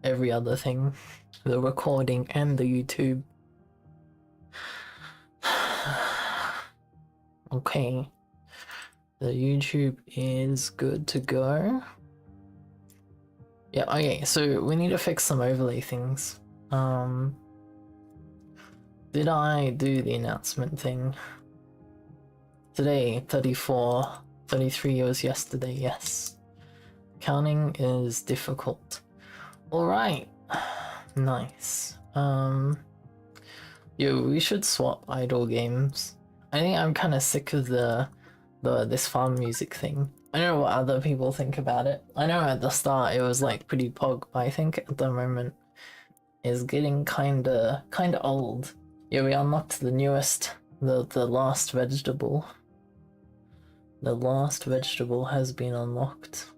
every other thing, the recording and the YouTube. Okay, the YouTube is good to go. Yeah, okay, so we need to fix some overlay things. Did I do the announcement thing? Today, 34, 33 was yesterday, yes. Counting is difficult. Alright, nice. Yo, we should swap idle games. I think I'm kind of sick of this farm music thing. I don't know what other people think about it. I know at the start it was like pretty pog, but I think at the moment it's getting kinda old. Yeah, we unlocked the newest, the last vegetable. The last vegetable has been unlocked.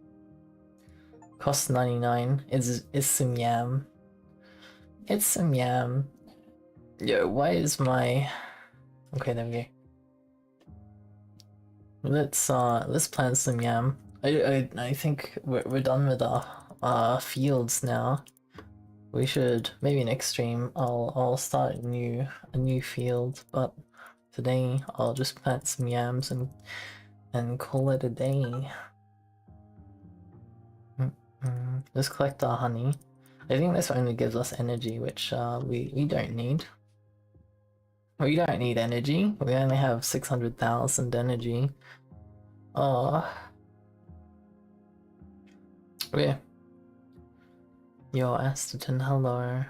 Cost 99. It's some yam. It's some yam. Yo, why is my... Okay, there we go. Let's plant some yam. I think we're done with our fields now. We should, maybe next stream I'll start a new field, but today I'll just plant some yams and call it a day. Let's collect our honey. I think this only gives us energy, which we don't need. We don't need energy. We only have 600,000 energy. Oh. Yeah. Yo, Asterton, hello.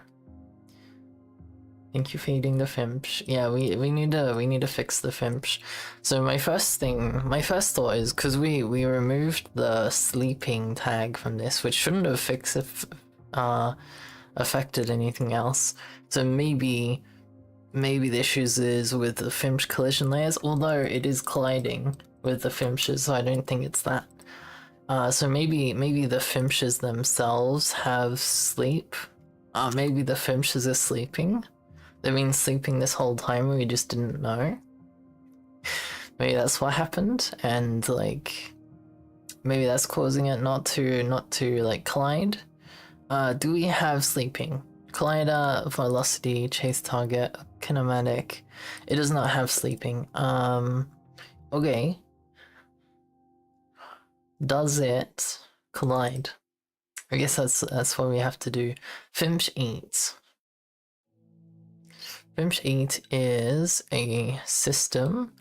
Thank you for eating the fimsh. Yeah, we need to fix the fimsh. So my first thought is, because we removed the sleeping tag from this, which shouldn't have affected anything else. So maybe the issues is with the fimsh collision layers, although it is colliding with the fimshes, so I don't think it's that. So maybe the fimshes themselves have sleep. Maybe the fimshes are sleeping. They've been sleeping this whole time and we just didn't know. Maybe that's what happened, and like maybe that's causing it not to like collide. Do we have sleeping? Collider, velocity, chase target, kinematic. It does not have sleeping. Okay. Does it collide? I guess that's what we have to do. Fimsh eats. Fimsh eat is a system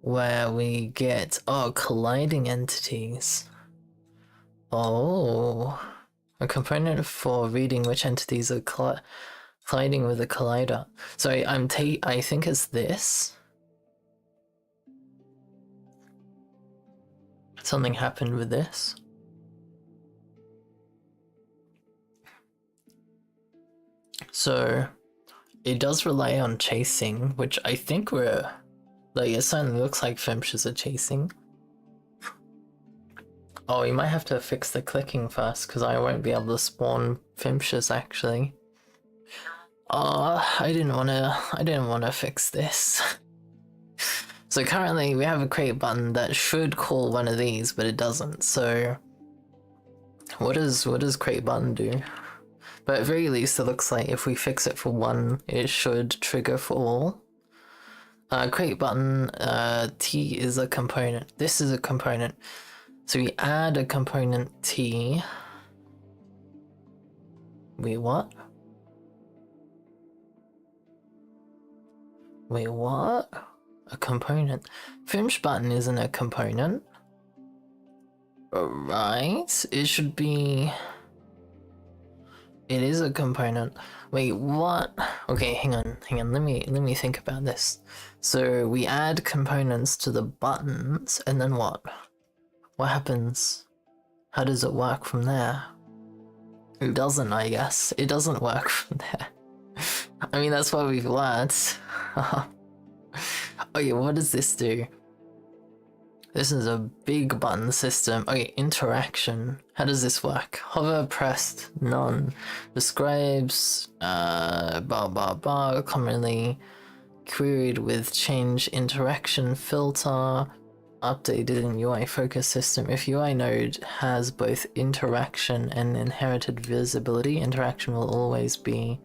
where we get colliding entities. Oh, a component for reading which entities are colliding with a collider. So I think it's this. Something happened with this. So it does rely on chasing, which I think we're like, it certainly looks like fimshes are chasing. Oh, we might have to fix the clicking first, because I won't be able to spawn fimshes actually. I didn't wanna fix this. So currently we have a create button that should call one of these, but it doesn't. So what does create button do? But at very least it looks like if we fix it for one, it should trigger for all. Create button, T is a component. This is a component. So we add a component T. Wait, what? Wait, what? A component. Fimsh button isn't a component. Right, it should be... It is a component. Wait, what? Okay, hang on. Let me think about this. So we add components to the buttons, and then what? What happens? How does it work from there? It doesn't, I guess. It doesn't work from there. I mean, that's what we've learned. Okay, what does this do? This is a big button system. Okay, interaction. How does this work? Hover, pressed, none. Describes, commonly queried with change interaction filter. updated in UI focus system. If UI node has both interaction and inherited visibility, interaction will always be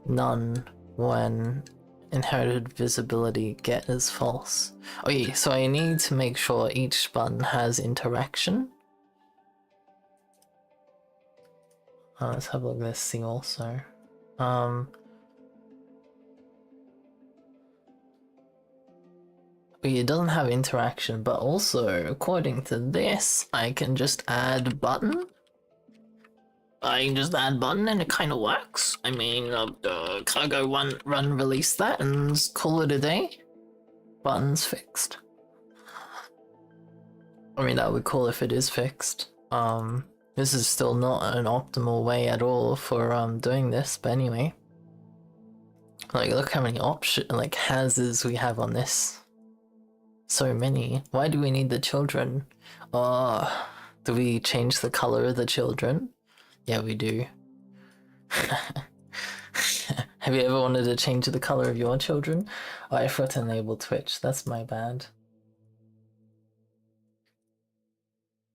none when inherited visibility get is false. Okay, so I need to make sure each button has interaction. Let's have a look at this thing also. It doesn't have interaction, but also, according to this, I can just add button. I can just add button and it kind of works. I mean, cargo run release that and call it a day. Button's fixed. I mean, that would cool if it is fixed. This is still not an optimal way at all for doing this, but anyway. Like, look how many hazards we have on this. So many. Why do we need the children? Oh, do we change the color of the children? Yeah, we do. Have you ever wanted to change the color of your children? Oh, I forgot to enable Twitch. That's my bad.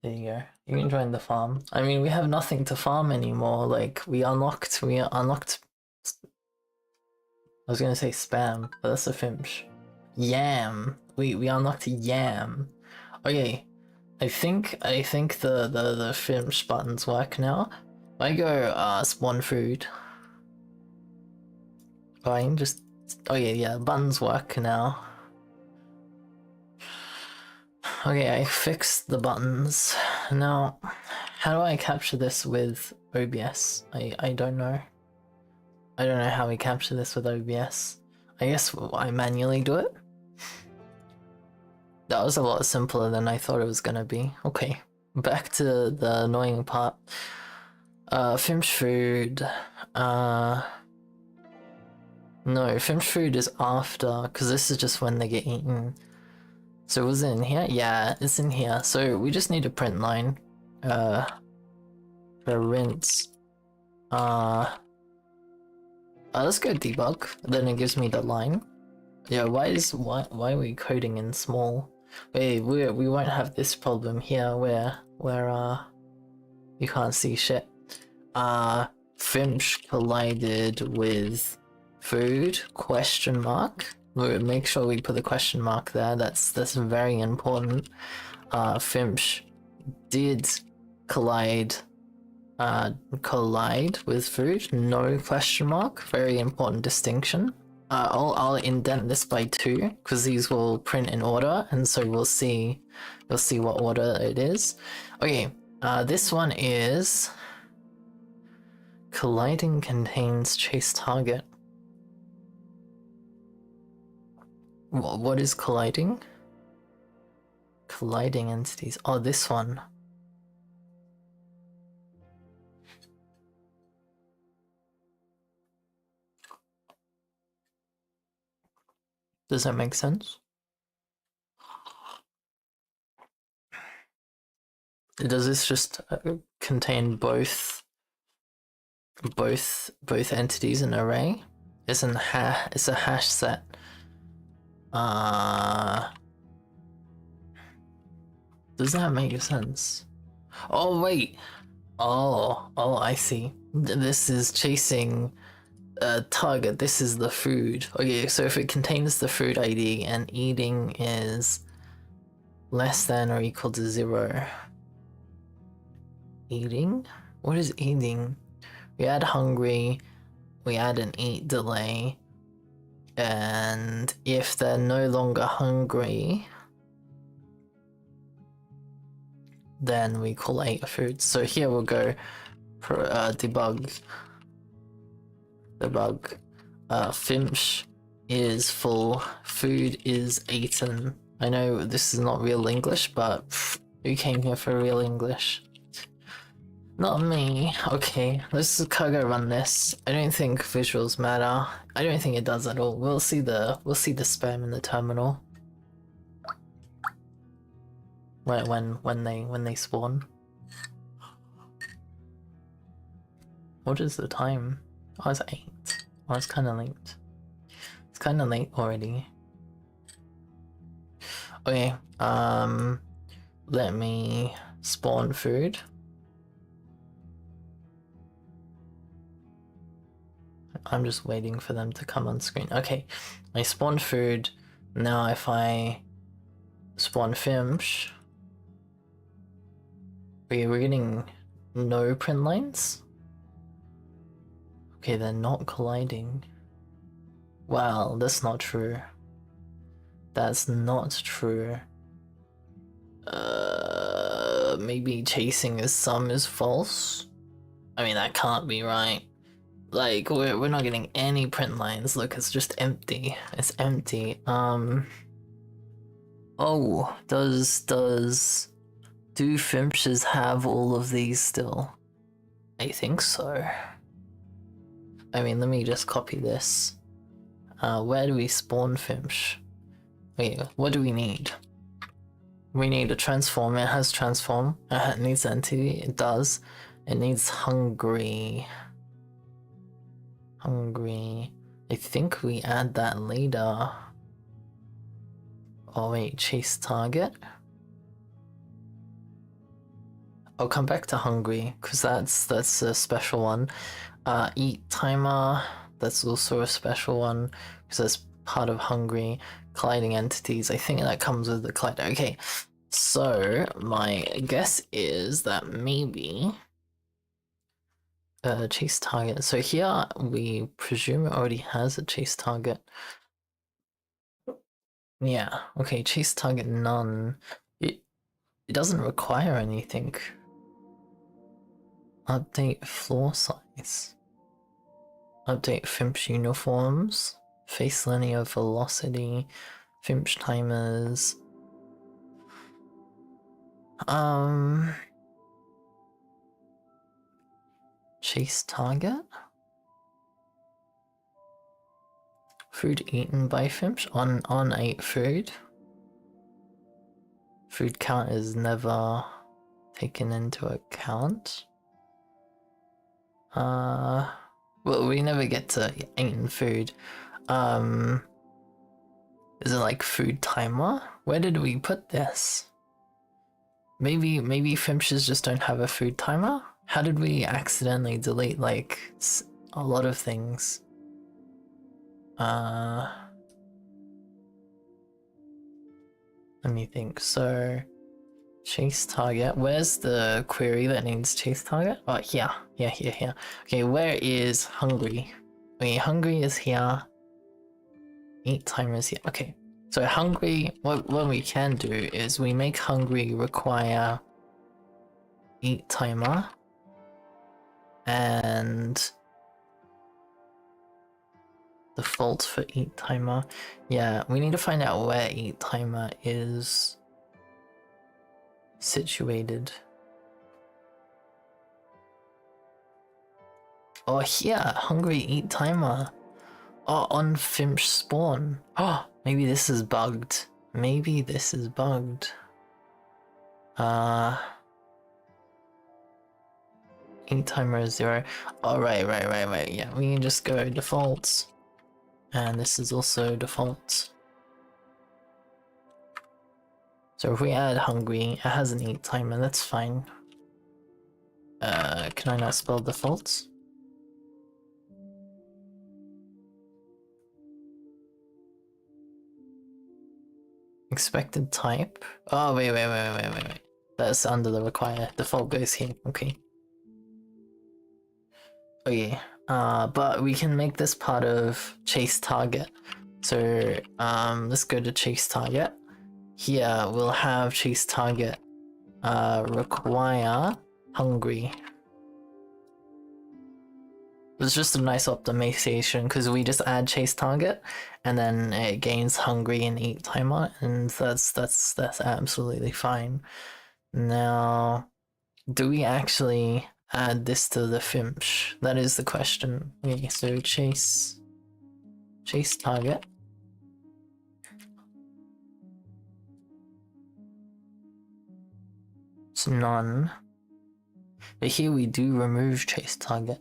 There you go. You can join the farm. I mean, we have nothing to farm anymore. Like, we unlocked... I was gonna say spam, but that's a fimsh. Yam. We unlocked yam. Okay, I think the fimsh buttons work now. I go spawn food. Fine, just yeah, buttons work now. Okay, I fixed the buttons. Now, how do I capture this with OBS? I don't know. I don't know how we capture this with OBS. I guess I manually do it. That was a lot simpler than I thought it was gonna be. Okay, back to the annoying part. Fimsh food. No, fimsh food is after, because this is just when they get eaten. So was it in here? Yeah, it's in here. So we just need a print line. For rinse. Let's go debug. Then it gives me the line. Yeah, why are we coding in small? Wait, we won't have this problem here where you can't see shit. Fimsh collided with food, question mark. We'll make sure we put the question mark there. That's very important. Fimsh did collide with food, no question mark. Very important distinction. I'll indent this by 2 because these will print in order, and so you'll see what order it is. Okay, this one is colliding contains chase target. What is colliding? Colliding entities. Oh, this one. Does that make sense? Does this just contain both entities in an array? It's a hash set. Does that make sense? Oh wait. Oh, I see. This is chasing target. This is the food. Okay, so if it contains the food ID and eating is less than or equal to 0. Eating? What is eating? We add hungry, we add an eat delay, and if they're no longer hungry, then we call ate a food. So here we'll go for debug. Fimsh is full, food is eaten. I know this is not real English, but who came here for real English? Not me. Okay, let's cargo run this. I don't think visuals matter. I don't think it does at all. We'll see the spam in the terminal when they spawn. What is the time? Oh, it's 8. Oh, it's kind of late. It's kind of late already. Okay, let me spawn food. I'm just waiting for them to come on screen. Okay, I spawned food. Now if I spawn fimsh, we're getting no print lines? Okay, they're not colliding. Wow, that's not true. That's not true. Maybe chasing a sum is false? I mean, that can't be right. Like, we're not getting any print lines. Look, it's just empty. It's empty. Oh, do fimshes have all of these still? I think so. I mean, let me just copy this. Where do we spawn fimsh? Wait, what do we need? We need a transform. It has transform. It needs entity. It does. It needs hungry. Hungry. I think we add that later. Oh wait, chase target? I'll come back to hungry, because that's a special one. Eat timer, that's also a special one, because that's part of hungry. Colliding entities, I think that comes with the collider. Okay, so my guess is that maybe chase target. So here we presume it already has a chase target. Yeah, okay, chase target none. It doesn't require anything. Update floor size. Update fimsh uniforms. Face linear velocity. Fimsh timers. Chase target? Food eaten by fimsh? On 8 food? Food count is never taken into account. Well, we never get to eaten food. Is it like food timer? Where did we put this? Maybe fimshes just don't have a food timer? How did we accidentally delete like a lot of things? Let me think. So chase target. Where's the query that needs chase target? Oh, here. Here. Okay, where is hungry? Wait, hungry is here. Eat timer is here. Okay. So hungry, what we can do is we make hungry require eat timer and default for eat timer. Yeah, we need to find out where eat timer is situated. Oh, here, hungry eat timer. Oh, on fimsh spawn. Oh, maybe this is bugged. Maybe this is bugged. Eat timer is 0. Oh, right. Yeah, we can just go defaults. And this is also default. So if we add hungry, it has an eat timer, that's fine. Can I not spell defaults? Expected type? Oh, wait. That's under the require. Default goes here, okay. Okay, but we can make this part of chase target. So, let's go to chase target. Here, we'll have chase target, require hungry. It's just a nice optimization because we just add chase target and then it gains hungry and eat timer, and that's absolutely fine. Now, do we actually add this to the fimsh? That is the question. Okay, so chase target. It's none. But here we do remove chase target.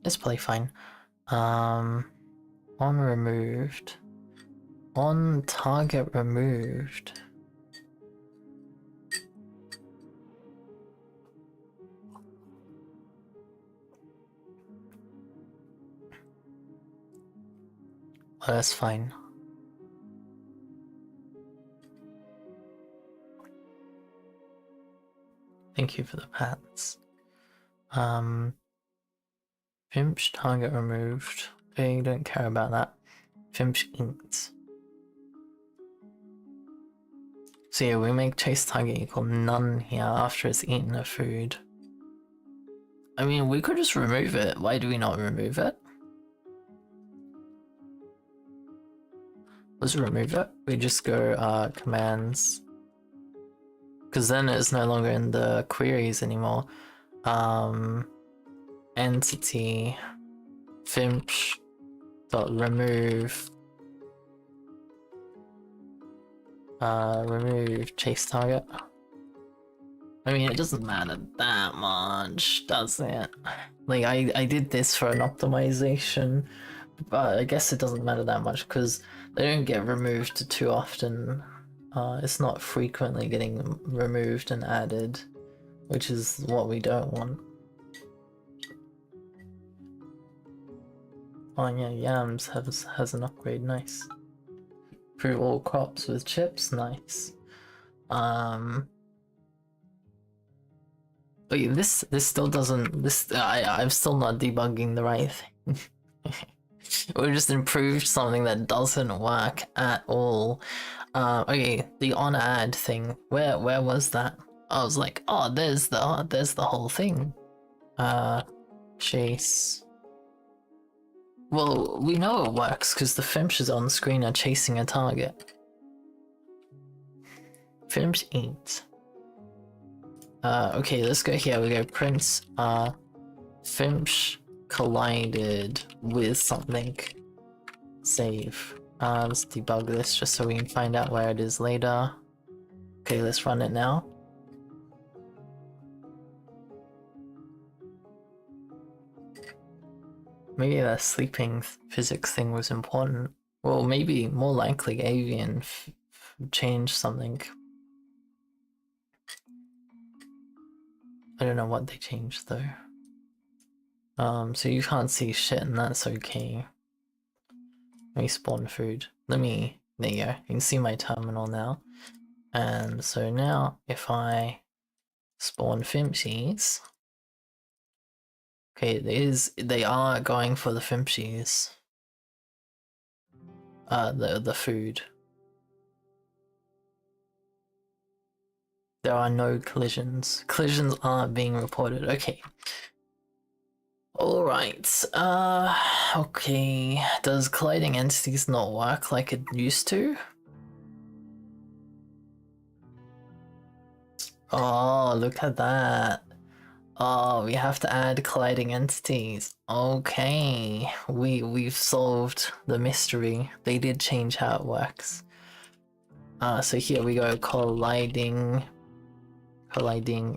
Let's play fine. On removed. On target removed. Oh, that's fine. Thank you for the pats. Fimsh target removed. Okay, don't care about that. Fimsh inked. So yeah, we make chase target equal none here after it's eaten a food. I mean, we could just remove it. Why do we not remove it? Let's remove it. We just go commands. Because then it's no longer in the queries anymore. Entity fimsh dot remove remove chase target. I mean, it doesn't matter that much, does it? Like, I did this for an optimization, but I guess it doesn't matter that much because they don't get removed too often. It's not frequently getting removed and added, which is what we don't want. Oh yeah, yams has an upgrade, nice. Improve all crops with chips, nice. But yeah, this still doesn't. I'm still not debugging the right thing. We just improved something that doesn't work at all. Okay, the on add thing. Where was that? I was like, oh, there's the whole thing. Chase. Well, we know it works because the fimshes on the screen are chasing a target. Fimsh eat. Okay, let's go here. We go print. Fimsh collided with something. Save. Let's debug this just so we can find out where it is later. Okay, let's run it now. Maybe that sleeping physics thing was important. Well, maybe more likely avian changed something. I don't know what they changed though. So you can't see shit and that's okay. Let me spawn food. There you go. You can see my terminal now. And so now if I spawn fimshies, okay, they are going for the fimshies. The food. There are no collisions. Collisions aren't being reported. Okay. Alright. Okay. Does colliding entities not work like it used to? Oh, look at that. Oh, we have to add colliding entities. Okay. We've solved the mystery. They did change how it works. So here we go, colliding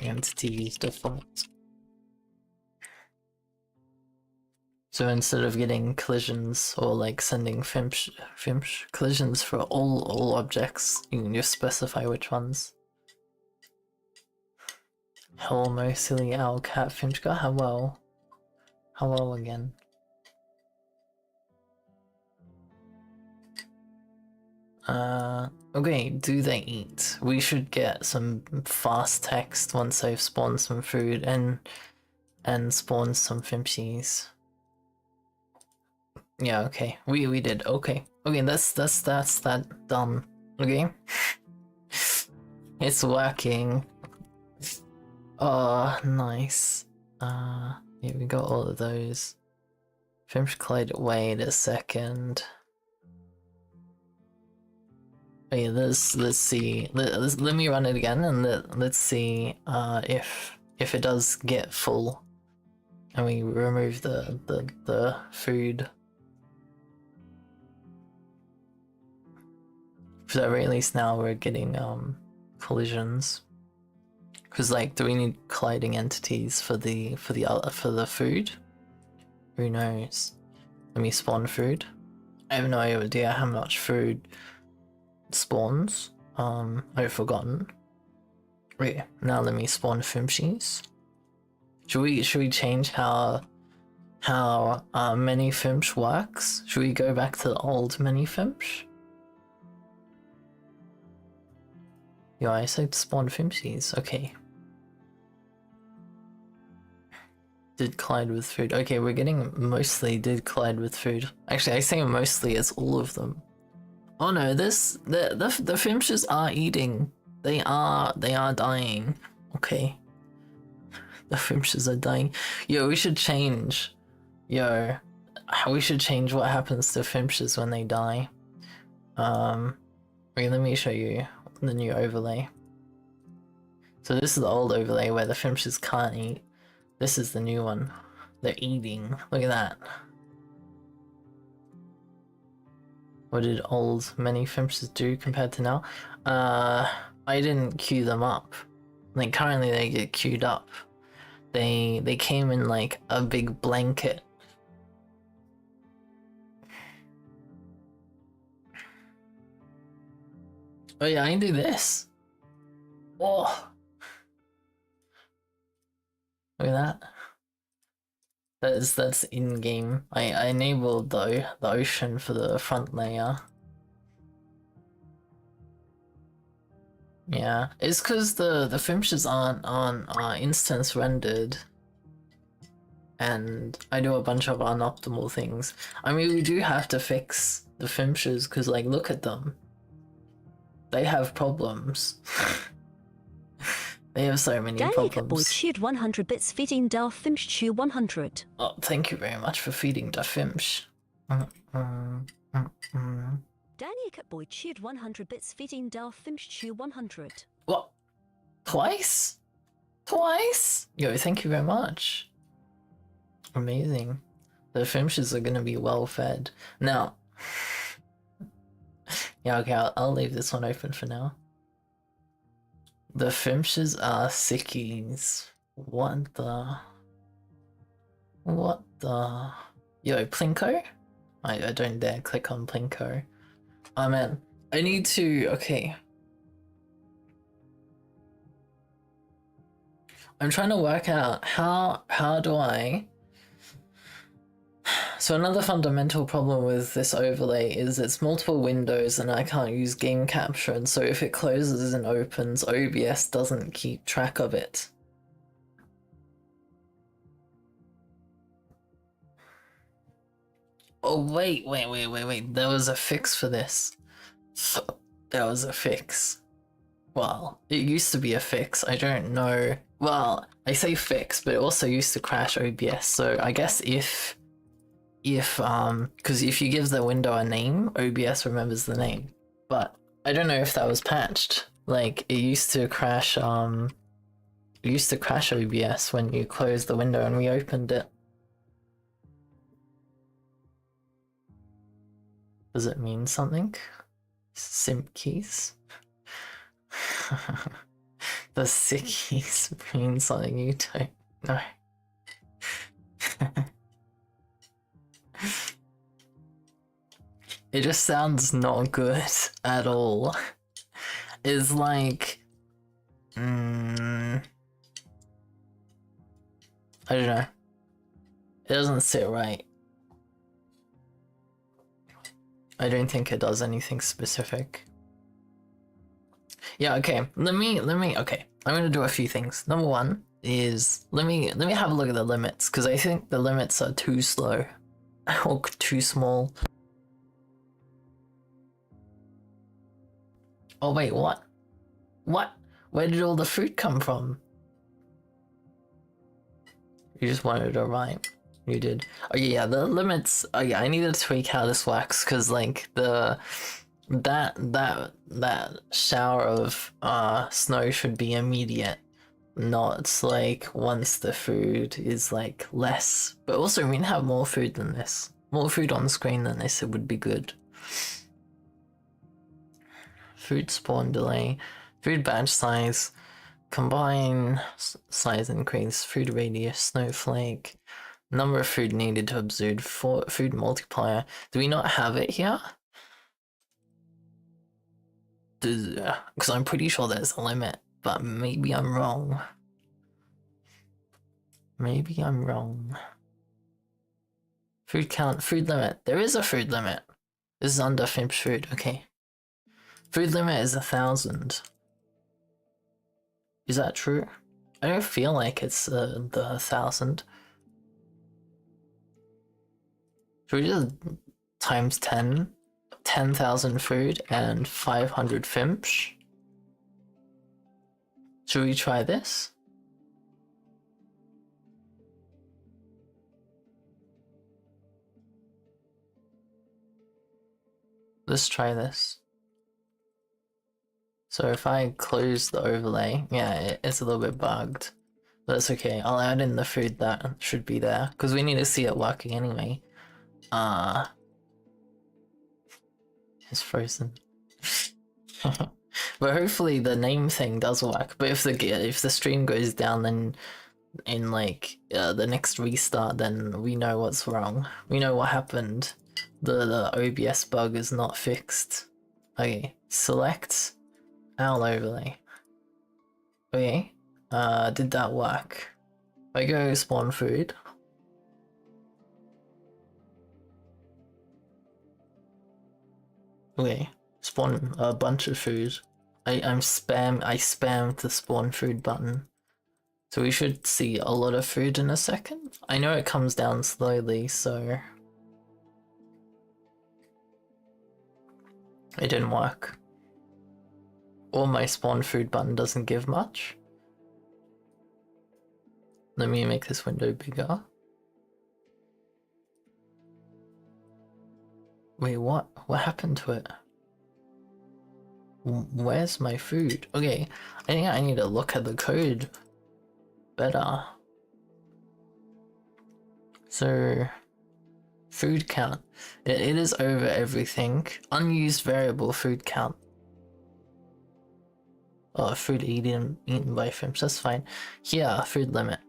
entities default. So instead of getting collisions or like sending fimsh collisions for all objects, you can just specify which ones. Hello, silly owlcat fimsh. Hello. Hello again. Okay, do they eat? We should get some fast text once I've spawned some food and spawned some fimshies. Yeah, okay. We did. Okay. Okay, that's that done. Okay. It's working. Oh, nice. Yeah, we got all of those. Fimsh collide. Wait a second. Okay, let's see. Let me run it again and let's see if it does get full, and we remove the food. For the very least, now we're getting collisions. Because like, do we need colliding entities for the food? Who knows? Let me spawn food. I have no idea how much food spawns. I've forgotten. Wait, now let me spawn fimshies. Should we change how many fimsh works? Should we go back to the old many fimsh? Yeah, I said spawn fimshies. Okay. Did collide with food. Okay, we're getting mostly did collide with food. Actually, I say mostly, it's all of them. Oh no, the fimshes are eating. They are dying. Okay. The fimshes are dying. Yo, we should change. Yo, we should change what happens to fimshes when they die. Wait, let me show you the new overlay. So this is the old overlay where the fimshes can't eat. This is the new one. They're eating. Look at that. What did old many fimshes do compared to now? I didn't queue them up. Like currently they get queued up. They came in like a big blanket. Oh yeah, I can do this. Oh, look at that. That's in game. I enabled the ocean for the front layer. Yeah, it's because the fimshes aren't instance rendered, and I do a bunch of unoptimal things. I mean, we do have to fix the fimshes because, like, look at them. They have problems. They have so many problems. Boy cheered 100 bits feeding Dar Fimsh chew 100. Oh, thank you very much for feeding the fimsh. Danny Boy cheered 100 bits feeding Dar Fimsh chew 100. What? Twice? Twice? Yo, thank you very much. Amazing. The fimshes are gonna be well fed. Now, yeah, okay, I'll leave this one open for now. The fimshes are sickies. What the? Yo, Plinko? I don't dare click on Plinko. Oh man, I need to, okay. I'm trying to work out how do I... So another fundamental problem with this overlay is it's multiple windows and I can't use game capture, and so if it closes and opens, OBS doesn't keep track of it. Oh wait, there was a fix for this. There was a fix. Well, it used to be a fix, I don't know. Well, I say fix, but it also used to crash OBS, so I guess if because if you give the window a name, OBS remembers the name. But I don't know if that was patched. Like, it used to crash OBS when you closed the window and reopened it. Does it mean something? Simp keys? The sickies mean something you don't know. It just sounds not good at all. It's like... I don't know. It doesn't sit right. I don't think it does anything specific. Yeah, okay. Let me okay. I'm gonna do a few things. Number one is let me have a look at the limits, because I think the limits are too slow. Or too small. Oh wait, what? What? Where did all the fruit come from? You just wanted to write. You did. Oh yeah, the limits. Oh yeah, I need to tweak how this works, because like that shower of snow should be immediate, not like once the food is like less. But also we can have more food than this. More food on screen than this, it would be good. Food spawn delay, food batch size, combine size increase, food radius, snowflake, Number of food needed to observe food multiplier. Do we not have it here? Because I'm pretty sure there's a limit, but maybe I'm wrong. Maybe I'm wrong. Food count, food limit. There is a food limit. This is under fimsh food, okay. Food limit is 1,000. Is that true? I don't feel like it's the 1,000. Should we just times 10? 10,000 food and 500 fimsh? Should we try this? Let's try this. So if I close the overlay, yeah, it's a little bit bugged. But that's okay, I'll add in the food that should be there, because we need to see it working anyway. It's frozen. But hopefully the name thing does work. But if the stream goes down, then in like the next restart, then we know what's wrong. We know what happened. The OBS bug is not fixed. Okay, select owl overlay. Okay, did that work? If I go spawn food. Okay, spawn a bunch of food. I spammed the spawn food button. So we should see a lot of food in a second. I know it comes down slowly, so it didn't work. Or my spawn food button doesn't give much. Let me make this window bigger. Wait, what? What happened to it? Where's my food? Okay, I think I need to look at the code better. So, food count. It is over everything. Unused variable food count. Oh, food eaten by fimsh, that's fine. Here, food limit.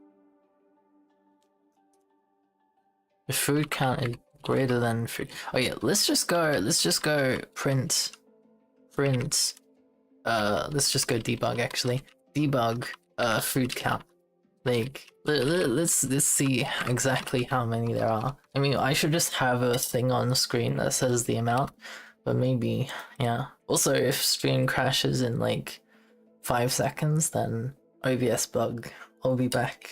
If food count is greater than food. Oh yeah, let's just go print. Let's just go debug actually. Debug food count. Like let's see exactly how many there are. I mean, I should just have a thing on the screen that says the amount, but maybe, yeah. Also, if stream crashes in like 5 seconds, then OBS bug, I'll be back.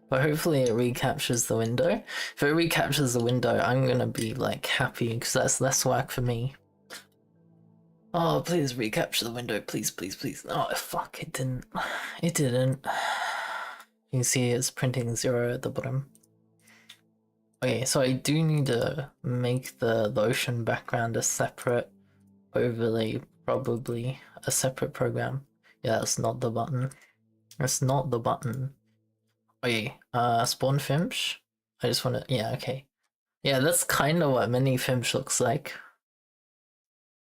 But hopefully it recaptures the window. If it recaptures the window, I'm gonna be like happy because that's less work for me. Oh, please recapture the window, please, please, please. Oh, fuck, it didn't. It didn't. You can see it's printing 0 at the bottom. Okay, so I do need to make the ocean background a separate overlay, probably a separate program. Yeah, that's not the button. That's not the button. Okay, spawn fimsh? I just wanna, yeah, okay. Yeah, that's kind of what mini fimsh looks like.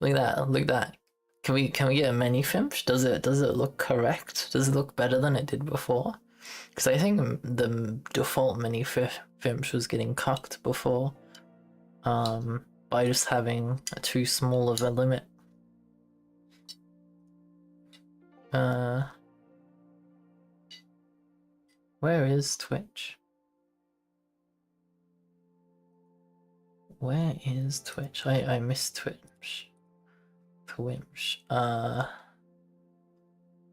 Look at that, look at that. Can we get a mini fimsh? Does it look correct? Does it look better than it did before? Because I think the default mini fimsh was getting cucked before, by just having too small of a limit. Where is Twitch? Where is Twitch? I miss Twitch. Twimsh.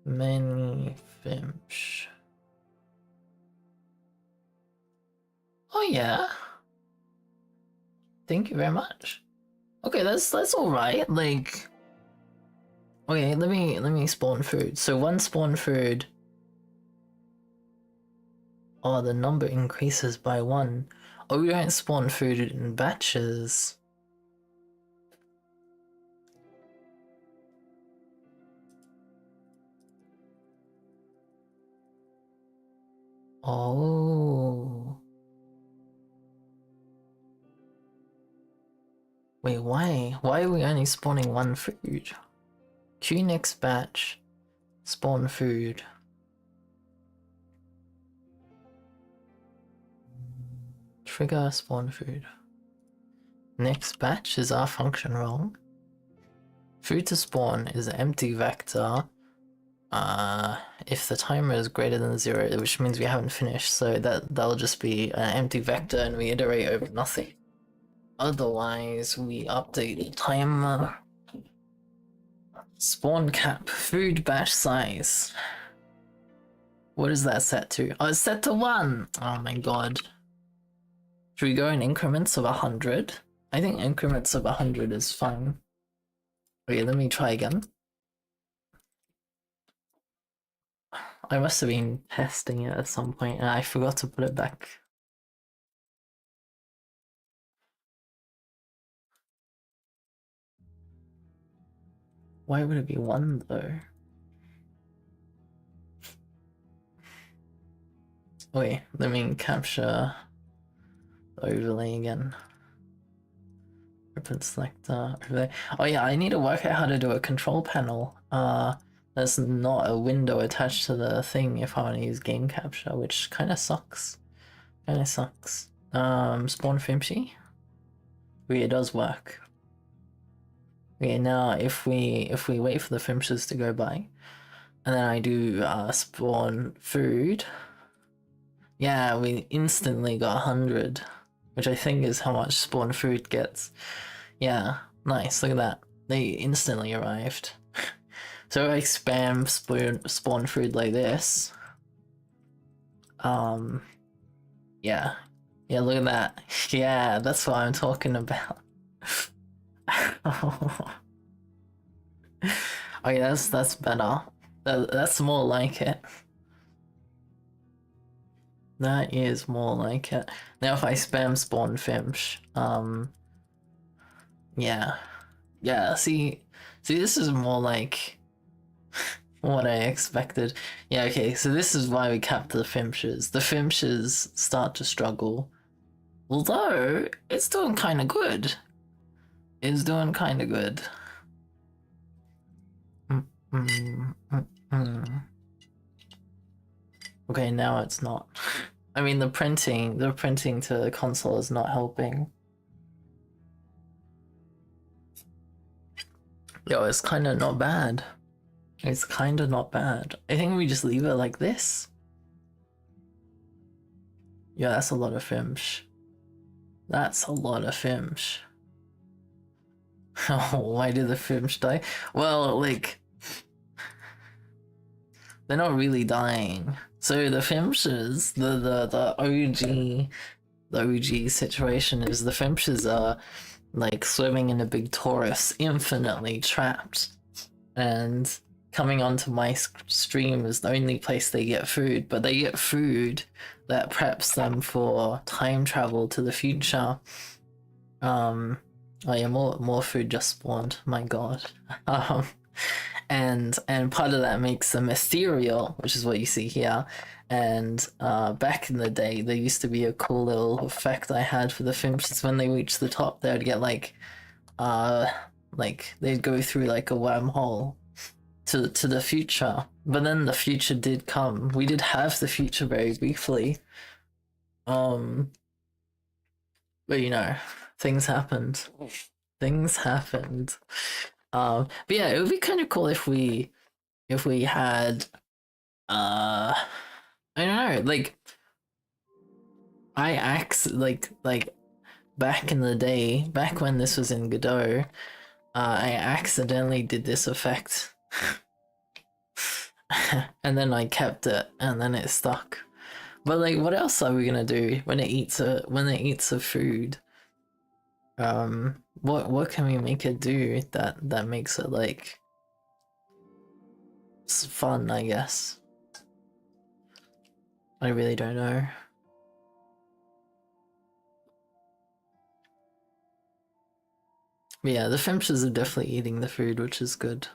Mini fimsh. Oh yeah. Thank you very much. Okay, that's alright. Like, okay, let me spawn food. So one spawn food. Oh, the number increases by 1. Oh, we don't spawn food in batches. Oh. Wait, why? Why are we only spawning 1 food? Queue next batch. Spawn food. trigger spawn food. Next batch is our function wrong. Food to spawn is an empty vector. If the timer is greater than 0, which means we haven't finished, so that'll just be an empty vector and we iterate over nothing. Otherwise, we update the timer. Spawn cap, food batch size. What is that set to? Oh, it's set to 1! Oh my god. Should we go in increments of 100? I think increments of 100 is fine. Okay, let me try again. I must have been testing it at some point and I forgot to put it back. Why would it be 1 though? Wait, let me capture the overlay again. Open selector, overlay. Oh yeah, I need to work out how to do a control panel. There's not a window attached to the thing if I want to use game capture, which kind of sucks. Spawn fimshy. Okay, it does work. Okay, now if we wait for the fimshes to go by, and then I do spawn food, yeah, we instantly got 100, which I think is how much spawn food gets. Yeah, nice, look at that. They instantly arrived. So I spam spawn food like this. Yeah, look at that. Yeah, that's what I'm talking about. Okay, that's better. That's more like it. That is more like it. Now if I spam spawn fimsh, yeah, see, this is more like what I expected. Yeah, okay, so this is why we capped the fimshes. The fimshes start to struggle, although it's doing kind of good. It's doing kind of good. Okay, now it's not. I mean, the printing to the console is not helping. Yo, it's kind of not bad. It's kind of not bad. I think we just leave it like this. Yeah, that's a lot of fimsh. That's a lot of fimsh. Oh, why did the fimsh die? Well, like, they're not really dying. So the fimshes, the OG situation is the fimshes are like swimming in a big torus, infinitely trapped, and coming onto my stream is the only place they get food, but they get food that preps them for time travel to the future. Oh yeah, more food just spawned, my god. And part of that makes them ethereal, which is what you see here. And back in the day, there used to be a cool little effect I had for the fimshes. When they reached the top, they would get like they'd go through like a wormhole to the future. But then the future did come. We did have the future very briefly. But you know, things happened. Things happened. But yeah, it would be kind of cool if we had I don't know, like like back in the day, back when this was in Godot, I accidentally did this effect. And then I kept it and then it stuck. But like, what else are we gonna do when it eats a food? What can we make it do that makes it like it's fun, I guess. I really don't know. But yeah, the fimshes are definitely eating the food, which is good.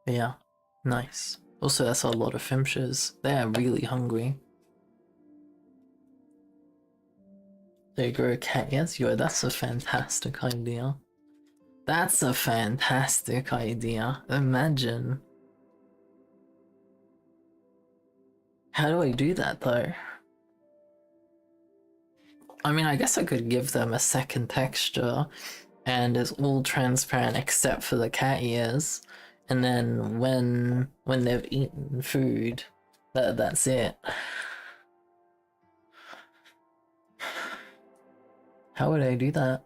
But yeah, nice. Also, that's a lot of fimshes. They're really hungry. They grow cat, yes, yo, that's a fantastic idea. That's a fantastic idea. Imagine. How do I do that though? I mean, I guess I could give them a second texture and it's all transparent except for the cat ears. And then when they've eaten food, that's it. How would I do that?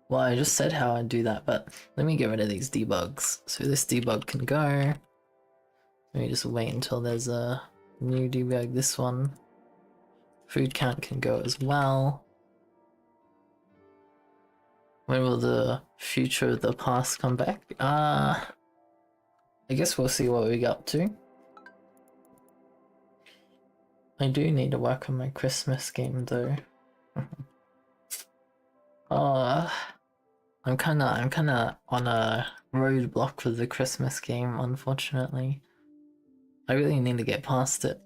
Well, I just said how I'd do that, but let me get rid of these debugs. So this debug can go. Let me just wait until there's a new debug. This one. Food count can go as well. When will the future of the past come back? I guess we'll see what we get up to. I do need to work on my Christmas game though. I'm kinda on a roadblock with the Christmas game, unfortunately. I really need to get past it.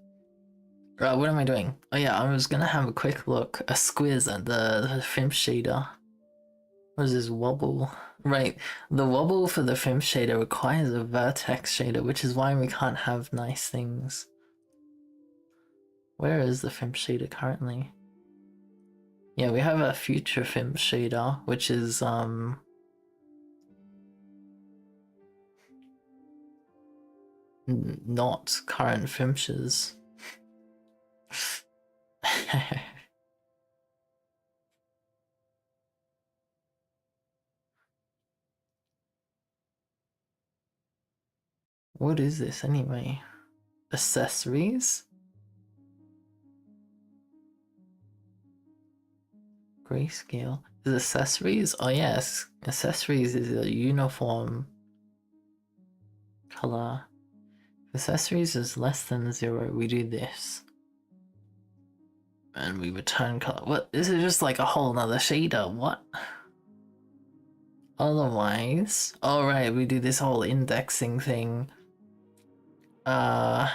What am I doing? Oh yeah, I was gonna have a quick look, a squiz at the fimsh shader. What is this wobble? Right, the wobble for the fimsh shader requires a vertex shader, which is why we can't have nice things. Where is the fimsh shader currently? Yeah, we have a future fimsh shader, which is not current fimshes. What is this anyway? Accessories? Grayscale. Is accessories? Oh yes, accessories is a uniform color. If accessories is less than 0, we do this. And we return color. What? This is just like a whole nother shader. What? Otherwise, alright, we do this whole indexing thing. I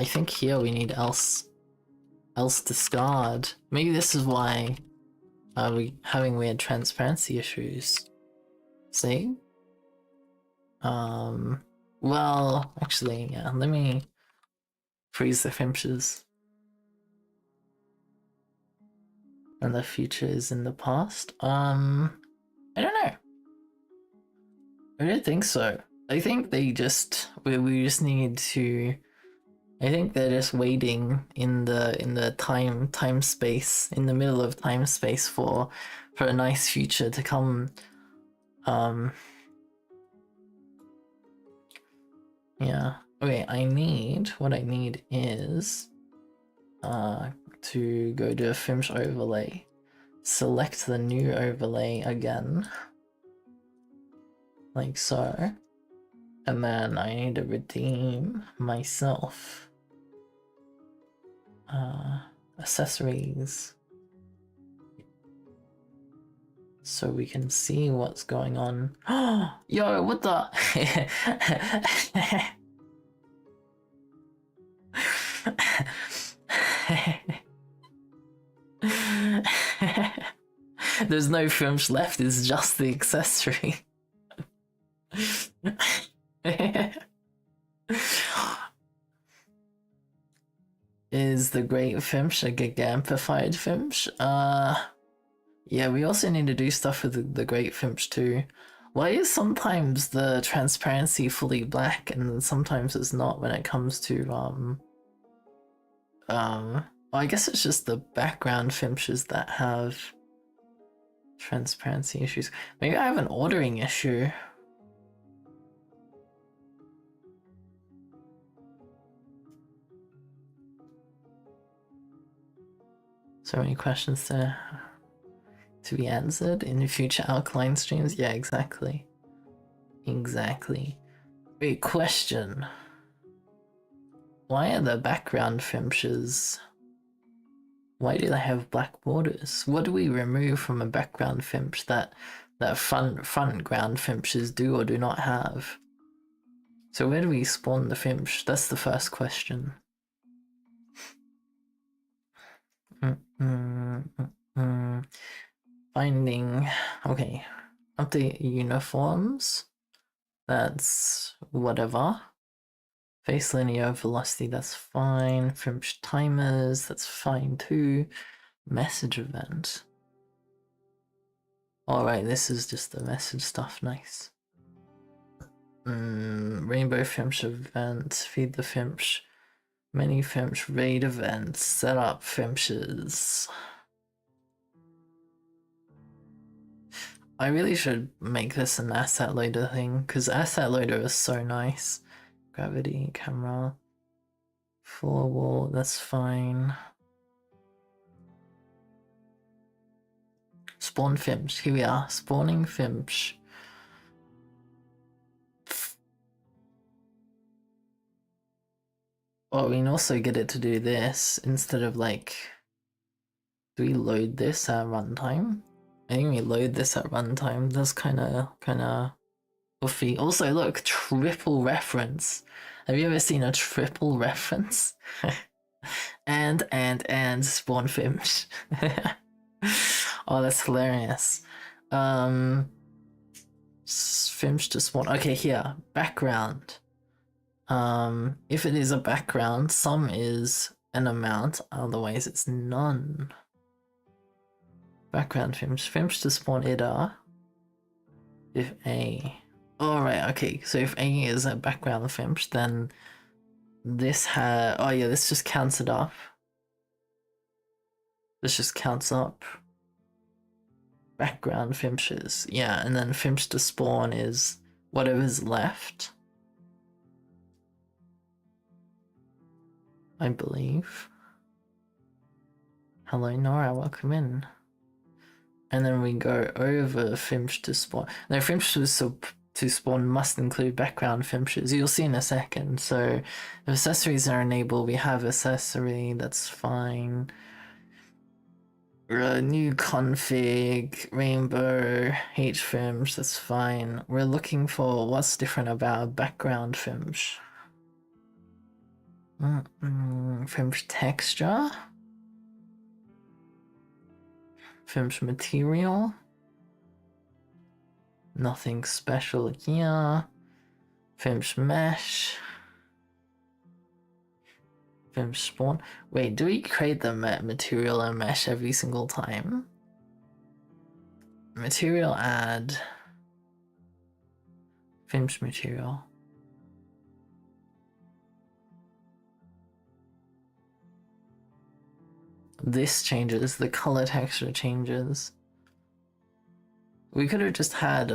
think here we need else discard. Maybe this is why we having weird transparency issues. See? Well, actually, yeah, let me freeze the fimshes. And the future is in the past. I don't know. I don't think so. I think they just we just need to. I think they're just waiting in the time space, in the middle of time space for a nice future to come. Yeah. Okay, what I need is to go to a fimsh overlay, select the new overlay again, like so, and then I need to redeem myself. Accessories, so we can see what's going on. Yo, what the? There's no fimsh left, it's just the accessory. Is the great fimsh a gigamplified fimsh? Yeah, we also need to do stuff with the great fimsh too. Why is sometimes the transparency fully black and sometimes it's not when it comes to well, I guess it's just the background fimshes that have transparency issues. Maybe I have an ordering issue. So many questions to be answered in future Owlkaline streams. Yeah, exactly. Exactly. Wait, question. Why are the background fimshes? Why do they have black borders? What do we remove from a background fimsh that front ground fimshes do or do not have? So where do we spawn the fimsh? That's the first question. Finding, okay, update uniforms. That's whatever. Face linear velocity, that's fine. Fimsh timers, that's fine too. Message event. Alright, this is just the message stuff, nice. Rainbow Fimsh event, feed the Fimsh. Many Fimsh raid events, set up Fimshes. I really should make this an asset loader thing, because asset loader is so nice. Gravity, camera, floor wall, that's fine. Spawn Fimsh, here we are, spawning Fimsh. Oh, we can also get it to do this instead of like. Do we load this at runtime? I think we load this at runtime. That's kind of oofy. Also, look, triple reference. Have you ever seen a triple reference? and spawn Fimsh. Oh, that's hilarious. Fimsh to spawn. Okay, here, background. If it is a background, some is an amount, otherwise it's none. Background Fimsh. Fimsh to spawn ida. If A. Alright, okay, so if A is a background Fimsh, then this oh yeah, this just counts it up. This just counts up background Fimshes. Yeah, and then Fimsh to spawn is whatever's left, I believe. Hello Nora, welcome in. And then we go over Fimsh to spawn. No, Fimsh to spawn must include background Fimshes. You'll see in a second. So if accessories are enabled, we have accessory, that's fine. New config, rainbow, H-Fimsh, that's fine. We're looking for what's different about background Fimsh. Fimsh texture. Fimsh material. Nothing special here. Fimsh mesh. Fimsh spawn. Wait, do we create the material and mesh every single time? Material add. Fimsh material. This changes, the color texture changes. We could have just had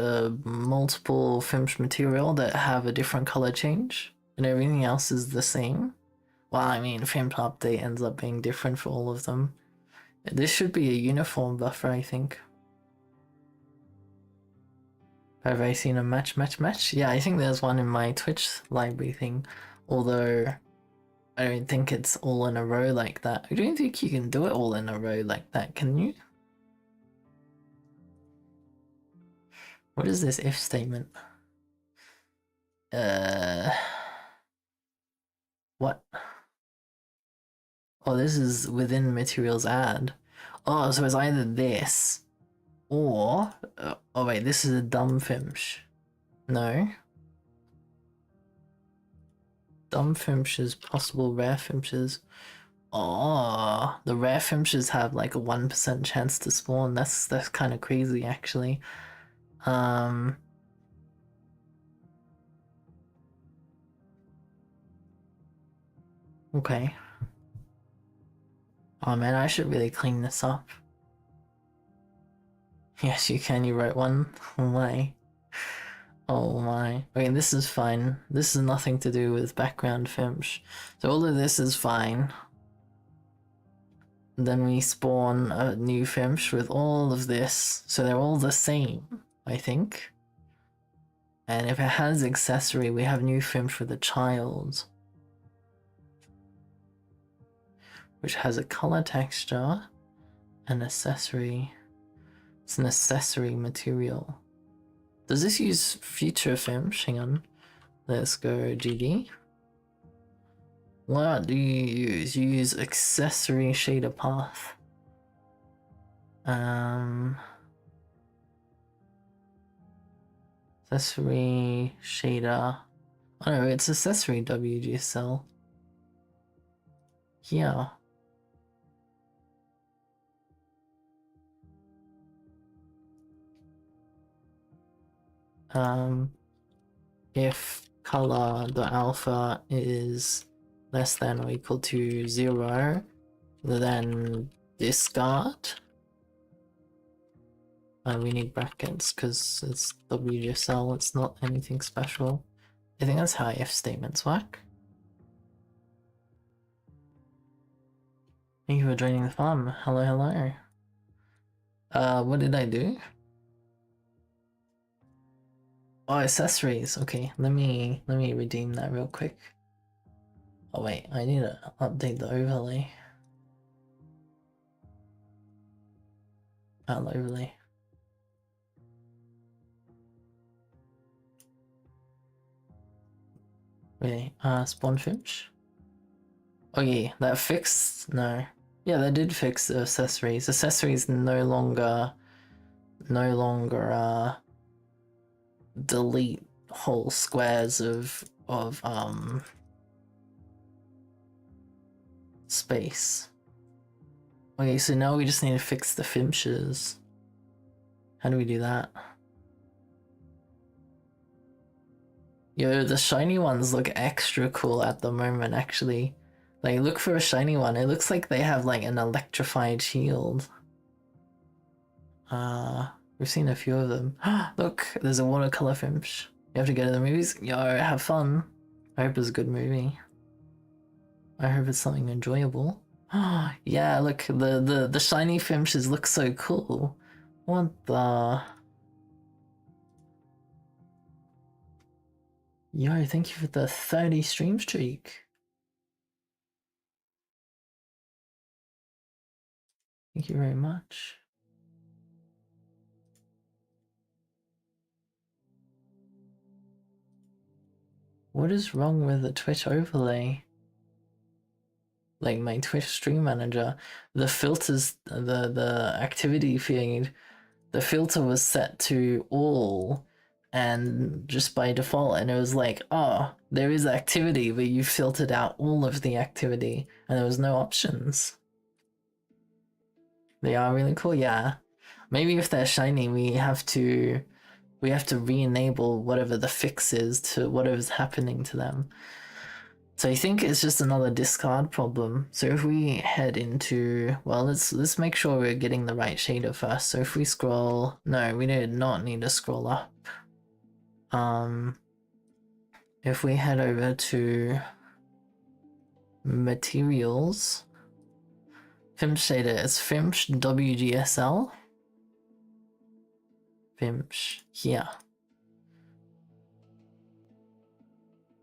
multiple Fimsh material that have a different color change, and everything else is the same. Well, I mean, Fimsh update ends up being different for all of them. This should be a uniform buffer, I think. Have I seen a match? Yeah, I think there's one in my Twitch library thing, although I don't think it's all in a row like that. I don't think you can do it all in a row like that, can you? What is this if statement? What? Oh, this is within materials add. Oh, so it's either this or oh wait, this is a dumb Fimsh. No. Dumb Fimshes, possible rare Fimshes. Oh, the rare Fimshes have like a 1% chance to spawn. That's kind of crazy actually. Okay. Oh man, I should really clean this up. Yes, you can. You wrote one. Oh my. Oh my. Okay, this is fine. This is nothing to do with background Fimsh. So all of this is fine. Then we spawn a new Fimsh with all of this. So they're all the same, I think. And if it has accessory, we have new Fimsh with a child. Which has a color texture, an accessory. It's an accessory material. Does this use future Fimsh? Hang on. Let's go GD. What do you use? You use accessory shader path. Accessory shader. Oh no, it's accessory WGSL. Yeah. If color the alpha is less than or equal to 0, then discard. We need brackets because it's WGSL, it's not anything special. I think that's how if statements work. Thank you for joining the farm. Hello, hello. What did I do? Oh, accessories. Okay, let me redeem that real quick. Oh wait, I need to update the overlay. Overlay. Wait, spawn fimsh? Oh yeah, that fixed? No. Yeah, that did fix the accessories. Accessories no longer delete whole squares of space. Okay, so now we just need to fix the fimshes. How do we do that? Yo, the shiny ones look extra cool at the moment, actually. Like, look for a shiny one. It looks like they have, like, an electrified shield. We've seen a few of them. Look, there's a watercolor fimsh. You have to go to the movies? Yo, have fun. I hope it's a good movie. I hope it's something enjoyable. Yeah, look, the shiny fimshes look so cool. What the... Yo, thank you for the 30 stream streak. Thank you very much. What is wrong with the Twitch overlay? Like my Twitch stream manager, the filters, the activity feed, the filter was set to all, and just by default, and it was like, oh, there is activity, but you filtered out all of the activity, and there was no options. They are really cool, yeah. Maybe if they're shiny, we have to re-enable whatever the fix is to whatever's happening to them. So I think it's just another discard problem. So if we head into, well, let's make sure we're getting the right shader first. So if we scroll, no, we did not need to scroll up. If we head over to materials, fimsh shader is fimsh WGSL. Fimsh here.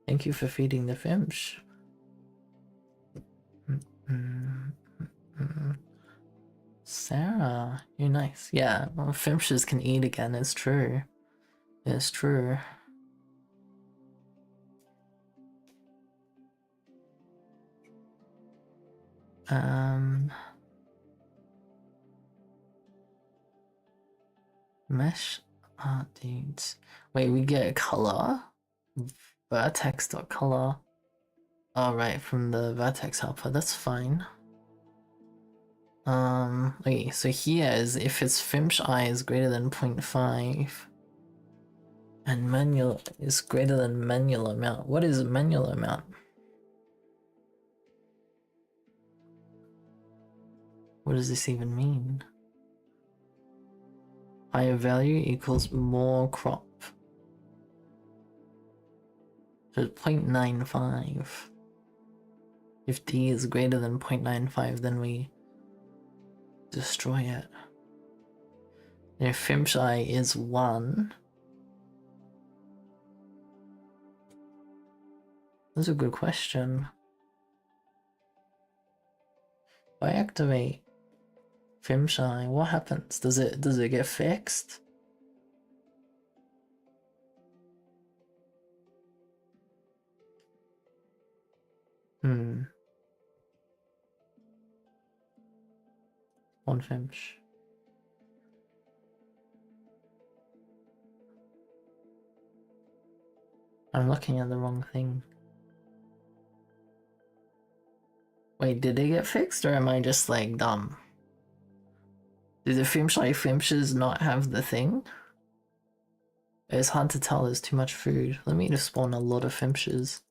Thank you for feeding the fimsh. Sarah, you're nice. Yeah, well, fimshes can eat again, it's true. It's true. Mesh dudes. Wait, we get a color? Vertex.color. Oh, right, from the vertex helper, that's fine. Okay, so here is if its fimsh eye is greater than 0.5 and manual is greater than manual amount. What is manual amount? What does this even mean? Higher value equals more crop. So it's 0.95. If D is greater than 0.95, then we destroy it. And if fimsh eye is 1, that's a good question. If I activate fimsh eye, what happens? Does it get fixed? One fimsh. I'm looking at the wrong thing. Wait, did they get fixed or am I just like dumb? Do the fimshes not have the thing? It's hard to tell, there's too much food. Let me just spawn a lot of fimshes.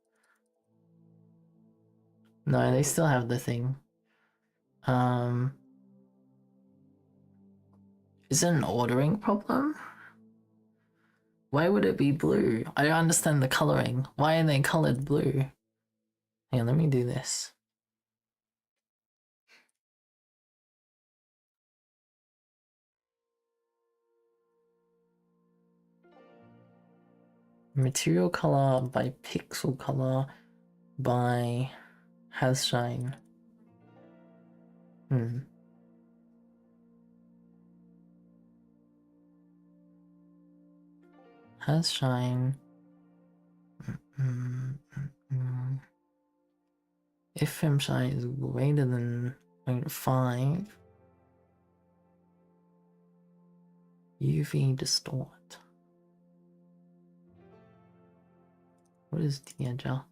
No, they still have the thing. Is it an ordering problem? Why would it be blue? I don't understand the coloring. Why are they colored blue? Hang on, let me do this. Material color by pixel color by has shine. Has shine. If film shine is greater than 0.5, UV distort. What is de-adjust?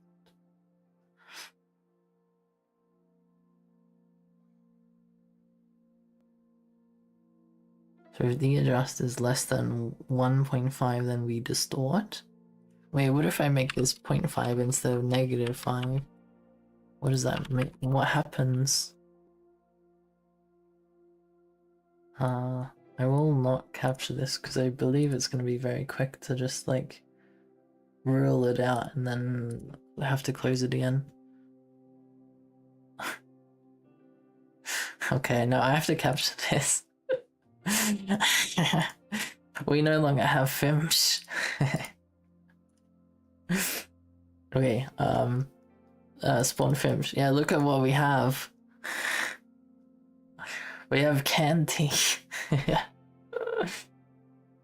So if de-adjust is less than 1.5, then we distort. Wait, what if I make this 0.5 instead of -5? What does that mean? What happens? I will not capture this because I believe it's going to be very quick to just like rule it out and then have to close it again. Okay, no, I have to capture this. We no longer have fimsh. Okay, spawn fimsh. Yeah, look at what we have. We have candy.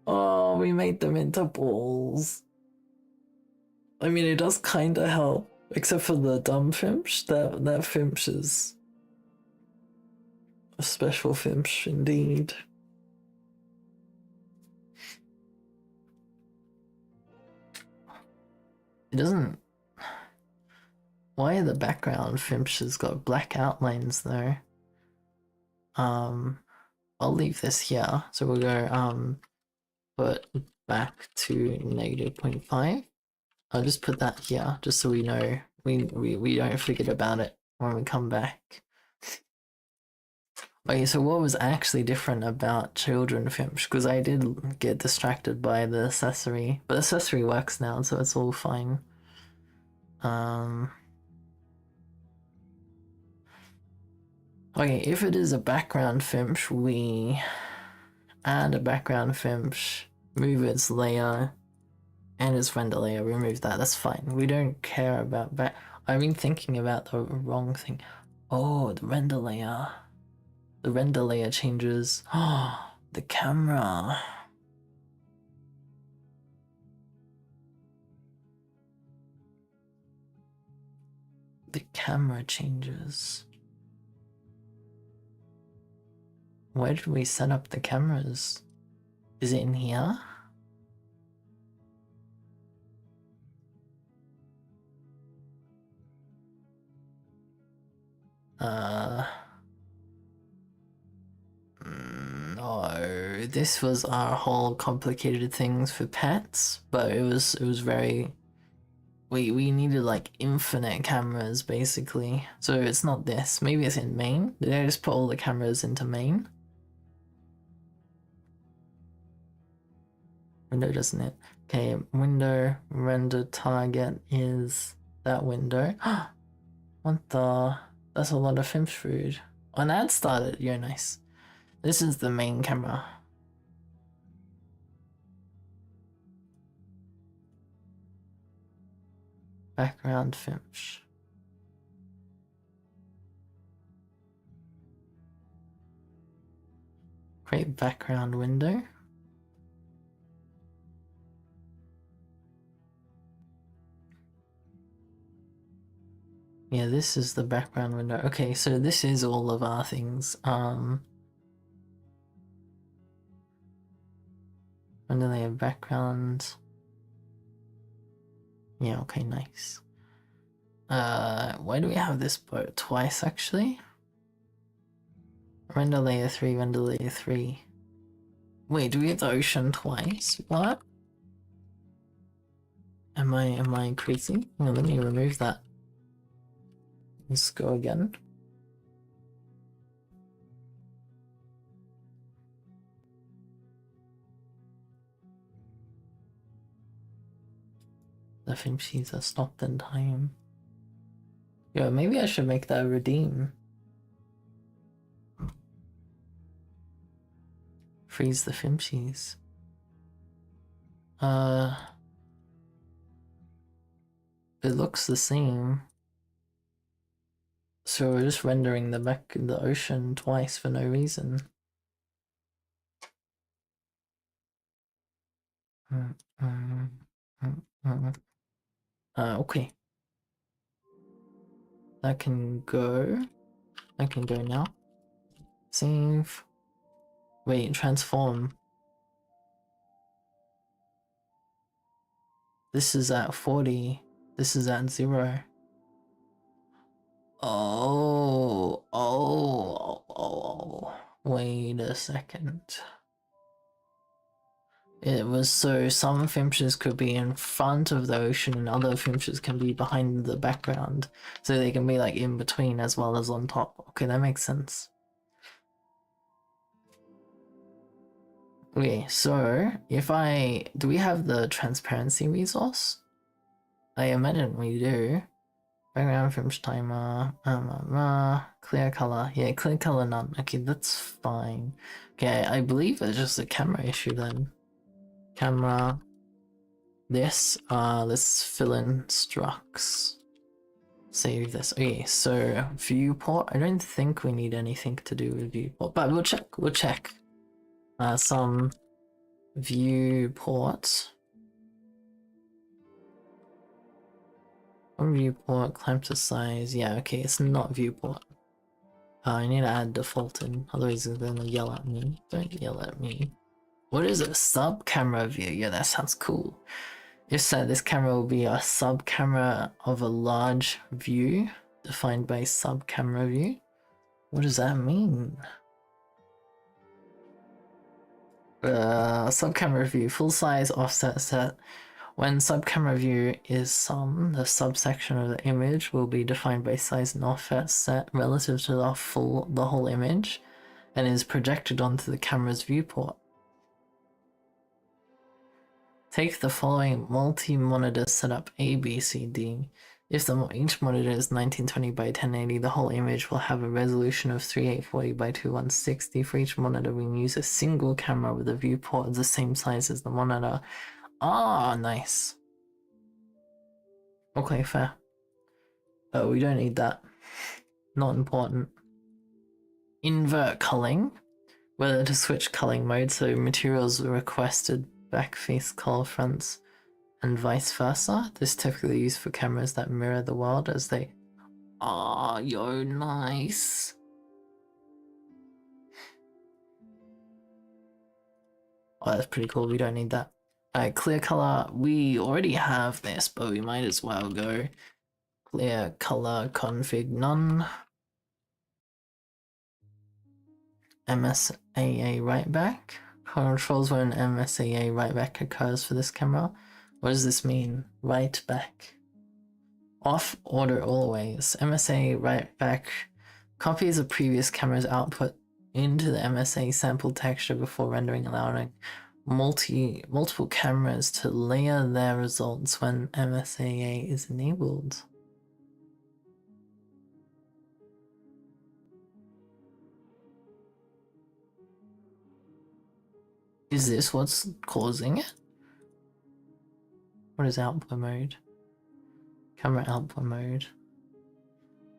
Oh, we made them into balls. I mean, it does kinda help, except for the dumb fimsh. That fimsh is a special fimsh indeed. It doesn't. Why are the background fimshes got black outlines though? I'll leave this here. So we'll go put back to -0.5. I'll just put that here just so we know we don't forget about it when we come back. Okay, so what was actually different about children fimsh? Because I did get distracted by the accessory, but the accessory works now, so it's all fine. Okay, if it is a background fimsh, we add a background fimsh, move its layer, and its render layer, remove that, that's fine. We don't care about back. I've been thinking about the wrong thing. Oh, the render layer. The render layer changes. Oh, the camera. The camera changes. Where did we set up the cameras? Is it in here? No, this was our whole complicated things for pets, but it was very. We needed like infinite cameras basically. So it's not this. Maybe it's in main. Did I just put all the cameras into main? Window, doesn't it? Okay, window render target is that window. What the? That's a lot of fimsh food. When ad started, you're nice. This is the main camera. Background fimsh. Create background window. Yeah, this is the background window. Okay, so this is all of our things. And then they have background. Yeah, okay, nice. Why do we have this boat twice actually? Render layer 3, render layer 3. Wait, do we have the ocean twice? What? Am I crazy? Well, let me remove that. Let's go again. The fimshies are stopped in time. Yo, maybe I should make that redeem. Freeze the fimshies. It looks the same. So we're just rendering the ocean twice for no reason. Okay. That can go. That can go now. Save. Wait, transform. This is at 40. This is at 0. Oh. Wait a second. It was so some fimshes could be in front of the ocean and other fimshes can be behind the background. So they can be like in between as well as on top. Okay, that makes sense. Okay, so if do we have the transparency resource? I imagine we do. Background fimsh timer, clear color. Yeah, clear color none. Okay, that's fine. Okay, I believe it's just a camera issue then. Camera. This, let's fill in structs. Save this. Okay, so viewport. I don't think we need anything to do with viewport, but we'll check. Some viewport. Viewport, clamp to size. Yeah, okay, it's not viewport. I need to add default in, otherwise it's gonna yell at me. Don't yell at me. What is a sub camera view? Yeah, that sounds cool. If so, this camera will be a sub camera of a large view, defined by sub camera view. What does that mean? Sub camera view, full size offset set. When sub camera view is sum, the subsection of the image will be defined by size and offset set relative to the whole image, and is projected onto the camera's viewport. Take the following multi-monitor setup A, B, C, D. If each monitor is 1920 by 1080, the whole image will have a resolution of 3840 by 2160. For each monitor, we use a single camera with a viewport of the same size as the monitor. Ah, nice. Okay, fair. Oh, we don't need that. Not important. Invert culling. Whether to switch culling mode, so materials requested back face color fronts and vice versa. This is typically used for cameras that mirror the world as they... Ah, yo, nice. Oh, that's pretty cool. We don't need that. Alright, clear color. We already have this, but we might as well go clear color config none. MSAA write back. Controls when MSAA write back occurs for this camera. What does this mean? Write back. Off order always. MSA write back copies of previous camera's output into the MSA sample texture before rendering, allowing multiple cameras to layer their results when MSAA is enabled. Is this what's causing it? What is output mode? Camera output mode.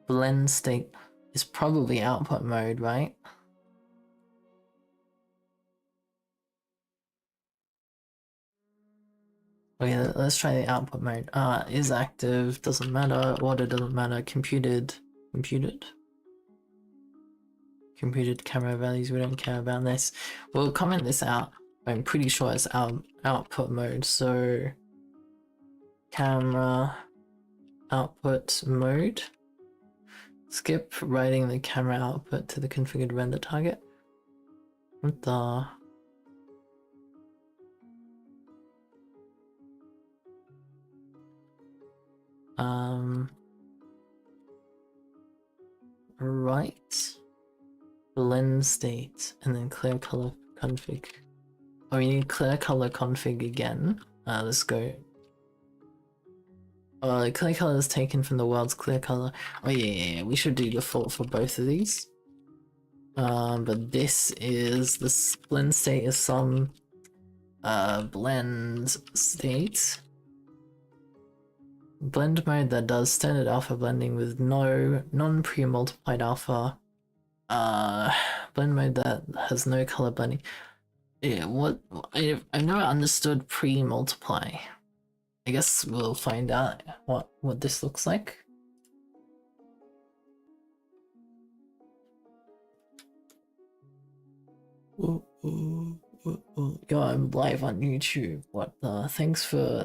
Blend state is probably output mode, right? Okay, let's try the output mode. Is active, doesn't matter, order doesn't matter, computed camera values, we don't care about this. We'll comment this out. I'm pretty sure it's output mode, so camera output mode. Skip writing the camera output to the configured render target. What the? Right. Blend state and then clear color config. Oh, we need clear color config again. Let's go. The clear color is taken from the world's clear color. Oh yeah, we should do default for both of these. But this is the blend state is some blend state. Blend mode that does standard alpha blending with no non-pre-multiplied alpha. Blend mode that has no color blending. Yeah, what? I've never understood pre-multiply. I guess we'll find out what this looks like. Yo, I'm live on YouTube. What the? Thanks for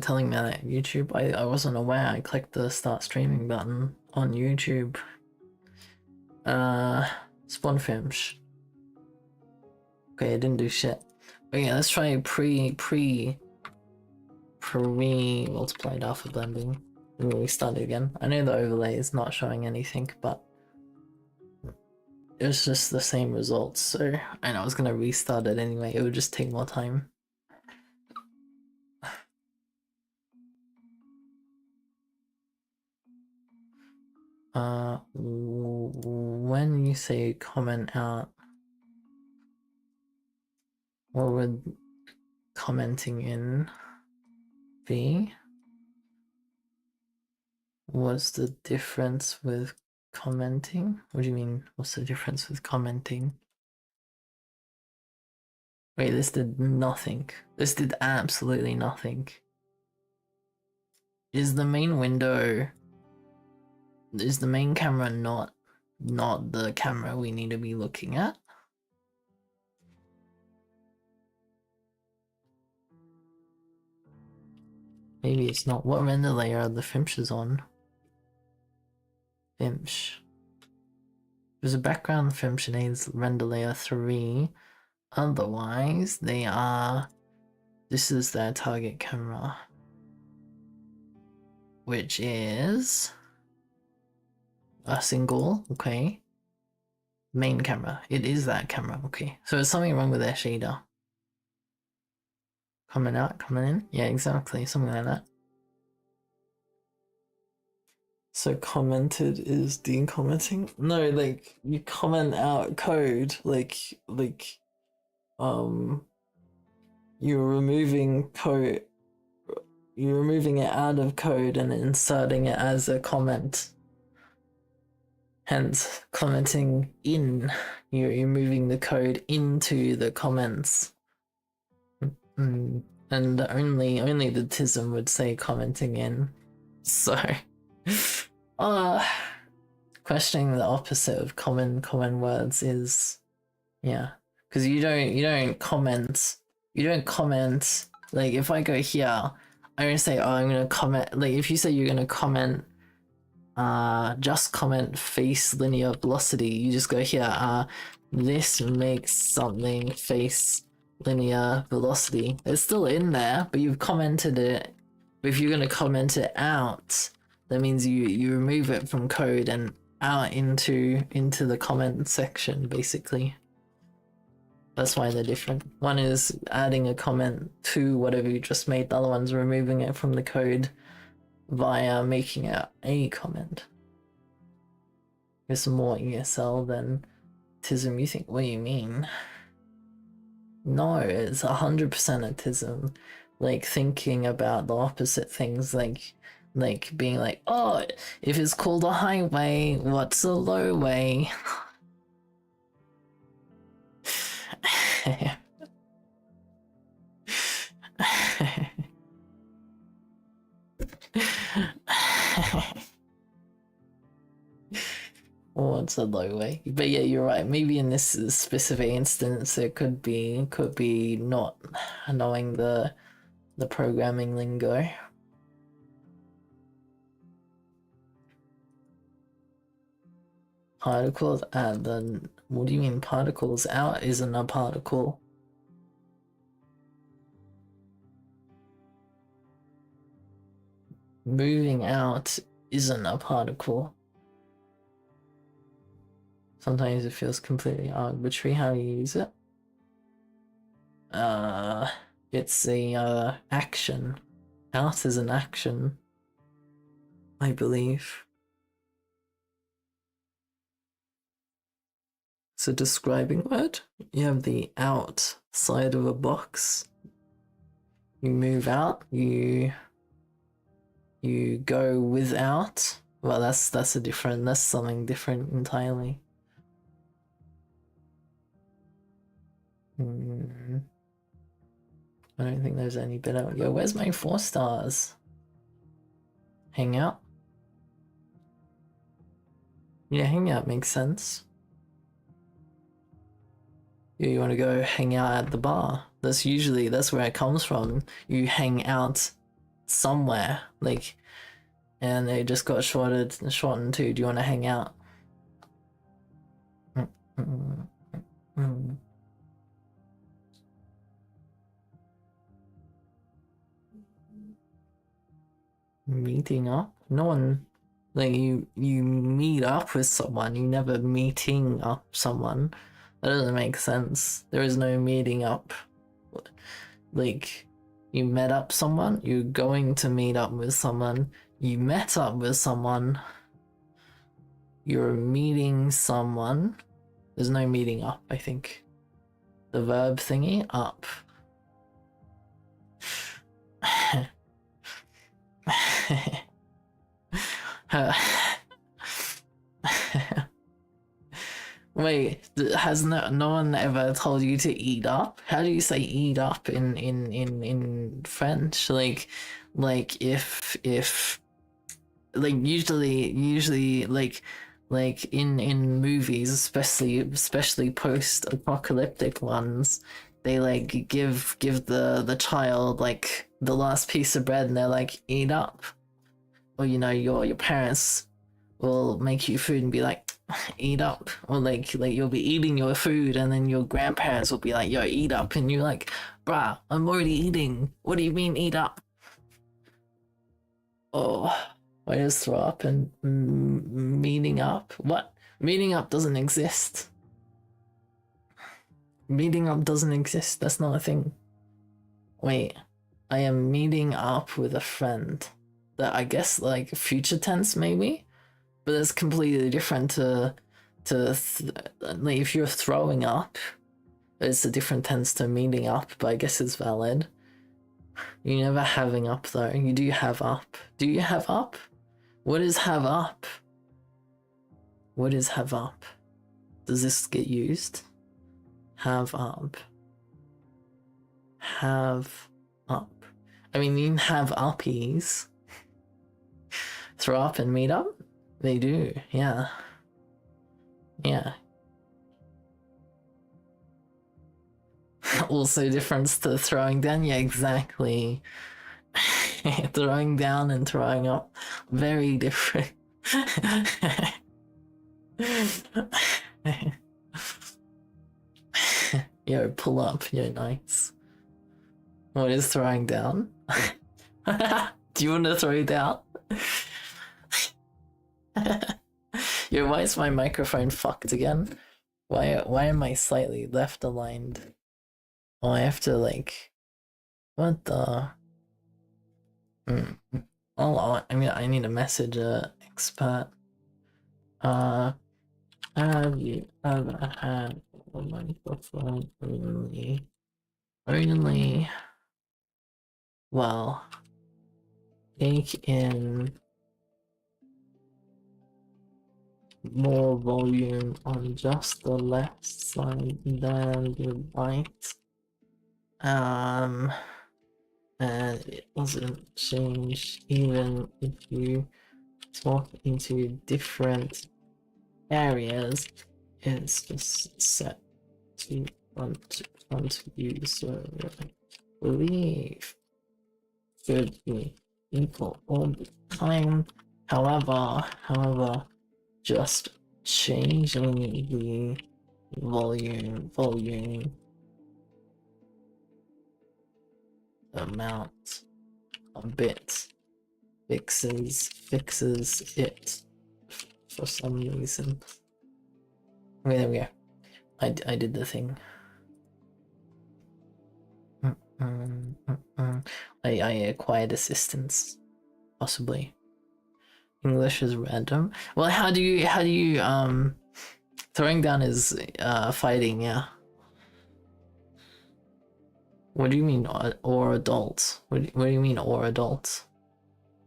telling me that, YouTube. I wasn't aware. I clicked the start streaming button on YouTube. Spawn fimsh. Okay, I didn't do shit. But yeah, let's try pre-multiplied alpha blending. And we start it again. I know the overlay is not showing anything, but it was just the same results, so I know I was gonna restart it anyway. It would just take more time. When you say comment out, what would commenting in be? What's the difference with commenting? What do you mean, what's the difference with commenting? Wait, this did nothing. This did absolutely nothing. Is the main window... Is the main camera not the camera we need to be looking at? Maybe it's not. What render layer are the fimshes on? Fimsh. There's a background fimsh needs render layer 3. Otherwise, they are... This is their target camera. Which is... a single, okay. Main camera. It is that camera, okay. So there's something wrong with their shader. Coming out, coming in? Yeah, exactly. Something like that. So commented is decommenting? No, like, you comment out code, you're removing code, you're removing it out of code and inserting it as a comment. Hence, commenting in, you're moving the code into the comments. And only the TISM would say commenting in. So, questioning the opposite of common words is, yeah, because you don't comment. Like if I go here, I don't say, oh, I'm gonna comment. Like if you say you're gonna comment, just comment face linear velocity. You just go here. This makes something face linear velocity. It's still in there, but you've commented it. But if you're gonna comment it out, that means you remove it from code and out into the comment section, basically. That's why they're different. One is adding a comment to whatever you just made, the other one's removing it from the code via making it a comment. It's more ESL than TISM. You think, what do you mean? No, it's 100% a TISM. Like thinking about the opposite things, like being like, oh, if it's called a highway, what's a low way? what's a low way? But yeah, you're right. Maybe in this specific instance, it could be not knowing the programming lingo. Particles at the. What do you mean particles? Out isn't a particle. Moving out isn't a particle. Sometimes it feels completely arbitrary how you use it. It's a action. Out is an action, I believe. It's a describing word. You have the outside of a box. You move out. You go without. Well, that's something different entirely. I don't think there's any better. Yo, where's my 4 stars? Hang out? Yeah, hang out makes sense. Yeah, you want to go hang out at the bar. That's where it comes from. You hang out somewhere, like, and it just got shortened to, do you want to hang out? Meeting up? No one, like, you meet up with someone, you never meeting up someone. That doesn't make sense. There is no meeting up. Like, you met up someone, you're going to meet up with someone, you met up with someone, you're meeting someone. There's no meeting up, I think. The verb thingy, up. Wait, has no one ever told you to eat up? How do you say eat up in French? Like if like usually like in movies, especially post-apocalyptic ones, they like give the child like the last piece of bread and they're like, eat up. Or your parents will make you food and be like, eat up. Or like you'll be eating your food and then your grandparents will be like, yo, eat up, and you're like, bruh, I'm already eating. What do you mean eat up? Oh, I just throw up and meeting up? What? Meeting up doesn't exist. Meeting up doesn't exist. That's not a thing. Wait, I am meeting up with a friend. That, I guess, like future tense maybe, but it's completely different to like if you're throwing up, it's a different tense to meeting up, but I guess it's valid. You're never having up though. You do have up. Do you have up? What is have up? What is have up? Does this get used? Have up. Have up. I mean, you can have uppies. Throw up and meet up? They do, yeah. Yeah. Also difference to throwing down? Yeah, exactly. Throwing down and throwing up, very different. Yo, pull up, yo, nice. What is throwing down? Do you want to throw down? Yo, why is my microphone fucked again? Why am I slightly left aligned? Oh, I have to like, what the? Oh, I mean, I need to message a expert. Have you ever had a microphone only? Well, take in more volume on just the left side than the right. And it doesn't change even if you talk into different areas is just set to front view, so I believe should be equal all the time. However, just changing the volume amount a bit fixes it for some reason. Okay, there we go. I did the thing. I acquired assistance, possibly. English is random. Well, how do you throwing down is fighting, yeah. What do you mean or adult? What do you mean or adult?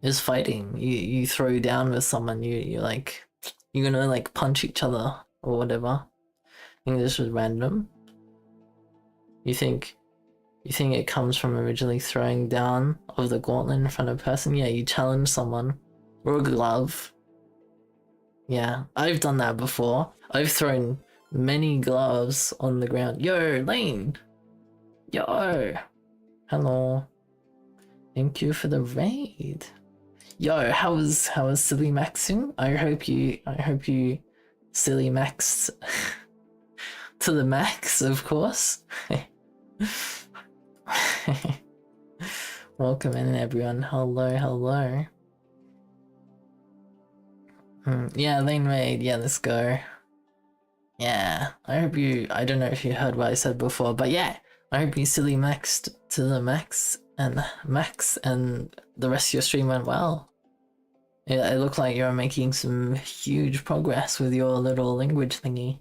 Is fighting. You throw down with someone, you're like you're gonna like punch each other or whatever. English is random. You think it comes from originally throwing down of the gauntlet in front of a person? Yeah, you challenge someone. Or a glove. Yeah, I've done that before. I've thrown many gloves on the ground. Yo, Lane! Yo! Hello. Thank you for the raid. Yo, how was Silly Maxing? I hope you Silly Maxed to the max, of course. Welcome in, everyone. Hello. Yeah, lane raid. Yeah, let's go. Yeah, I hope you. I don't know if you heard what I said before, but yeah, I hope you silly maxed to the max, and the rest of your stream went well. Yeah, it looked like you were making some huge progress with your little language thingy.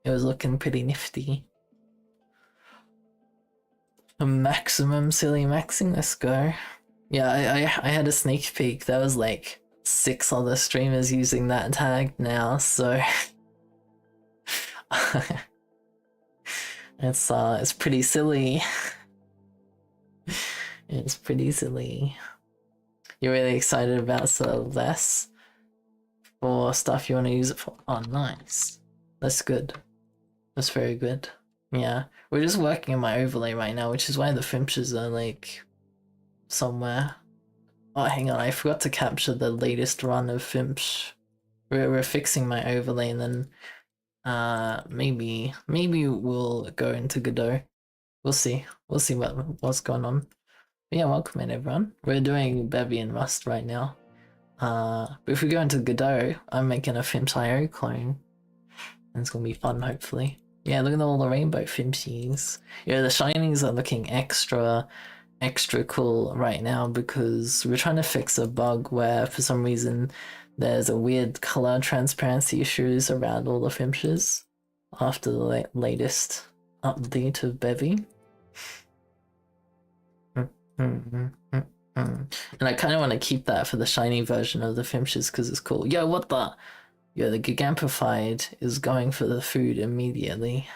It was looking pretty nifty. A maximum silly maxing, let's go. Yeah, I had a sneak peek. There was like 6 other streamers using that tag now, so it's pretty silly. It's pretty silly. You're really excited about less for stuff you want to use it for. Oh, nice. That's good. That's very good. Yeah, we're just working on my overlay right now, which is why the fimshes are like somewhere. Oh, hang on, I forgot to capture the latest run of fimsh. We're fixing my overlay, and then maybe we'll go into Godot. We'll see what's going on. But yeah, welcome in, everyone. We're doing Bevy and Rust right now. But if we go into Godot, I'm making a fimsh Owlkaline, and it's gonna be fun, hopefully. Yeah, look at all the rainbow fimshies. Yeah, the shinies are looking extra cool right now because we're trying to fix a bug where for some reason there's a weird color transparency issues around all the fimshes after the latest update of Bevy. And I kind of want to keep that for the shiny version of the fimshes because it's cool. Yo, what the? Yo, the Gigampified is going for the food immediately.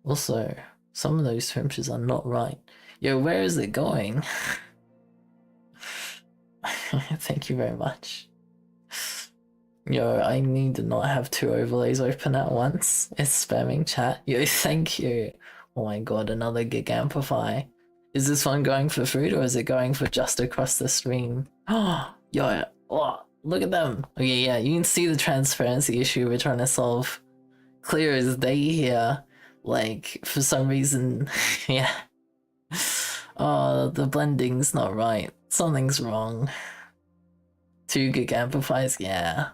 Also, some of those fimshes are not right. Yo, where is it going? Thank you very much. Yo, I need to not have 2 overlays open at once. It's spamming chat. Yo, thank you. Oh my god, another Gigampify. Is this one going for food or is it going for just across the stream? Oh, yo, oh, look at them. Okay, yeah, you can see the transparency issue we're trying to solve. Clear as day here. Like, for some reason, yeah. Oh, the blending's not right. Something's wrong. 2 Gigampifies, yeah.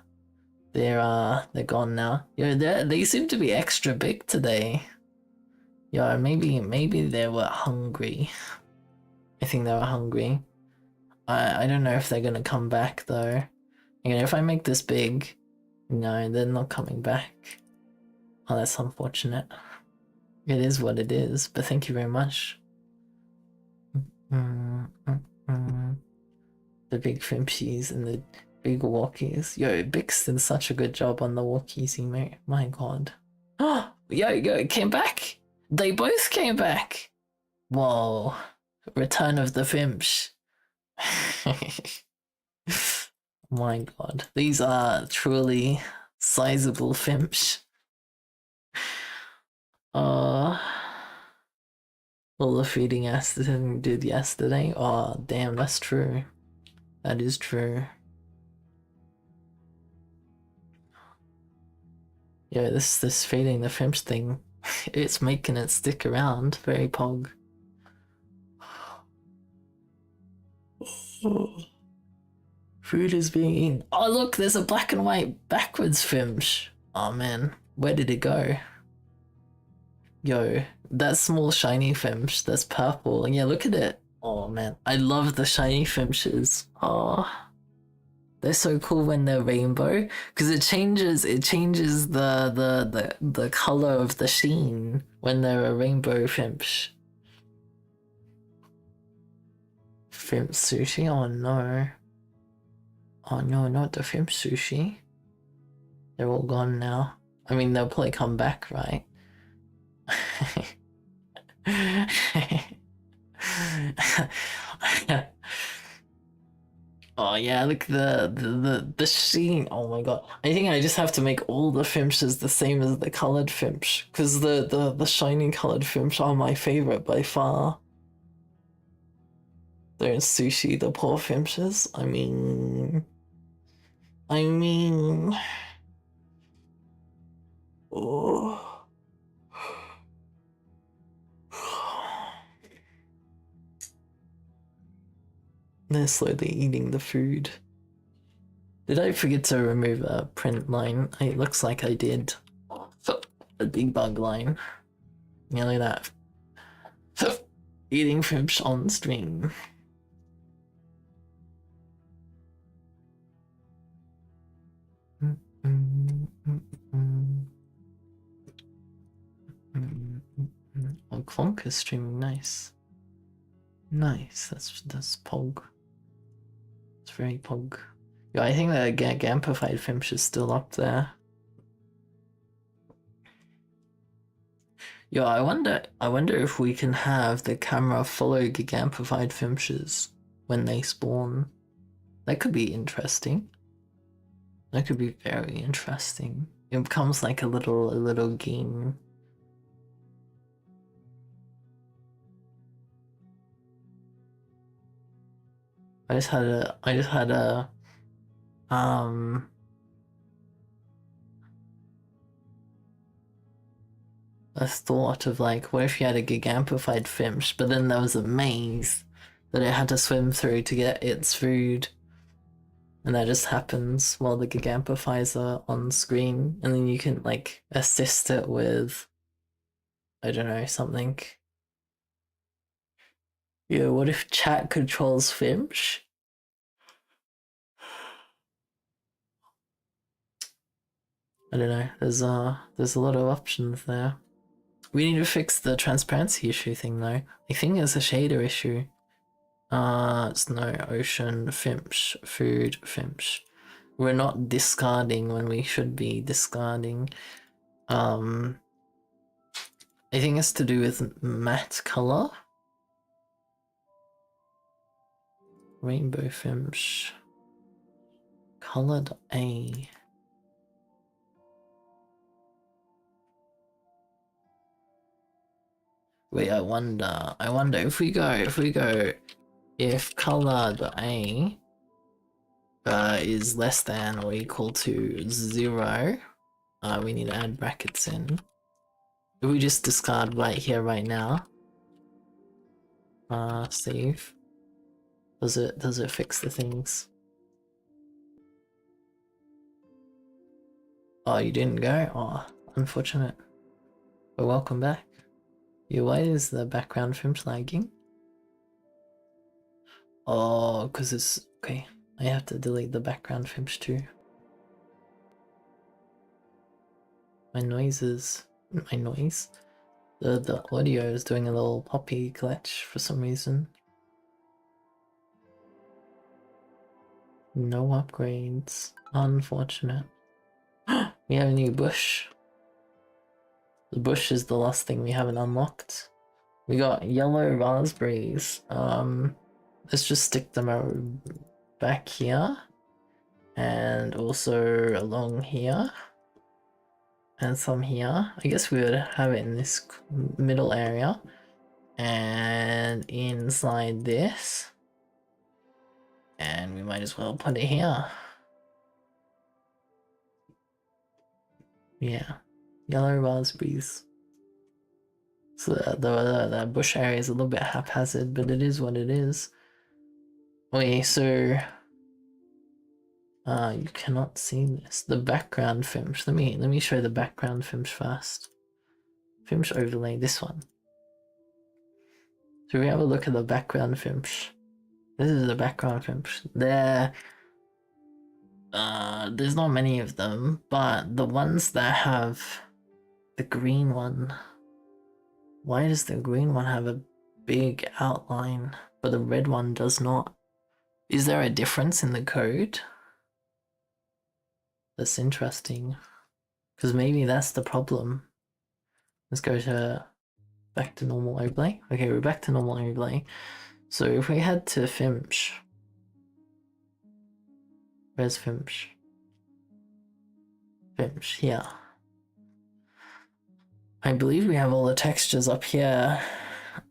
They're gone now. Yo, they seem to be extra big today. Yo, maybe they were hungry. I think they were hungry. I don't know if they're gonna come back though. You know, if I make this big, no, they're not coming back. Oh, that's unfortunate. It is what it is, but thank you very much. The big fimshies and the big walkies. Yo, Bix did such a good job on the walkies, mate. My god. Oh, yo, it came back. They both came back. Whoa. Return of the fimsh. My god. These are truly sizable fimsh. Uh, all the feeding Aston did yesterday. Oh, damn, that's true. That is true. Yeah, this feeding the fimsh thing, it's making it stick around. Very pog. Food is being eaten. Oh look, there's a black and white backwards fimsh. Oh man, where did it go? Yo, that small shiny fimsh that's purple. Yeah, look at it. Oh man, I love the shiny fimshes. Oh, they're so cool when they're rainbow because it changes the color of the sheen when they're a rainbow fimsh. Fimp sushi? Oh no. Oh no, not the fimp sushi. They're all gone now. I mean, they'll probably come back, right? Oh yeah, look the sheen. Oh my god. I think I just have to make all the fimshes the same as the colored fimsh. Because the shiny colored fimsh are my favorite by far. They're in sushi, the poor fimshes. I mean oh. They're slowly eating the food. Did I forget to remove a print line? It looks like I did. A big bug line. Nearly that. Eating fish on stream. Oh, Clonk is streaming. Nice. Nice. That's pog. It's very pog. Yeah, I think that Gampified Fimsh is still up there. Yeah, I wonder if we can have the camera follow Gigampified Fimshes when they spawn. That could be interesting. That could be very interesting. It becomes like a little game. I just had a thought of like, what if you had a gigampified fimsh, but then there was a maze that it had to swim through to get its food, and that just happens while the gigampifies are on screen, and then you can like assist it with, I don't know, something. Yeah, what if chat controls fimsh? I don't know. There's a lot of options there. We need to fix the transparency issue thing though. I think it's a shader issue. Snow, ocean, fimsh, food, fimsh. We're not discarding when we should be discarding. I think it's to do with matte color. Rainbow fimsh. Colored A. Wait, I wonder if we go if colored A is less than or equal to 0, we need to add brackets in. If we just discard right here, right now, save. Does it fix the things? Oh, you didn't go? Oh, unfortunate. But welcome back. Yeah, why is the background film lagging? Oh, because it's... Okay, I have to delete the background films too. My noise... The audio is doing a little poppy glitch for some reason. No upgrades. Unfortunate. We have a new bush. The bush is the last thing we haven't unlocked. We got yellow raspberries. Let's just stick them back here. and also along here, and some here. I guess we would have it in this middle area, and inside this, and we might as well put it here. Yeah, yellow raspberries. So the bush area is a little bit haphazard, but it is what it is. Okay, so you cannot see this. The background fimsh. Let me show the background fimsh first. Fimsh overlay, this one. So we have a look at the background fimsh. This is the background fimsh. There's not many of them, but the ones that have the green one. Why does the green one have a big outline, but the red one does not? Is there a difference in the code? That's interesting. Because maybe that's the problem. Let's go to back to normal overlay. Okay, we're back to normal overlay. So if we head to fimsh, where's fimsh? Fimsh, here. I believe we have all the textures up here.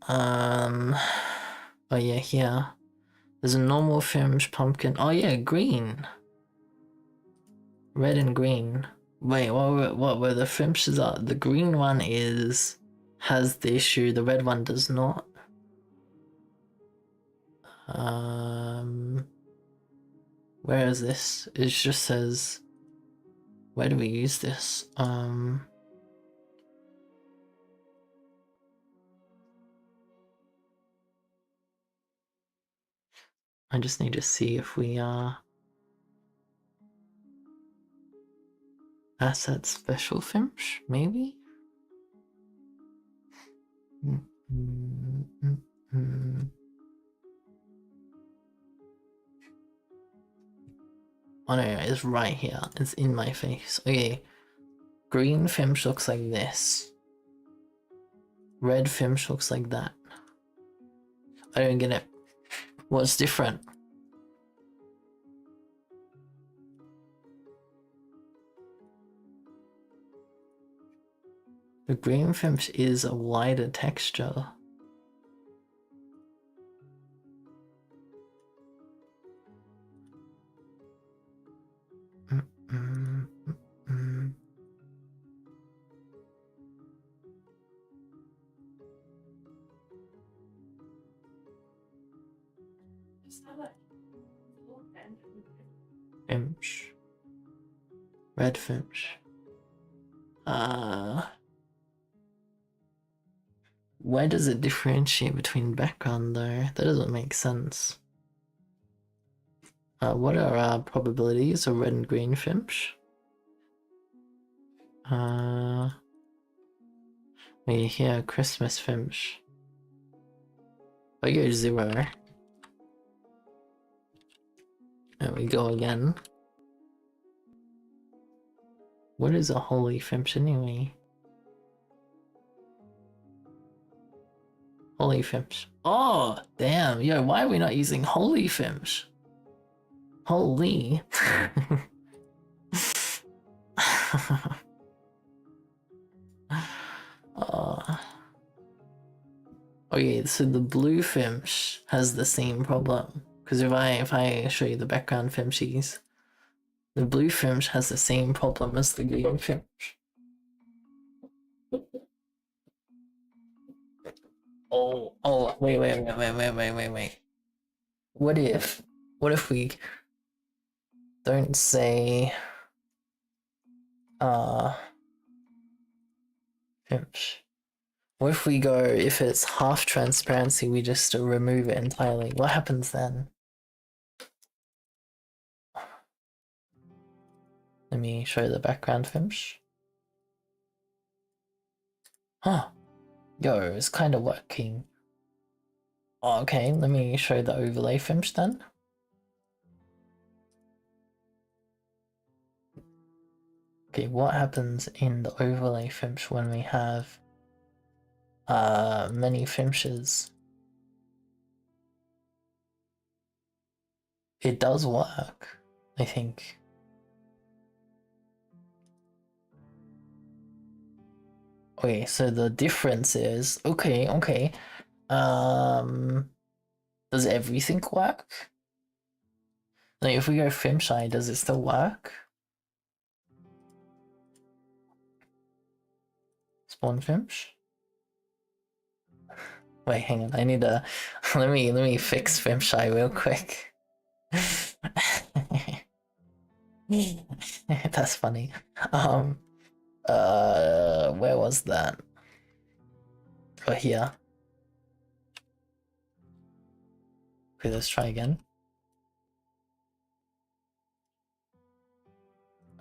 Oh yeah, here. There's a normal fimsh, pumpkin. Oh yeah, green. Red and green. Wait, what were the fimshes are? The green one has the issue, the red one does not. Where is this? It just says, where do we use this? I just need to see if we asset special fimsh, maybe? Oh no, it's right here. It's in my face. Okay. Green fimsh looks like this. Red fimsh looks like that. I don't get it. What's different? The green fimsh is a wider texture. Fimsh. Red fimsh. Where does it differentiate between background though? That doesn't make sense. What are our probabilities of red and green fimsh? We hear Christmas fimsh. I go 0. There we go again. What is a holy fimsh anyway? Holy fimsh. Oh, damn. Yo, why are we not using holy fimsh? Holy. Okay, so the blue fimsh has the same problem. Because if I show you the background fimshies, the blue fimsh has the same problem as the green fimsh. Oh, wait. What if we don't say fimsh? What if we go, if it's half transparency, we just remove it entirely? What happens then? Let me show the background fimsh. Huh. Yo, it's kind of working. Oh, okay, let me show the overlay fimsh then. Okay, what happens in the overlay fimsh when we have many fimshes? It does work. I think. Okay, so the difference is okay. Does everything work? Like if we go fimsh, does it still work? Spawn fimsh? Wait, hang on. I need to let me fix fimsh real quick. That's funny. Where was that? Oh, here. Okay, let's try again.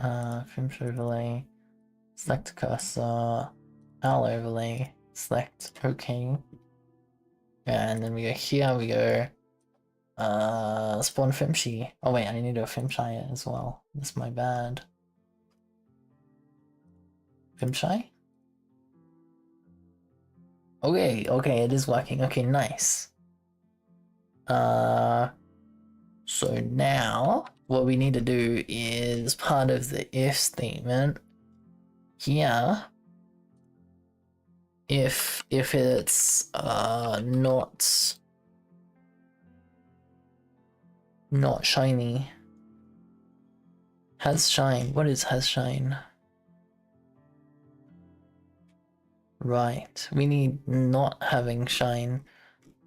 Fimsh overlay, select cursor, owl overlay, select OK. And then we go here, we go spawn fimshy. Oh wait, I need to fimshy as well. That's my bad. Fimshy? Okay, it is working. Okay, nice. So now what we need to do is part of the if statement here. If it's not shiny. Has shine. What is has shine? Right. We need not having shine.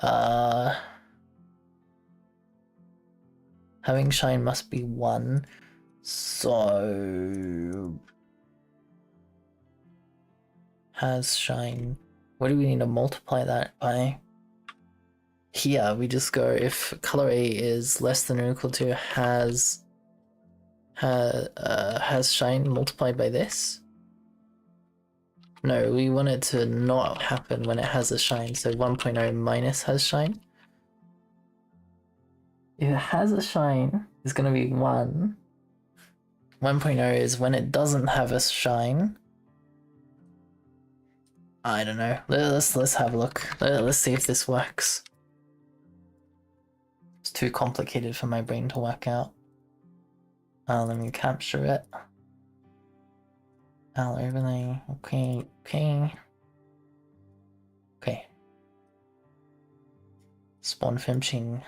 Having shine must be 1. So has shine. What do we need to multiply that by? Here we just go if color A is less than or equal to has shine multiplied by this. No, we want it to not happen when it has a shine, so 1.0 minus has shine. If it has a shine, it's gonna be 1. 1.0 is when it doesn't have a shine. I don't know. Let's have a look. Let's see if this works. It's too complicated for my brain to work out. Let me capture it. Owl overlay. Okay. Spawn fimshing.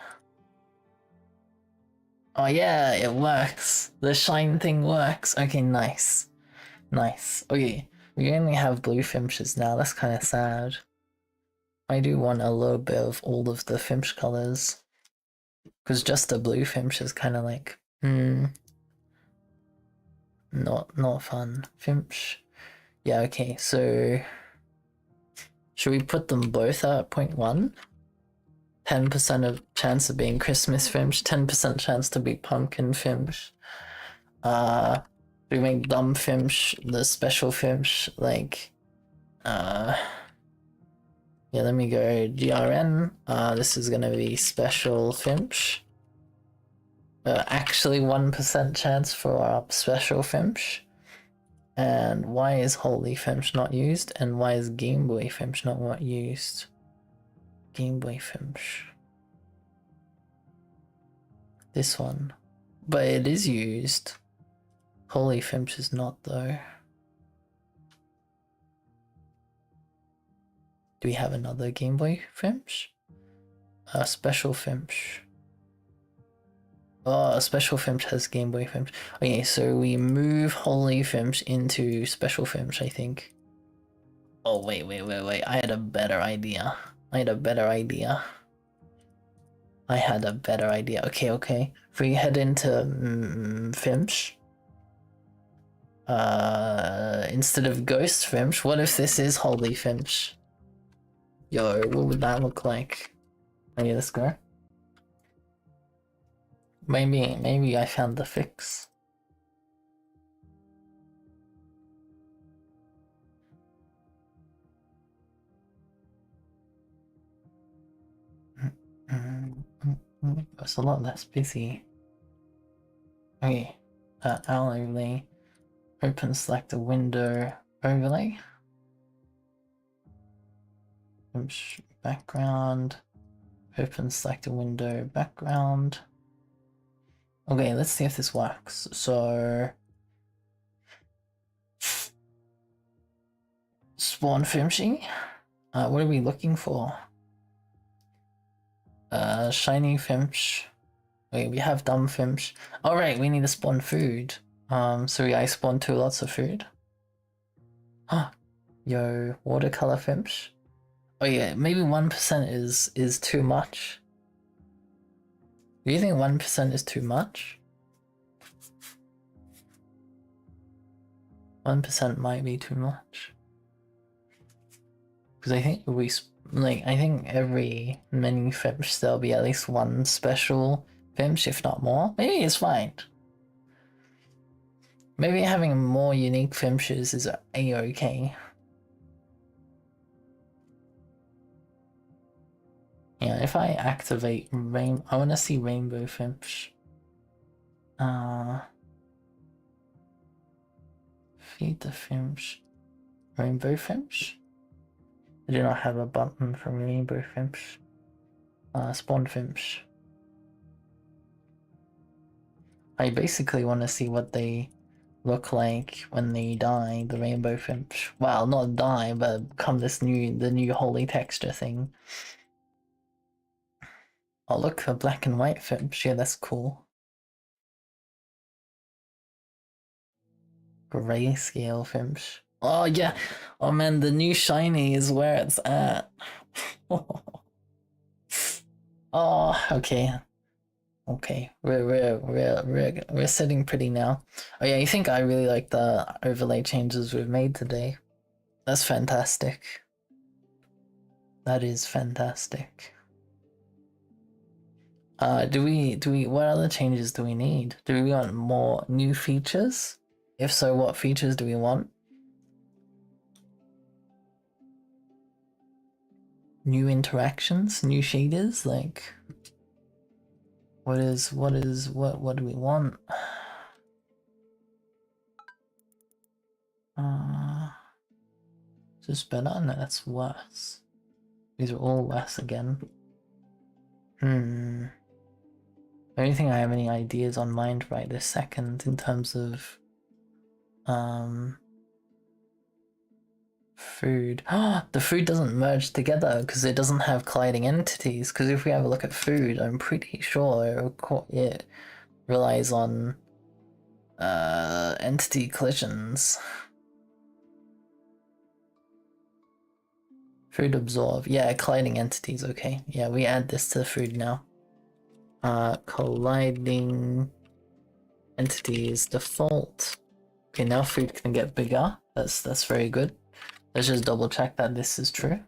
Oh yeah, it works. The shine thing works. Okay, nice. Okay, we only have blue fimshes now. That's kind of sad. I do want a little bit of all of the fimsh colors. Because just a blue fimsh is kind of like, not fun. Fimsh. Yeah, okay, so should we put them both at 0.1? 10% of chance of being Christmas fimsh, 10% chance to be pumpkin fimsh. We make dumb fimsh the special fimsh, like, yeah, let me go GRN. This is gonna be special fimsh. Actually 1% chance for our special fimsh. And why is Holy Fimsh not used? And why is Game Boy Fimsh not used? Game Boy Fimsh. This one. But it is used. Holy Fimsh is not though. Do we have another Game Boy Fimsh? Special Fimsh. Oh, Special Fimsh has Game Boy Fimsh. Okay, so we move Holy Fimsh into Special Fimsh, I think. Oh, wait. I had a better idea. Okay. If we head into Fimsh, instead of Ghost Fimsh, what if this is Holy Fimsh? Yo, what would that look like? Okay, let's go. Maybe I found the fix. It's a lot less busy. Okay, owl overlay. Open select a window overlay. Background. Open select a window background. Okay, let's see if this works. So spawn fimshing. What are we looking for? Shiny fimsh. Wait, we have dumb fimsh. All right, we need to spawn food. So I spawned 2 lots of food. Huh. Yo, watercolor fimsh. Oh yeah, maybe 1% is too much. Do you think 1% is too much? 1% might be too much. Because I think I think every mini fimsh there'll be at least 1 special fimsh, if not more. Maybe it's fine. Maybe having more unique fimshes is a-okay. Yeah, if I activate I want to see rainbow fimsh. Feed the fimsh. Rainbow fimsh? I do not have a button for rainbow fimsh. Spawn fimsh. I basically want to see what they look like when they die, the rainbow fimsh. Well, not die, but become the new holy texture thing. Oh look, a black and white fimsh. Yeah, that's cool. Grayscale fimsh. Oh yeah. Oh man, the new shiny is where it's at. Oh, okay. Okay, we're sitting pretty now. Oh yeah, you think I really like the overlay changes we've made today? That's fantastic. That is fantastic. What other changes do we need? Do we want more new features? If so, what features do we want? New interactions, new shaders, like what do we want? Is this better? No, that's worse. These are all worse again. I don't think I have any ideas on mind right this second in terms of food. The food doesn't merge together because it doesn't have colliding entities. Because if we have a look at food, I'm pretty sure it relies on entity collisions. Food absorb. Yeah, colliding entities. Okay. Yeah, we add this to the food now. Colliding entities default. Okay, now food can get bigger. That's very good. Let's just double check that this is true.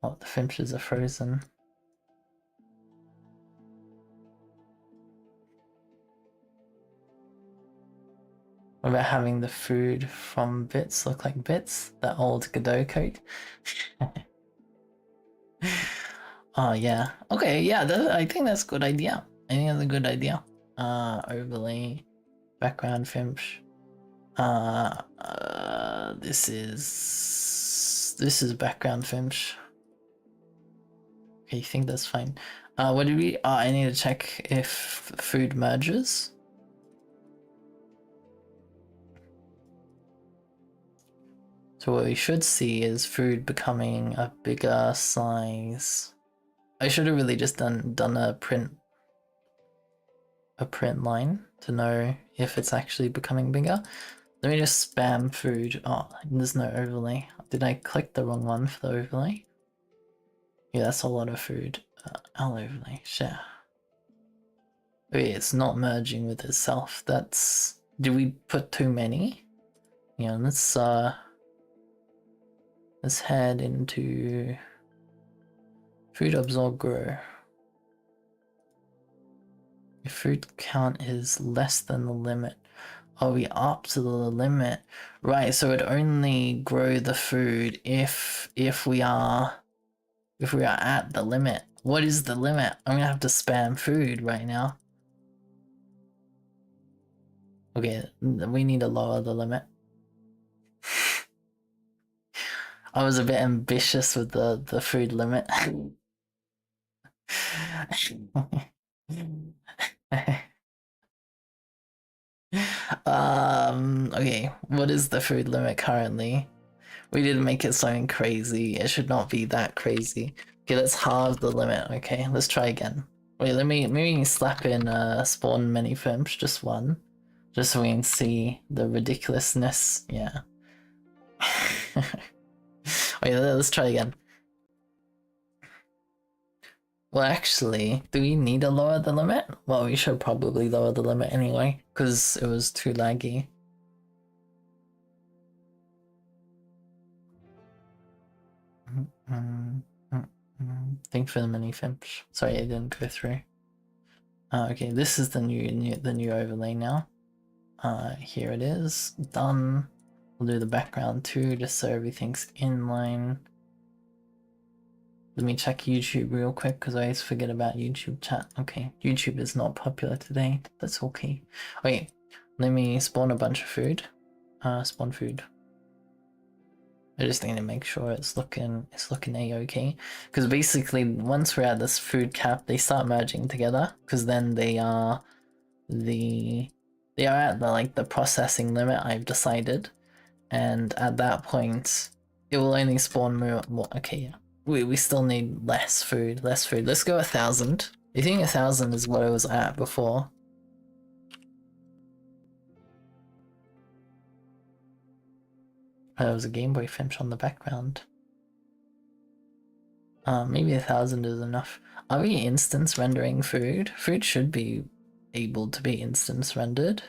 Oh, the finches are frozen. What about having the food from bits look like bits? That old Godot code. Oh yeah. Okay, yeah, I think that's a good idea. I think that's a good idea. Overlay, background fimsh. This is background fimsh. Okay, you think that's fine. What do we? I need to check if food merges. So what we should see is food becoming a bigger size. I should have really just done a print line to know if it's actually becoming bigger. Let me just spam food. Oh, there's no overlay. Did I click the wrong one for the overlay? Yeah, that's a lot of food. I'll overlay. Share. Wait, it's not merging with itself. That's... Did we put too many? Yeah, let's head into food absorb grow. If food count is less than the limit. Are we up to the limit? Right, so it only grow the food if we are at the limit. What is the limit? I'm gonna have to spam food right now. Okay, we need to lower the limit. I was a bit ambitious with the food limit. Okay, what is the food limit currently? We didn't make it something crazy. It should not be that crazy. Okay, let's halve the limit. Okay, let's try again. Wait, let me maybe slap in spawn many fimsh, just one. Just so we can see the ridiculousness. Yeah. Wait, let's try again. Well, actually, do we need to lower the limit? Well, we should probably lower the limit anyway, because it was too laggy. Thanks for the mini fimsh. Sorry, it didn't go through. Okay, this is the new overlay now. Here it is, done. We'll do the background too, just so everything's in line. Let me check YouTube real quick because I always forget about YouTube chat. Okay, YouTube is not popular today. That's okay. Okay, let me spawn a bunch of food. Spawn food. I just need to make sure it's looking a-okay. Because basically, once we're at this food cap, they start merging together. Because then they are at the processing limit I've decided, and at that point, it will only spawn more. Okay, yeah. We still need less food. Let's go 1,000. I think 1,000 is what I was at before. There was a Game Boy fimsh on the background. Maybe 1,000 is enough. Are we instance rendering food? Food should be able to be instance rendered.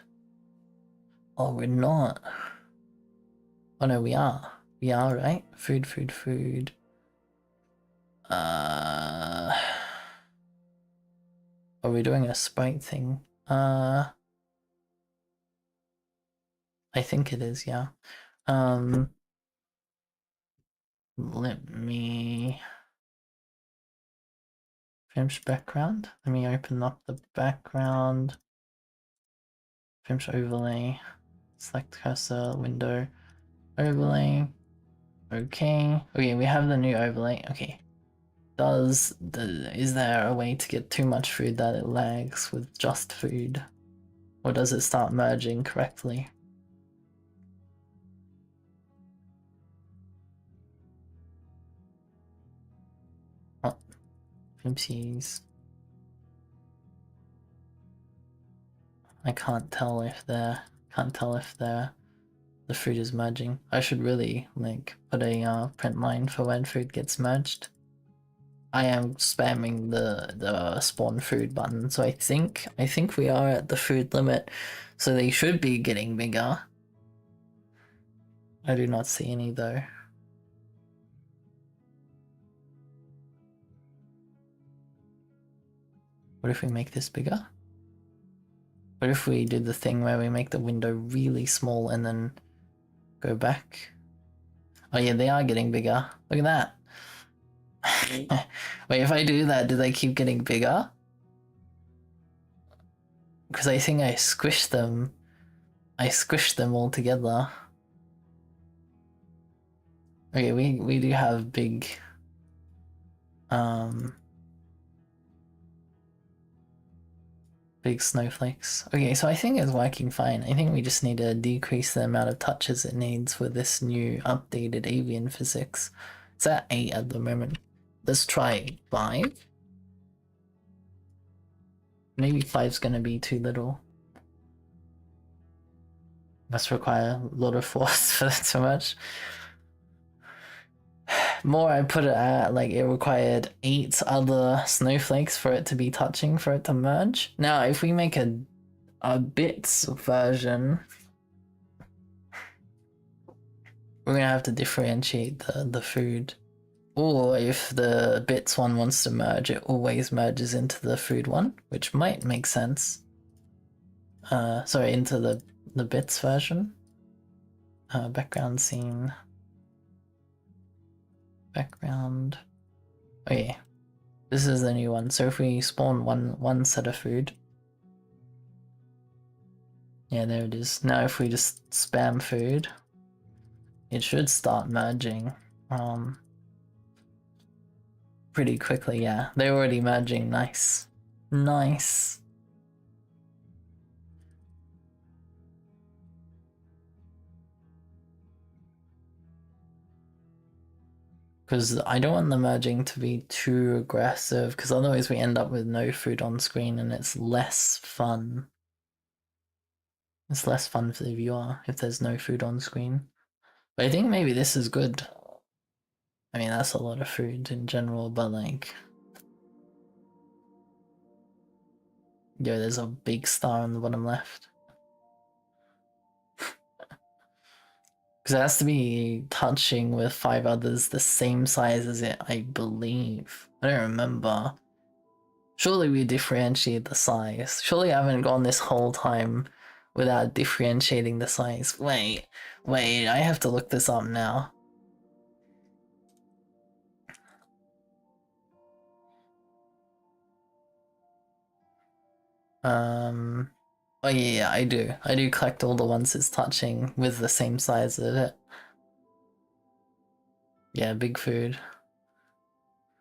Oh, we're not. Oh no, we are. We are, right? Food. Are we doing a sprite thing? I think it is, yeah. Let me finish background. Let me open up the background. Finish overlay. Select cursor, window, overlay. Okay. Okay, we have the new overlay. Okay. Is there a way to get too much food that it lags with just food? Or does it start merging correctly? Oh, oopsies. I can't tell if the food is merging. I should really like put a print line for when food gets merged. I am spamming the spawn food button, so I think we are at the food limit, so they should be getting bigger. I do not see any though. What if we make this bigger? What if we did the thing where we make the window really small and then go back? Oh yeah, they are getting bigger. Look at that. Wait, if I do that, do they keep getting bigger? Because I think I squished them. I squished them all together. Okay, we do have big big snowflakes. Okay, so I think it's working fine. I think we just need to decrease the amount of touches it needs with this new updated avian physics. It's at 8 at the moment. Let's try 5. Maybe 5's gonna be too little. Must require a lot of force for that too much. More I put it at, like it required 8 other snowflakes for it to be touching for it to merge. Now if we make a bits version, we're gonna have to differentiate the food. Or if the bits one wants to merge, it always merges into the food one, which might make sense. Sorry, into the bits version. Background scene. Background. Okay, this is the new one. So if we spawn one set of food, yeah, there it is. Now if we just spam food, it should start merging. Pretty quickly, yeah. They're already merging. Nice. Because I don't want the merging to be too aggressive, because otherwise we end up with no food on screen and it's less fun. It's less fun for the viewer if there's no food on screen. But I think maybe this is good. I mean, that's a lot of food in general, but like... Yo, there's a big star on the bottom left. Because it has to be touching with 5 others the same size as it, I believe. I don't remember. Surely we differentiate the size. Surely I haven't gone this whole time without differentiating the size. Wait, I have to look this up now. Oh yeah, I do. I do collect all the ones it's touching with the same size as it. Yeah, big food.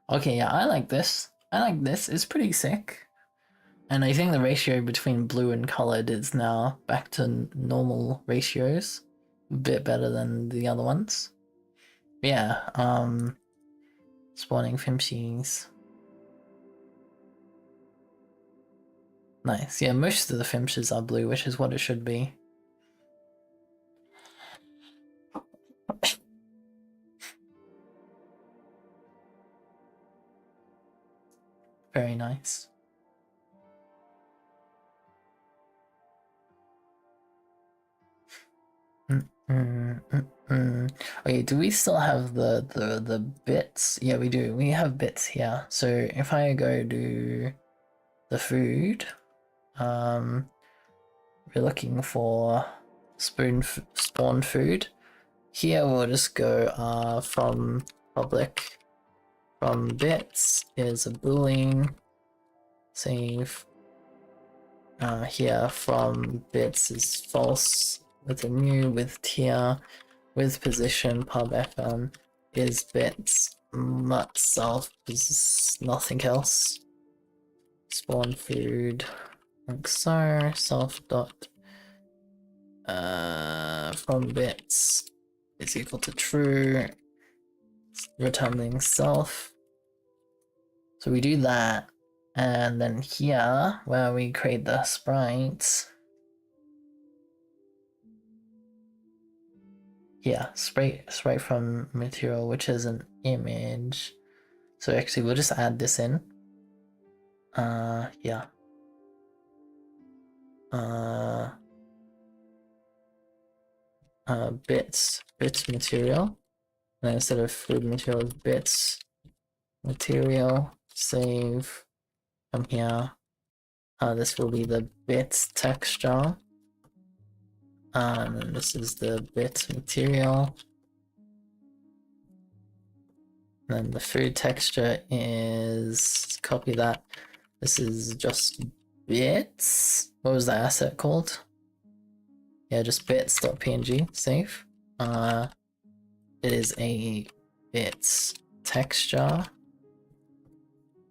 Okay, yeah, I like this. It's pretty sick. And I think the ratio between blue and colored is now back to normal ratios. A bit better than the other ones. Yeah, spawning fimshies. Nice. Yeah, most of the fimshes are blue, which is what it should be. Very nice. Okay, do we still have the bits? Yeah, we do. We have bits here. So if I go to the food, we're looking for spawn food. Here we'll just go from public, from bits is a boolean, save. Here from bits is false with a new, with tier, with position pub fn is bits, mut self is nothing else. Spawn food like so, self dot from bits is equal to true, returning self. So we do that, and then here where we create the sprites, yeah, sprite from material, which is an image. So actually we'll just add this in. Yeah. Bits material. And instead of food material, bits material, save from here. This will be the bits texture. And this is the bit material. And then the food texture is, copy that. This is just bits. What was the asset called? Yeah, just bits.png, save. It is a bits texture.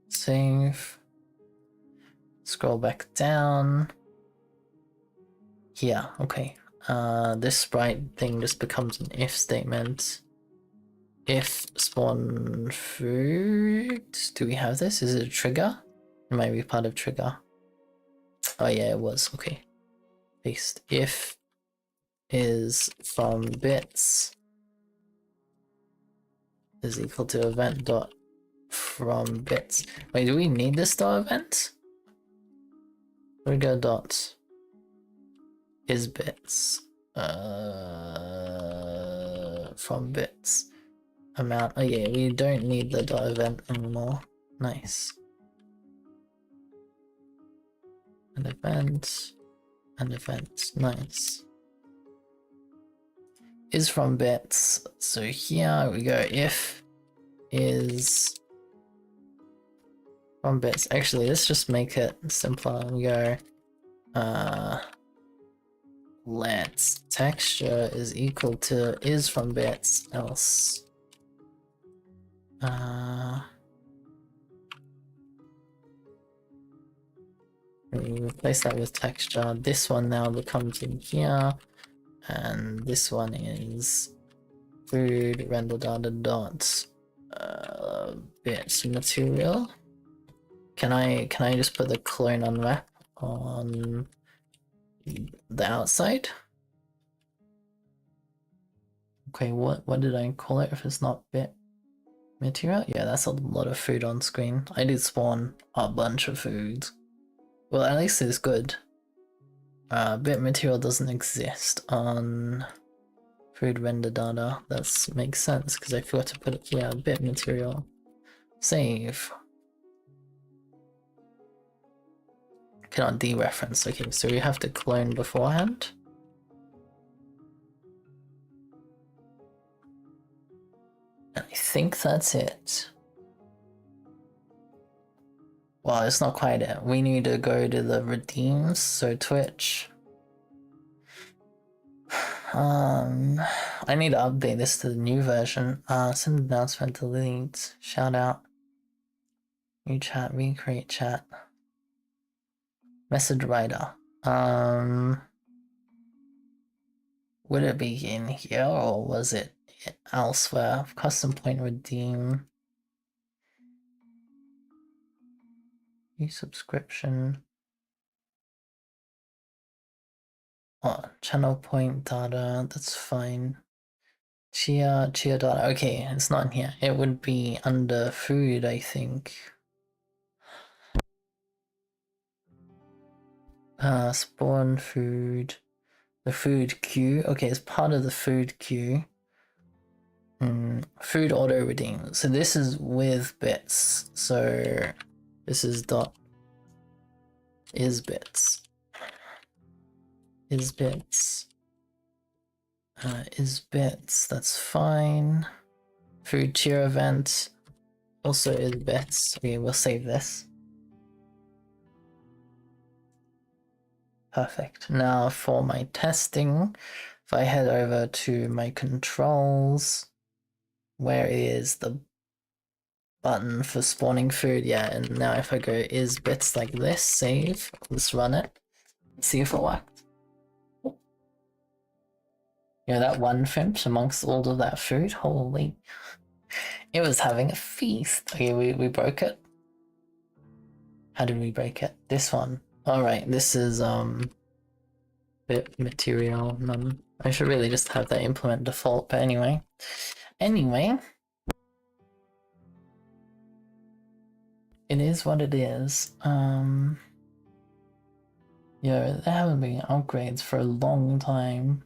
Save. Scroll back down. Here, okay. This sprite thing just becomes an if statement. If spawn food, do we have this? Is it a trigger? It might be part of trigger. Oh yeah, it was, okay. Paste. If is from bits is equal to event dot from bits. Wait, do we need this dot event? Trigger dot is bits. From bits. Amount. Oh yeah, we don't need the dot event anymore. Nice. An event. Nice. Is from bits. So here we go. If is from bits. Actually, let's just make it simpler. We go let texture is equal to is from bits, else we replace that with texture. This one now becomes in here, and this one is food render data dots Bits material. Can I just put the clone on map on the outside? Okay, what did I call it if it's not bit material? Yeah, that's a lot of food on screen. I did spawn a bunch of food. Well, at least it's good. Bit material doesn't exist on food render data. That makes sense because I forgot to put it. Yeah, bit material. Save. Cannot dereference. Okay, so we have to clone beforehand. And I think that's it. Well, it's not quite it. We need to go to the redeems, so Twitch. I need to update this to the new version. Send announcement, delete, shout out, new chat, recreate chat, message writer. Would it be in here or was it elsewhere? Custom point redeem. New subscription. Oh, channel point data, that's fine. Chia data, okay, it's not in here. It would be under food, I think. Spawn food. The food queue. Okay, it's part of the food queue. Food auto redeem. So this is with bits. So this is dot is bits. Is bits. Is bits. That's fine. Food cheer event. Also is bits. Okay, we'll save this. Perfect. Now for my testing, if I head over to my controls, where is the button for spawning food? Yeah, and now if I go is bits like this, save, let's run it, see if it worked. Yeah, that one fimsh amongst all of that food, holy, it was having a feast. Okay, we broke it. How did we break it? This one. Alright, this is bit material, none. I should really just have that implement default, but anyway. It is what it is. Yeah, there haven't been upgrades for a long time.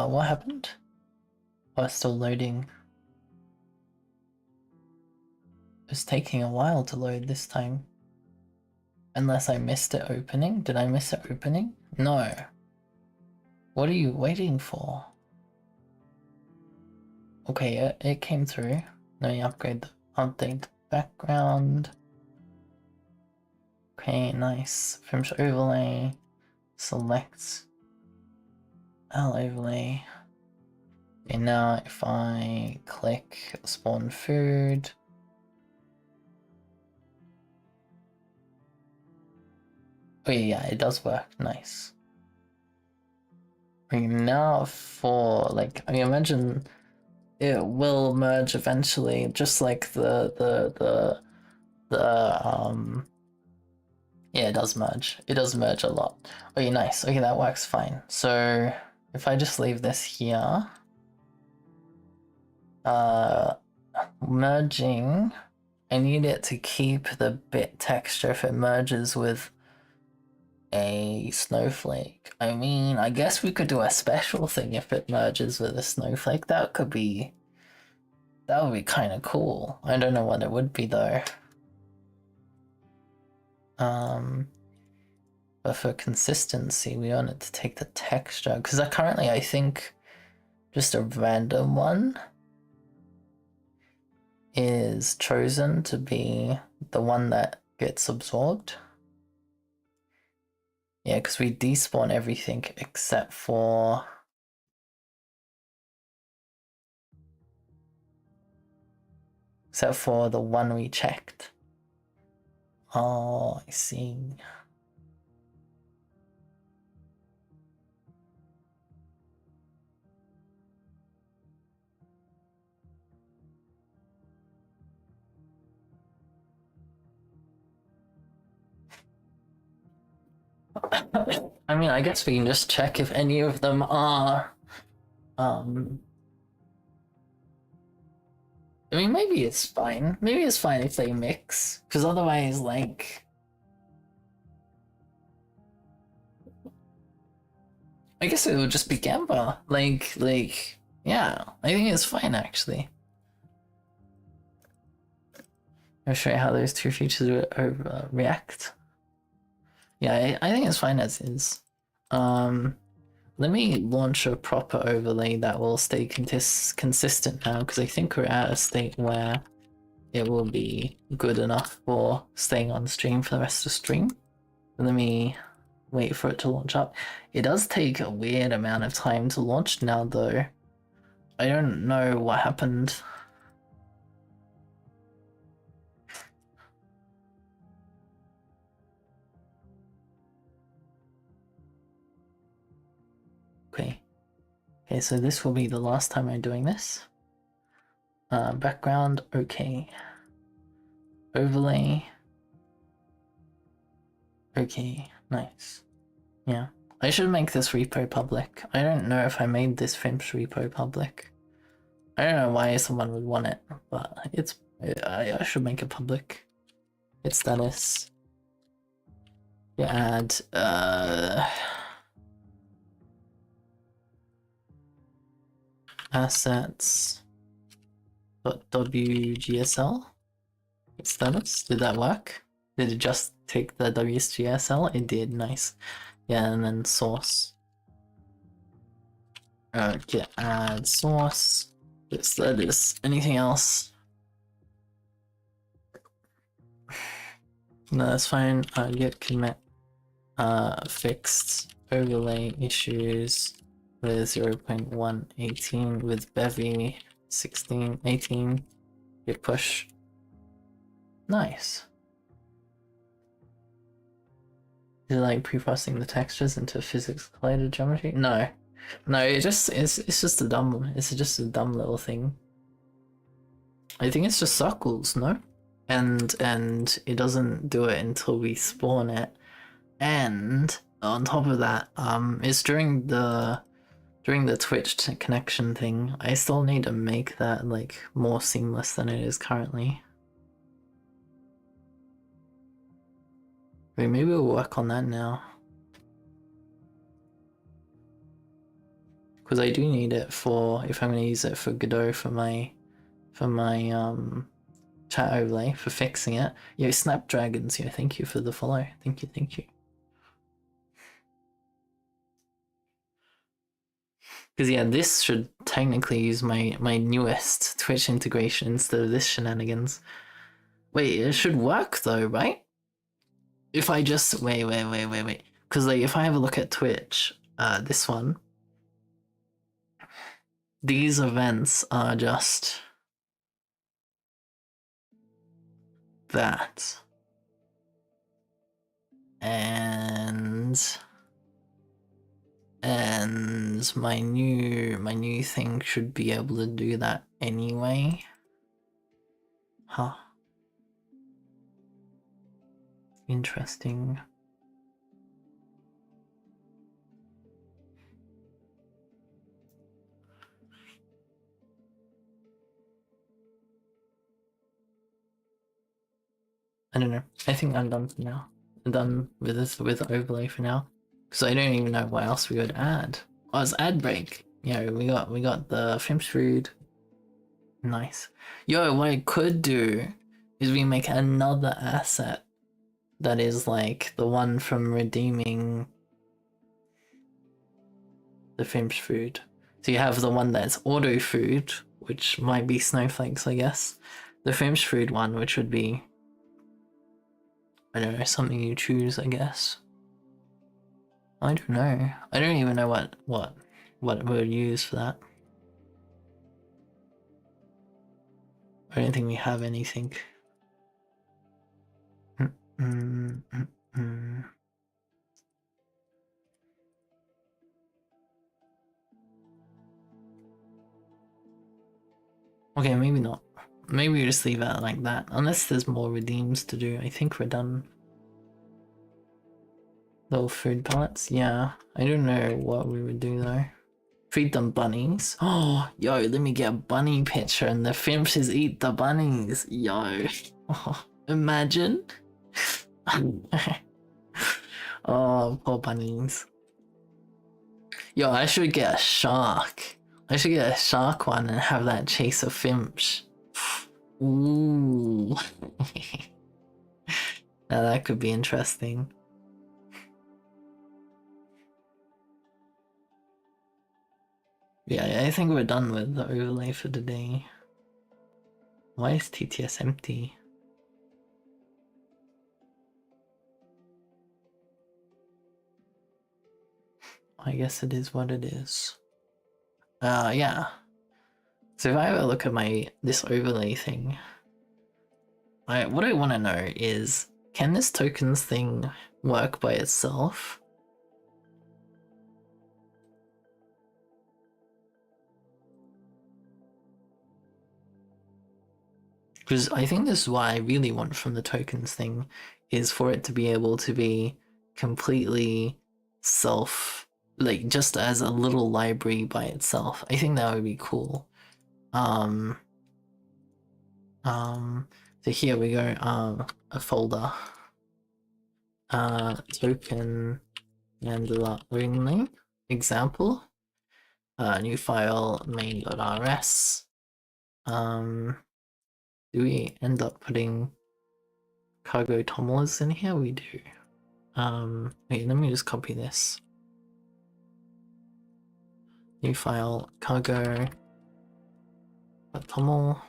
What happened? Oh, it's still loading. It's taking a while to load this time. Unless I missed it opening. Did I miss it opening? No. What are you waiting for? Okay, it came through. Let me update the background. Okay, nice. Fimsh overlay. Select L overlay. Okay, now if I click spawn food. Oh yeah, it does work. Nice. Okay, now for like, I mean, imagine it will merge eventually, just like the yeah, it does merge. It does merge a lot. Okay, nice. Okay, that works fine. So if I just leave this here, merging, I need it to keep the bit texture if it merges with a snowflake. I mean, I guess we could do a special thing if it merges with a snowflake. That would be kind of cool. I don't know what it would be though. But for consistency, we want it to take the texture because currently I think just a random one is chosen to be the one that gets absorbed. Yeah, because we despawn everything except for except for the one we checked. Oh, I see. I mean, I guess we can just check if any of them are, I mean, maybe it's fine. Maybe it's fine if they mix, because otherwise, like, I guess it would just be Gamba. Yeah, I think it's fine actually. I'll show you how those two features react. Yeah, I think it's fine as is. Let me launch a proper overlay that will stay consistent now, because I think we're at a state where it will be good enough for staying on stream for the rest of the stream. Let me wait for it to launch up. It does take a weird amount of time to launch now though. I don't know what happened. Okay. Okay, so this will be the last time I'm doing this. Background, okay. Overlay. Okay, nice. Yeah. I should make this repo public. I don't know if I made this fimsh repo public. I don't know why someone would want it, but I should make it public. It's status. You add assets .wgsl status. Did that work? Did it just take the WSGSL? It did, nice. Yeah, and then source. Okay, add source. Status. Anything else? No, that's fine. Git commit. Fixed overlay issues with 0.118 with Bevy 1618. Git push. Nice. Is it like pre-processing the textures into physics collider geometry? No. No, it's just a dumb little thing. I think it's just circles, no? And it doesn't do it until we spawn it. And on top of that, it's during the Twitch connection thing. I still need to make that like more seamless than it is currently. Wait, maybe we'll work on that now. Because I do need it for if I'm gonna use it for Godot for my chat overlay for fixing it. Yo, Snapdragons, yo, thank you for the follow. Thank you. Because yeah, this should technically use my newest Twitch integration instead of this shenanigans. Wait, it should work though, right? If I just wait. Because like if I have a look at Twitch, this one, these events are just that. And my new thing should be able to do that anyway. Huh. Interesting. I don't know. I think I'm done for now. I'm done with this with overlay for now. Because I don't even know what else we would add. Oh, it's ad break. Yeah, we got the fimsh food. Nice. Yo, what I could do is we make another asset that is like the one from redeeming the fimsh food. So you have the one that's auto food, which might be snowflakes, I guess. The fimsh food one, which would be, I don't know, something you choose, I guess. I don't know. I don't even know what we would use for that. I don't think we have anything. Okay, maybe not. Maybe we just leave it like that. Unless there's more redeems to do. I think we're done. Little food pellets? Yeah. I don't know what we would do though. Feed them bunnies. Oh, yo, let me get a bunny picture and the fimshes eat the bunnies. Yo. Oh, imagine. Oh, poor bunnies. Yo, I should get a shark. I should get a shark one and have that chase a fimsh. Ooh. Now that could be interesting. Yeah, I think we're done with the overlay for today. Why is TTS empty? I guess it is what it is. Yeah. So if I ever look at this overlay thing, what I want to know is, can this tokens thing work by itself? Because I think this is what I really want from the tokens thing, is for it to be able to be completely like just as a little library by itself. I think that would be cool. So here we go, a folder. Token handler only, example. New file, main.rs. Do we end up putting cargo tumblers in here? We do. Wait, let me just copy this. New file, cargo, tumble.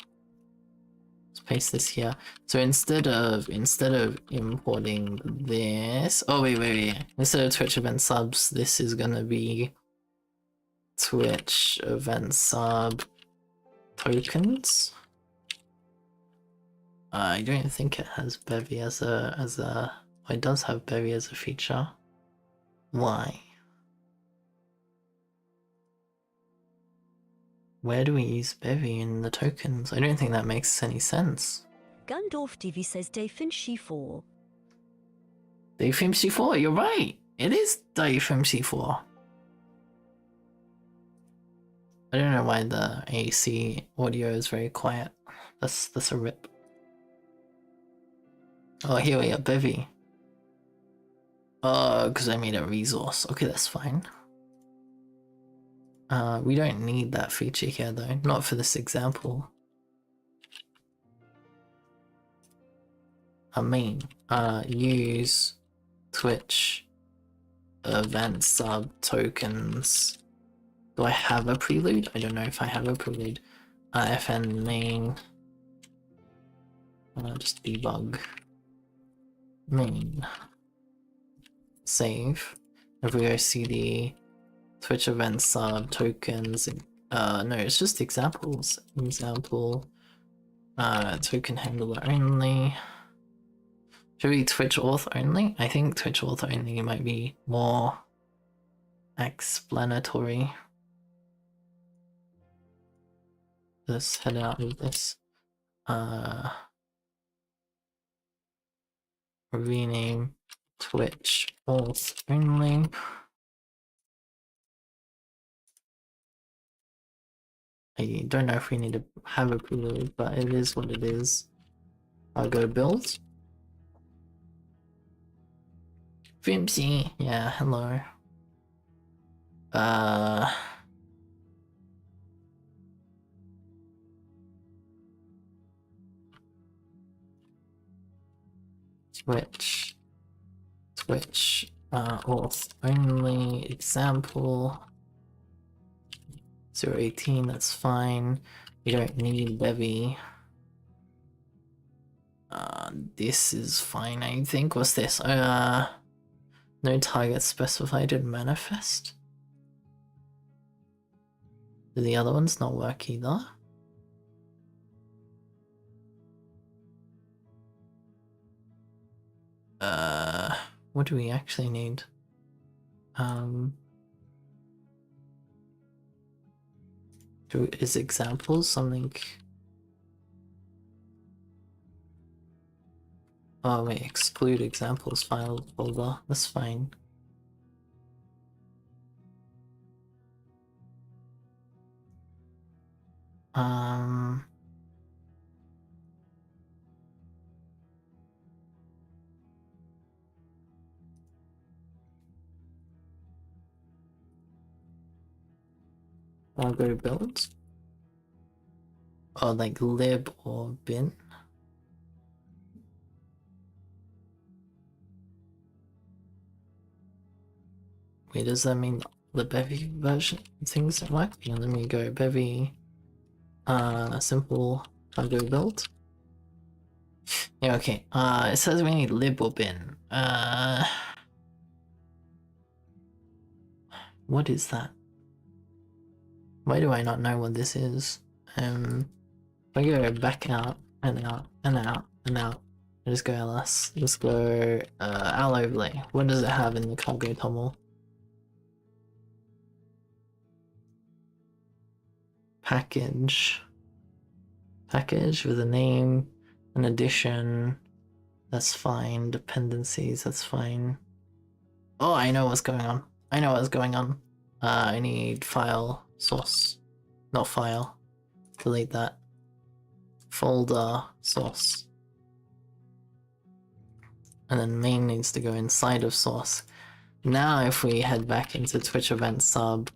Let's paste this here. So instead of importing this, oh wait. Instead of Twitch event subs, this is gonna be Twitch event sub tokens. I don't think it has Bevy as a. Oh, it does have Bevy as a feature. Why? Where do we use Bevy in the tokens? I don't think that makes any sense. Gundorf TV says Day Finch 4. Day Film C4, you're right! It is Day Film C4. I don't know why the AC audio is very quiet. That's a rip. Oh, here we are, Bevy. Because I made a resource. Okay, that's fine. We don't need that feature here though, not for this example. Use Twitch event sub tokens. Do I have a prelude? I don't know if I have a prelude. Fn main. Just debug. Main. Save. If we go cd Twitch event sub tokens. No, it's just examples. Example. Token handler only. Should we Twitch auth only? I think Twitch auth only might be more explanatory. Let's head out with this. Rename Twitch auth only. I don't know if we need to have a prelude, but it is what it is. I'll go build. Fimsy, yeah, hello. Twitch, auth only, example, 018, that's fine. We don't need Bevy. This is fine, I think. What's this? No target specified in manifest. Do the other ones not work either? What do we actually need? Is examples something? Oh wait, exclude examples file folder. That's fine. I'll go build. Or like lib or bin. Wait, does that mean the Bevy version things work? Yeah, let me go Bevy. Simple cargo build. Yeah, okay. It says we need lib or bin. What is that? Why do I not know what this is? If I go back out and out and out and out, I just go ls. Let's go owl overlay. What does it have in the cargo toml? Package with a name, an addition, that's fine. Dependencies, that's fine. Oh, I know what's going on. I need file source, not file. Delete that. Folder source. And then main needs to go inside of source. Now if we head back into Twitch event sub,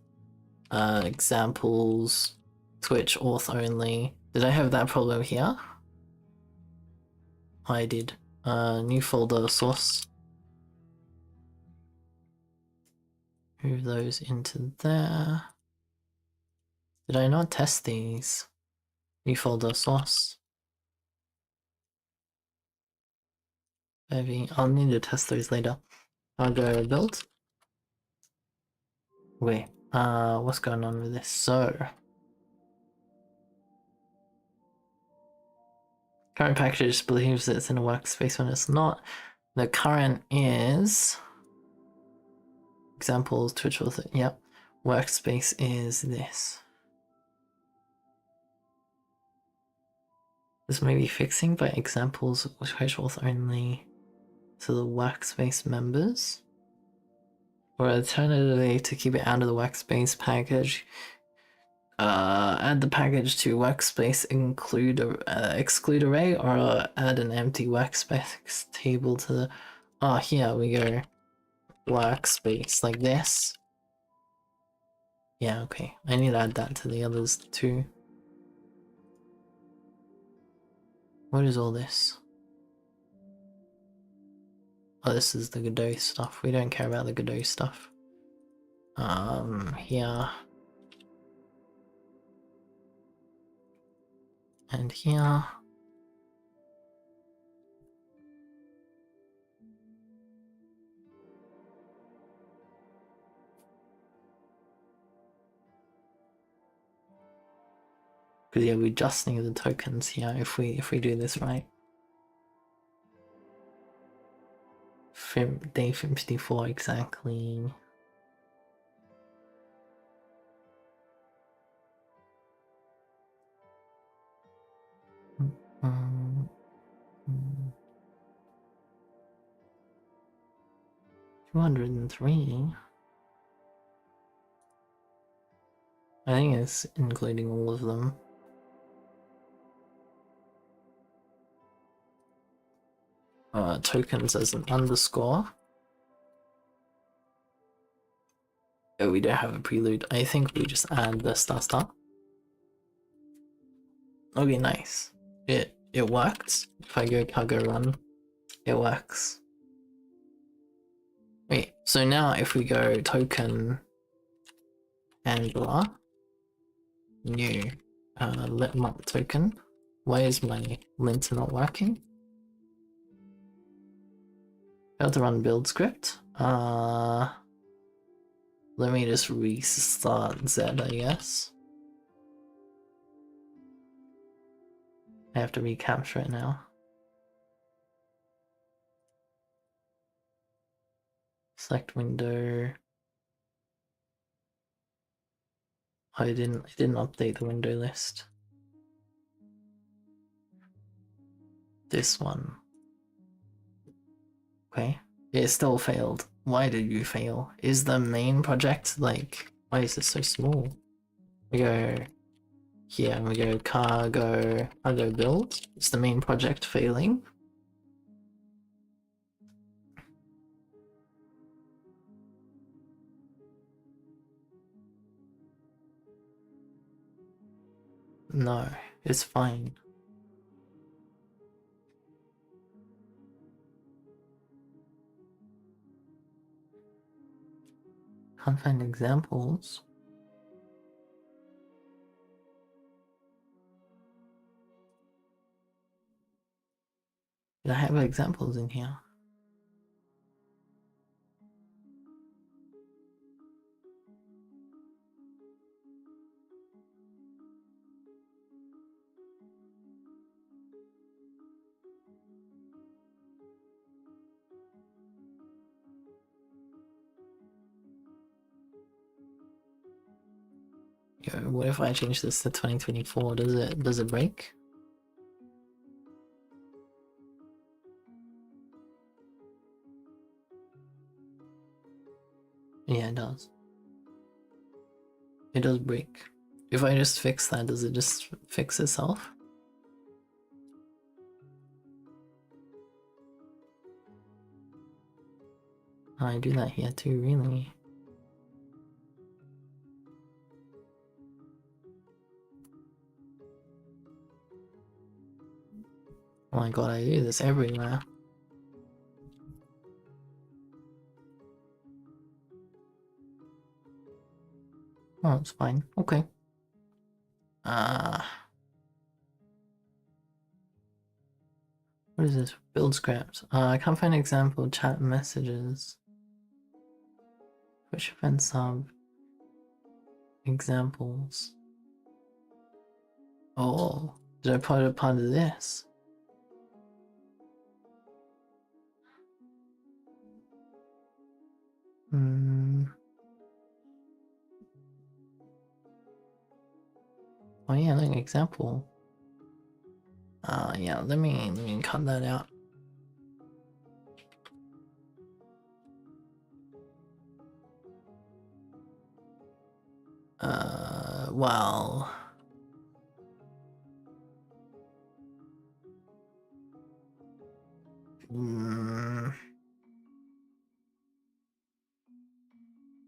examples, Twitch auth only. Did I have that problem here? I did. New folder source. Move those into there. Did I not test these? New folder source. Maybe I'll need to test those later. I'll go build. Wait, what's going on with this? So current package believes it's in a workspace when it's not. The current is examples, Twitch author. Yep. Workspace is this. This may be fixing by examples Twitch author only to the workspace members. Or alternatively, to keep it out of the workspace package, add the package to workspace exclude array, or add an empty workspace table to the. Oh, here we go. Workspace like this. Yeah, okay. I need to add that to the others too. What is all this? Oh, this is the Godot stuff. We don't care about the Godot stuff. Here. And here. Because yeah, we just need the tokens here if we do this right. Day 54 exactly. Mm, 203. I think it's including all of them. Tokens as an underscore. Oh, we don't have a prelude. I think we just add the star. Okay, nice. It worked. If I go cargo run, it works. Wait, so now if we go token handler, new let month token. Why is my lint not working? Failed to run build script. Let me just restart Z, I guess. I have to recapture it now. Select window. I didn't update the window list. This one. Okay. It still failed. Why did you fail? Is the main project like, why is it so small? We go here and we go cargo build. Is the main project failing? No, it's fine. Can't find examples. Did I have examples in here? Yo, what if I change this to 2024? Does it break? Yeah, it does. It does break. If I just fix that, does it just fix itself? I do that here too, really. Oh my god, I do this everywhere. Oh, it's fine. Okay. What is this? Build script. I can't find example chat messages. Push event sub. Examples. Oh, did I put it part of this? Oh yeah, like example. Yeah, let me cut that out. Well.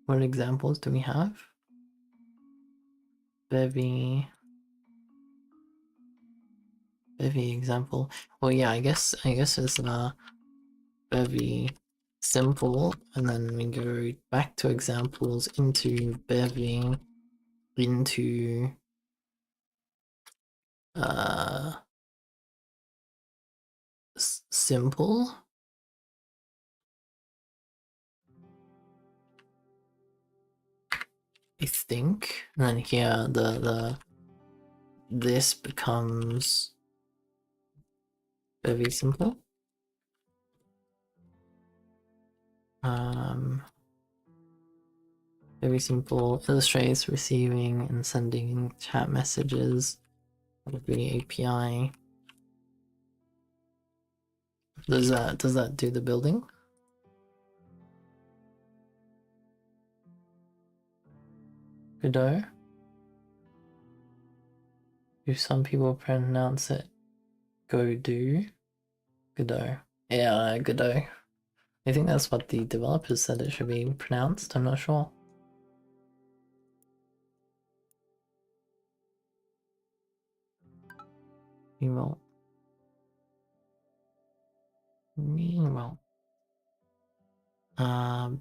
What examples do we have? Bevy example. Well, yeah, I guess it's Bevy simple, and then we go back to examples into Bevy into simple. I think, and then here this becomes Bevy simple. Very simple. Illustrates receiving and sending chat messages with the API. Does that do the building? Godot? Do some people pronounce it Godot? Godot. Yeah, Godot. I think that's what the developers said it should be pronounced. I'm not sure. Meanwhile.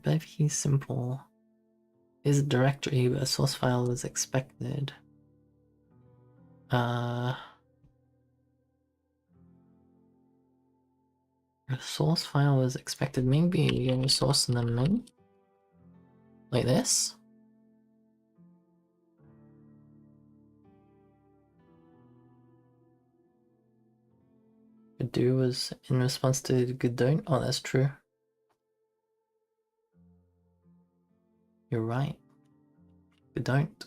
Bevy simple. Is a directory but a source file was expected. A source file was expected. Maybe you're gonna source and then main? Like this? Do was in response to Godon't. Oh, that's true. You're right. Godon't.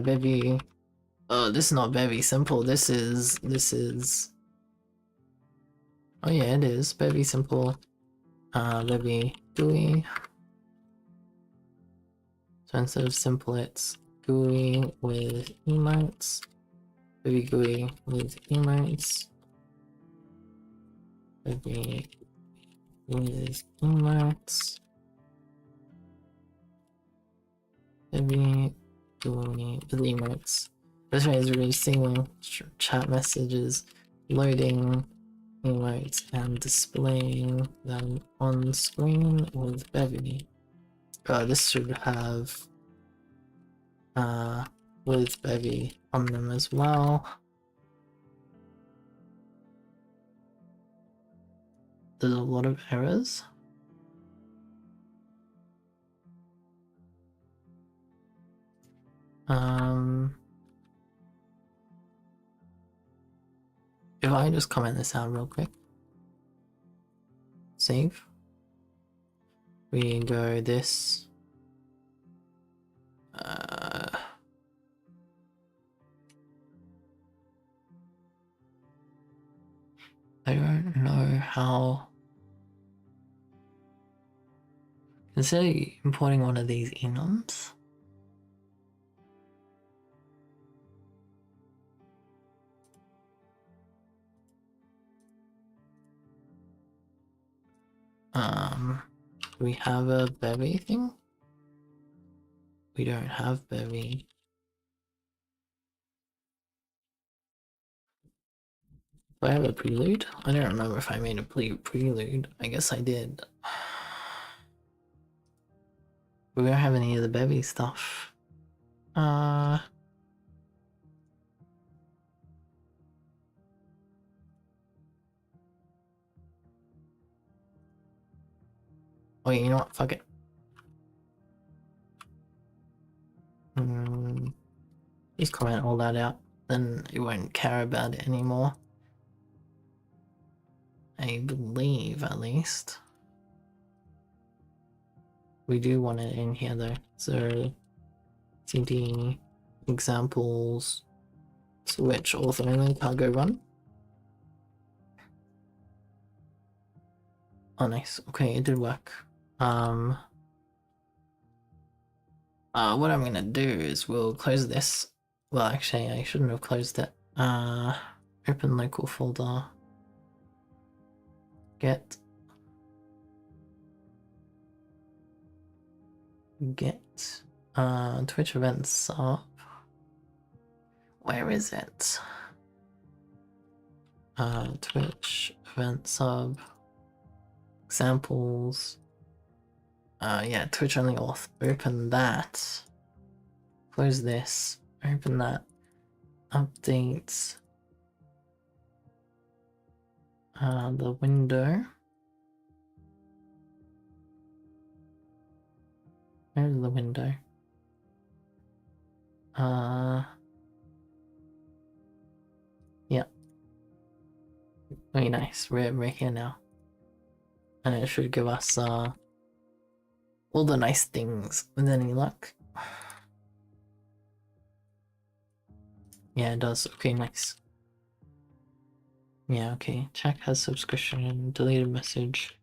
Bevy. Oh, this is not Bevy simple. This is. Oh yeah, it is. Bevy simple. Bevy GUI. So instead of simple, it's GUI with emotes. Bevy GUI with emotes. Bevy with emotes. Bevy GUI with emotes. This way is releasing chat messages, loading emotes, and displaying them on screen with Bevy. This should have with Bevy on them as well. There's a lot of errors. If I just comment this out real quick. Save. We go this. I don't know how. Consider importing one of these enums. Do we have a Bevy thing? We don't have Bevy. Do I have a prelude? I don't remember if I made a prelude. I guess I did. We don't have any of the Bevy stuff. Wait, you know what? Fuck it. Just comment all that out, then you won't care about it anymore. I believe, at least. We do want it in here though, so cd examples switch author only cargo run. Oh nice, okay, it did work. What I'm gonna do is we'll close this. Well, actually, I shouldn't have closed it. Open local folder. Get Twitch events up. Where is it? Twitch event sub examples. Yeah, Twitch only auth. Open that. Close this. Open that. Update the window. Where's the window? Yeah. Very nice. We're here now. And it should give us all the nice things with any luck. Yeah, it does. Okay, nice. Yeah, okay. Check has subscription, deleted message.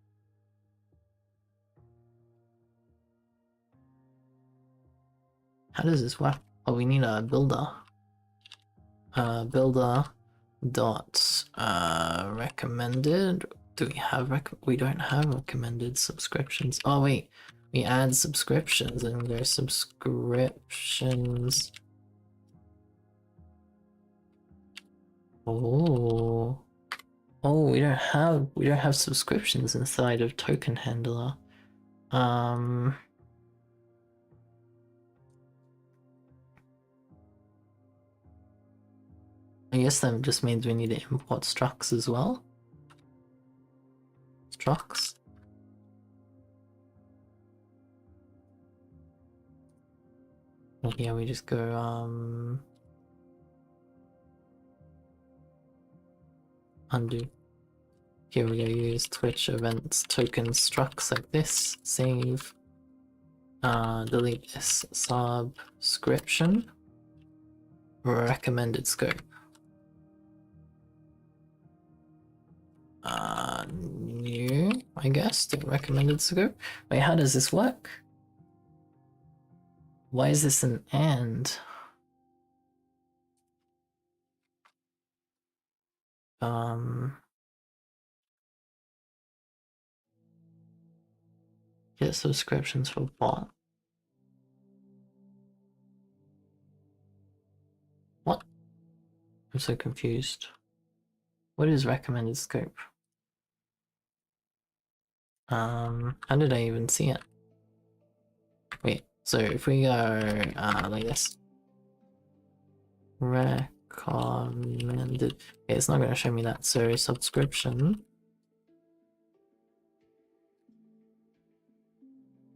How does this work? Oh, we need a builder. Builder dot recommended. Do we have we don't have recommended subscriptions. Oh wait, we add subscriptions and there's subscriptions. Oh, we don't have subscriptions inside of token handler. I guess that just means we need to import structs as well. Structs. And here we just go undo. Here we go, use Twitch events token structs like this, save, delete this subscription, recommended scope. New, I guess, the recommended scope. Wait, how does this work? Why is this an and? Get subscriptions for bot. What? I'm so confused. What is recommended scope? How did I even see it? Wait, so if we go like this. Recommended. Okay, it's not going to show me that. So subscription.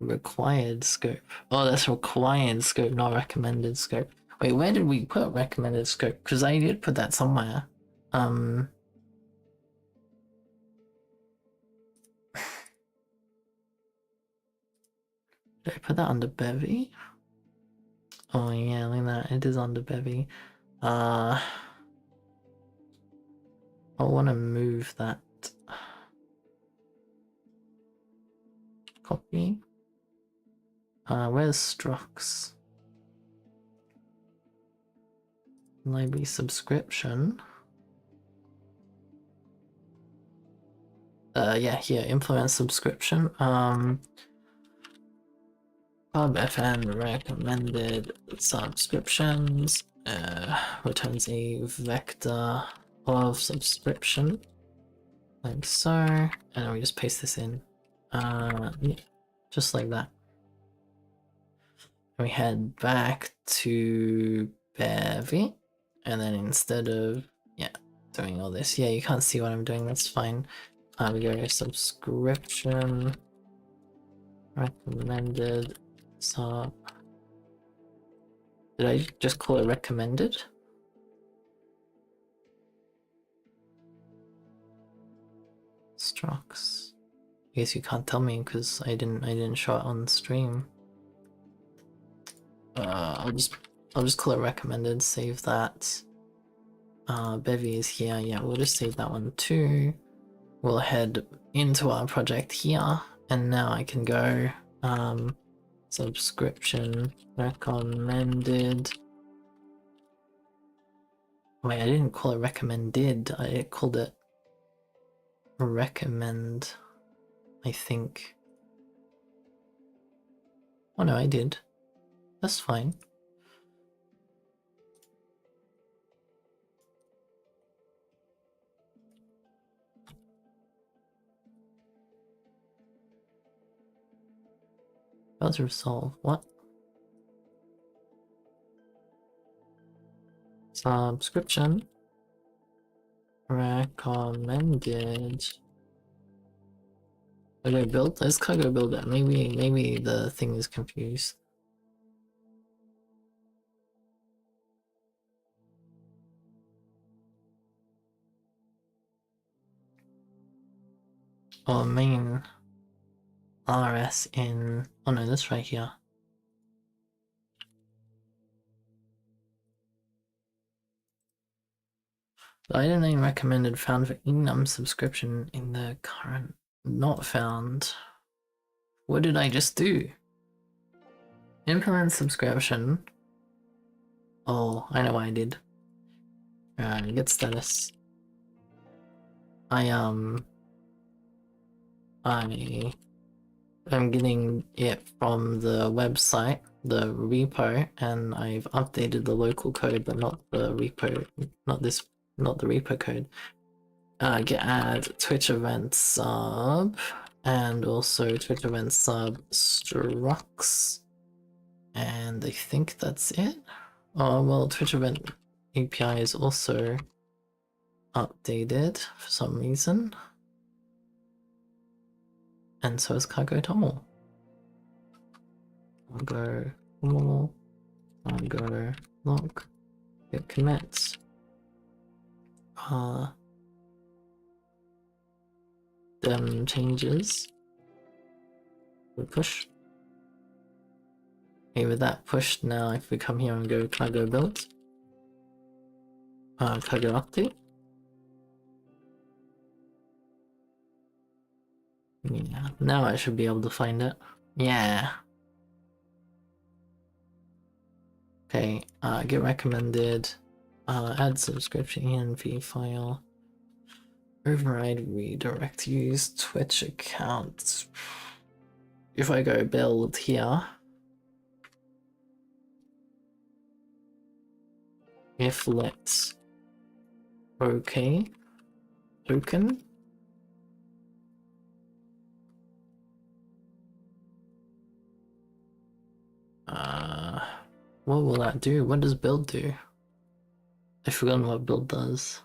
Required scope. Oh, that's required scope, not recommended scope. Wait, where did we put recommended scope? Because I did put that somewhere. Did I put that under Bevy? Oh yeah, look at that. It is under Bevy. I want to move that. Copy. Where's Strux? Library subscription. Yeah, here, implement subscription. Pub FM recommended subscriptions. Returns a vector of subscription. Like so. And then we just paste this in. Yeah, just like that. We head back to Bevy, and then instead of doing all this, you can't see what I'm doing, that's fine. We go to subscription, recommended sub. Did I just call it recommended? Strux. I guess you can't tell me because I didn't show it on stream. I'll just call it recommended, save that. Bevy is here, yeah, we'll just save that one too. We'll head into our project here, and now I can go, subscription, recommended. Wait, I didn't call it recommended, I called it recommend, I think. Oh no, I did. That's fine. About to resolve. What? Subscription. Recommended. Okay, build. Let's go build it. Maybe the thing is confused. Oh, main RS in. Oh no, that's right here. The item name recommended found for enum subscription in the current. Not found. What did I just do? Implement subscription. Oh, I know what I did. Get status. I am getting it from the website, the repo, and I've updated the local code, but not the repo, not the repo code. Get add Twitch event sub, and also Twitch event sub structs, and I think that's it. Oh well, Twitch event API is also updated for some reason. And so is cargo toml. Cargo toml, cargo lock, get commits. them changes. We push. Okay, with that pushed now, if we come here and go cargo build, cargo update. Yeah, now I should be able to find it. Yeah. Okay, get recommended, add subscription env file, override redirect use Twitch account. If I go build here, if let's okay token, what will that do? What does build do? I've forgotten what build does.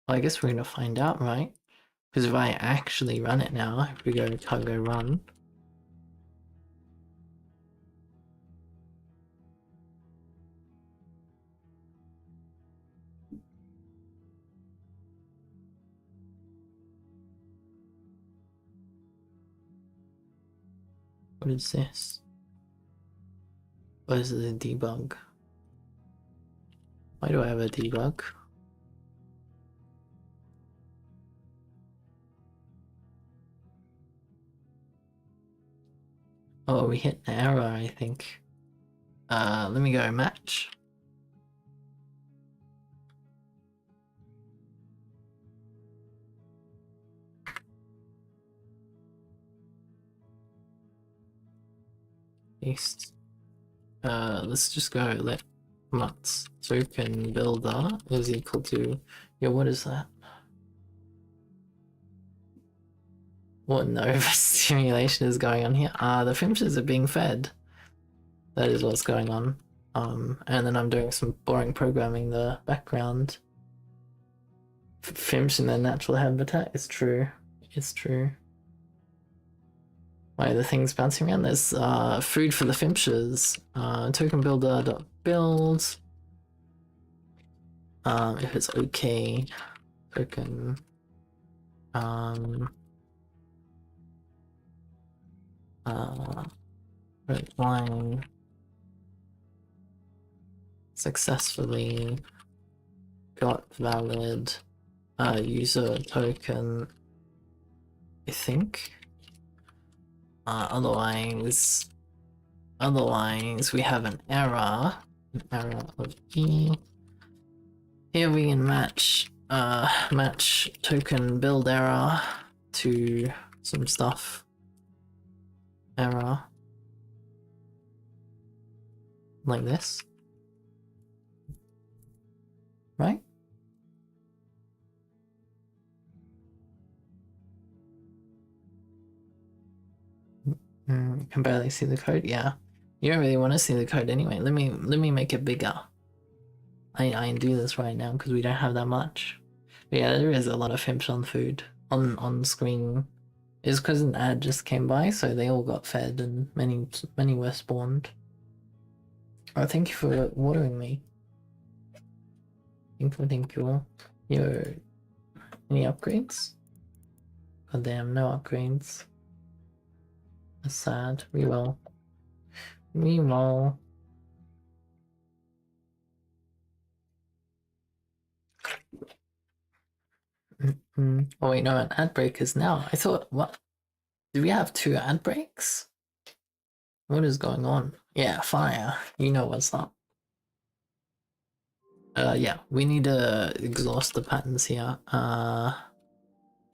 Well, I guess we're gonna find out, right? Because if I actually run it now, if we go cargo run, what is this? What is the debug? Why do I have a debug? Oh, we hit an error, I think. Let me go match. Paste. Let's just go let mutts token builder is equal to, yeah, what is that? What overstimulation is going on here? The fimshes are being fed. That is what's going on. And then I'm doing some boring programming in the background. Fimsh in their natural habitat, it's true. It's true. Why the thing's bouncing around? There's food for the fimshes. Token builder.build. If it's okay, token. Red line successfully got valid user token, I think. Otherwise we have an error of E. Here we can match token build error to some stuff. Error. Like this. Right? You can barely see the code, yeah. You don't really want to see the code anyway. Let me make it bigger. I can do this right now because we don't have that much. But yeah, there is a lot of fimsh on food on screen. It's because an ad just came by, so they all got fed and many were spawned. Oh, thank you for watering me. Thank you. Yo, any upgrades? God damn, no upgrades. That's sad. We will. We will. Oh wait, no, an ad break is now. I thought, what? Do we have 2 ad breaks? What is going on? Yeah, fire. You know what's up. Yeah, we need to exhaust the patterns here.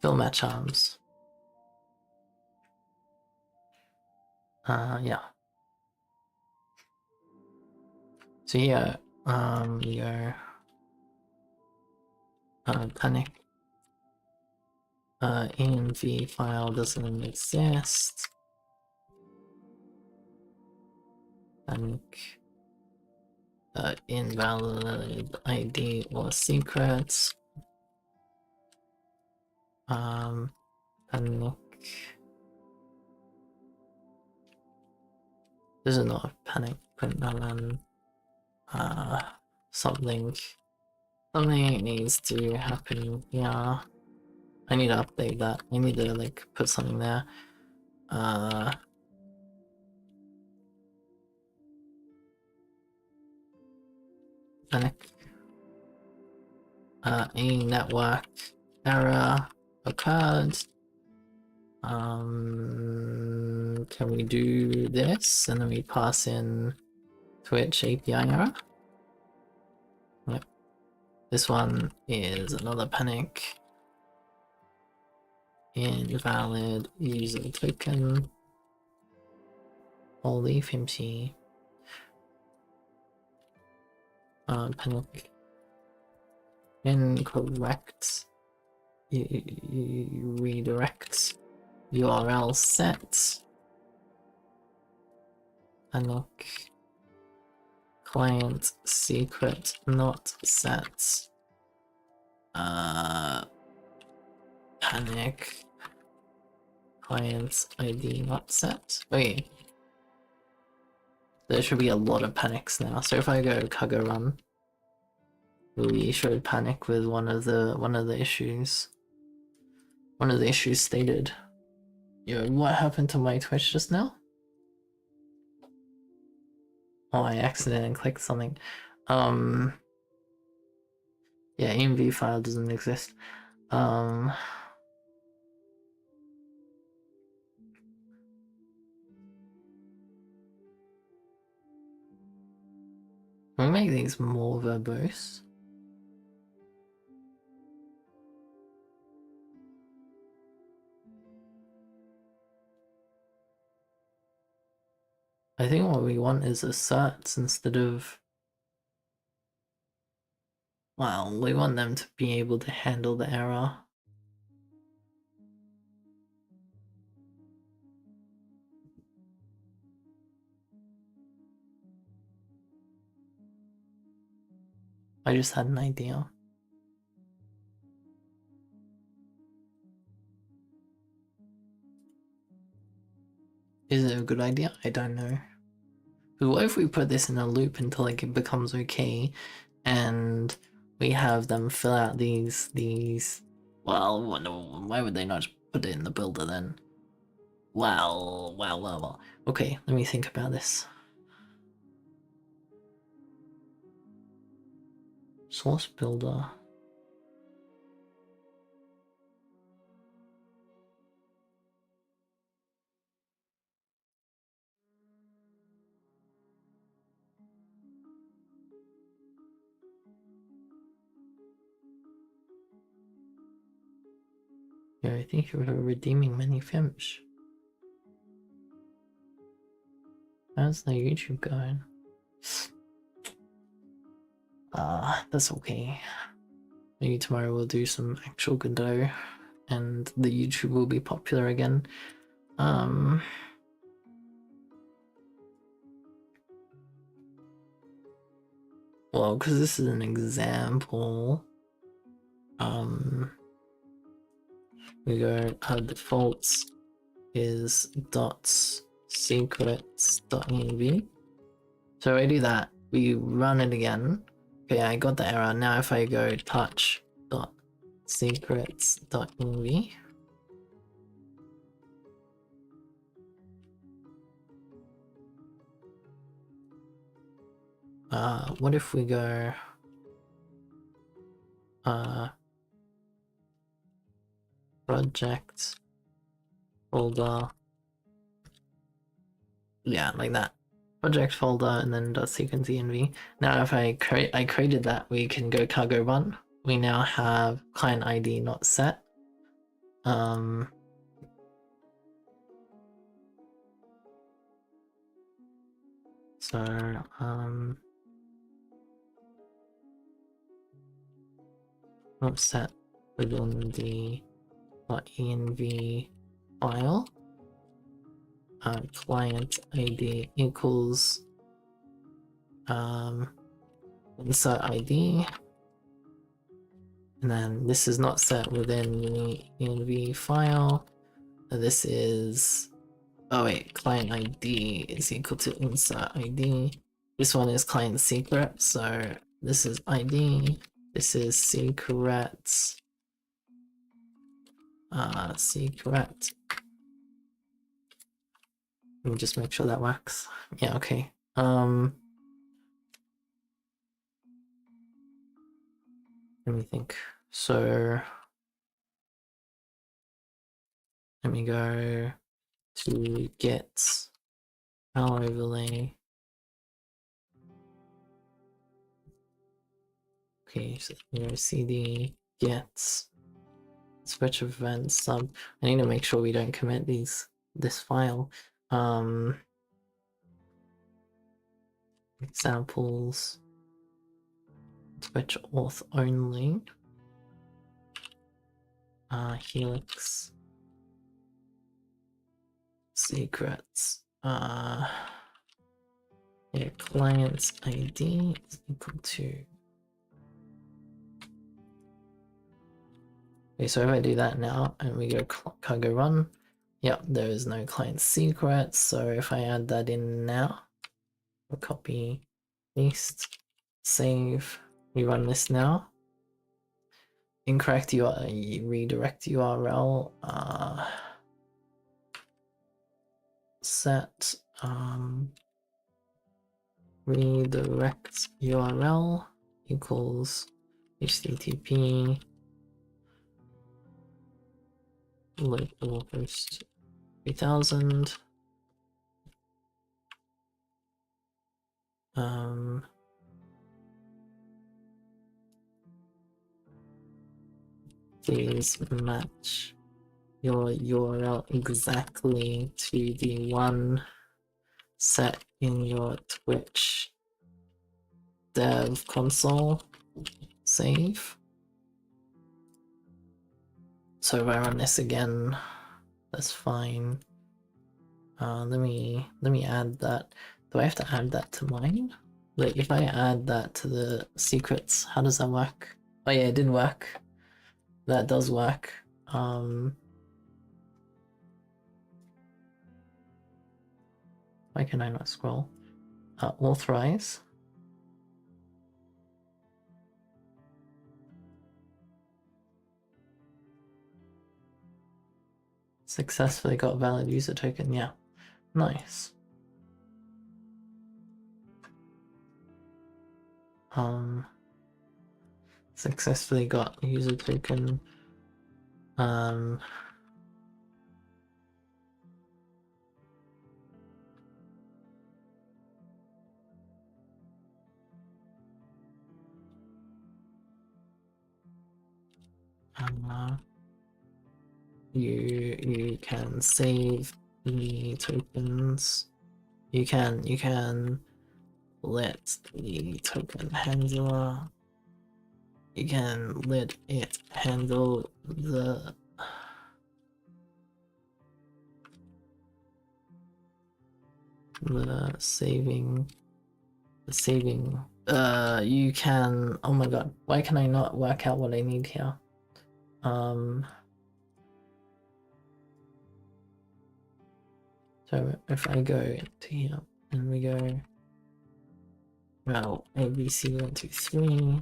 Fill match arms. Yeah. So here, your panic env file doesn't exist. Panic invalid ID or secrets. panic. This is not a panic, but something needs to happen. Yeah, I need to update that. I need to like put something there. Panic. A network error occurred. Can we do this and then we pass in Twitch API error? Yep. This one is another panic. Invalid user token. Holy fimsh. Panic. Incorrect. Redirect. URL set. Panic. Client secret not set. Panic. Client ID not set. Wait. There should be a lot of panics now. So if I go cargo run, we should panic with one of the issues. One of the issues stated. Yo, what happened to my Twitch just now? Oh, I accidentally clicked something. Yeah, env file doesn't exist. Can we make these more verbose? I think what we want is asserts instead of... Well, we want them to be able to handle the error. I just had an idea. Is it a good idea? I don't know. But what if we put this in a loop until like it becomes okay, and we have them fill out these. Well, why would they not just put it in the builder then? Well. Okay, let me think about this. Source builder. Yeah, I think you were redeeming many fimsh. How's the YouTube going? That's okay. Maybe tomorrow we'll do some actual Godot and the YouTube will be popular again. Well, because this is an example, we go defaults is .secrets.env. So I do that, we run it again. Okay, I got the error. Now if I go touch.secrets.env, what if we go project folder, yeah, like that, project folder, and then .sequence.env. Now if I created that, we can go cargo run. We now have client ID not set. Not set within the .env file. Client ID equals insert ID, and then this is not set within the env file. This is, oh wait, client ID is equal to insert ID. This one is client secret, so this is ID. This is secret. Secret. Let me just make sure that works. Yeah, okay. Let me think. So let me go to get our overlay. Okay, so cd get switch event sub. I need to make sure we don't commit this file. Examples switch auth only. Helix secrets. Yeah, client's ID is equal to. Okay, so if I do that now and we go cargo run, yep, there is no client secret. So if I add that in now, we'll copy, paste, save, we run this now. Incorrect redirect URL, set redirect URL equals http localhost 3000 please match your URL exactly to the one set in your Twitch dev console. Save. So if I run this again, that's fine. Let me add that. Do I have to add that to mine? Like if I add that to the secrets, how does that work? Oh yeah, it did work. That does work. Why can I not scroll? Authorize. Successfully got valid user token, yeah. Nice. Successfully got user token. You can save the tokens. You can let the token handler. You can let it handle the saving. You can. Oh my god! Why can I not work out what I need here? So if I go into here and we go, well, ABC 1 2 3,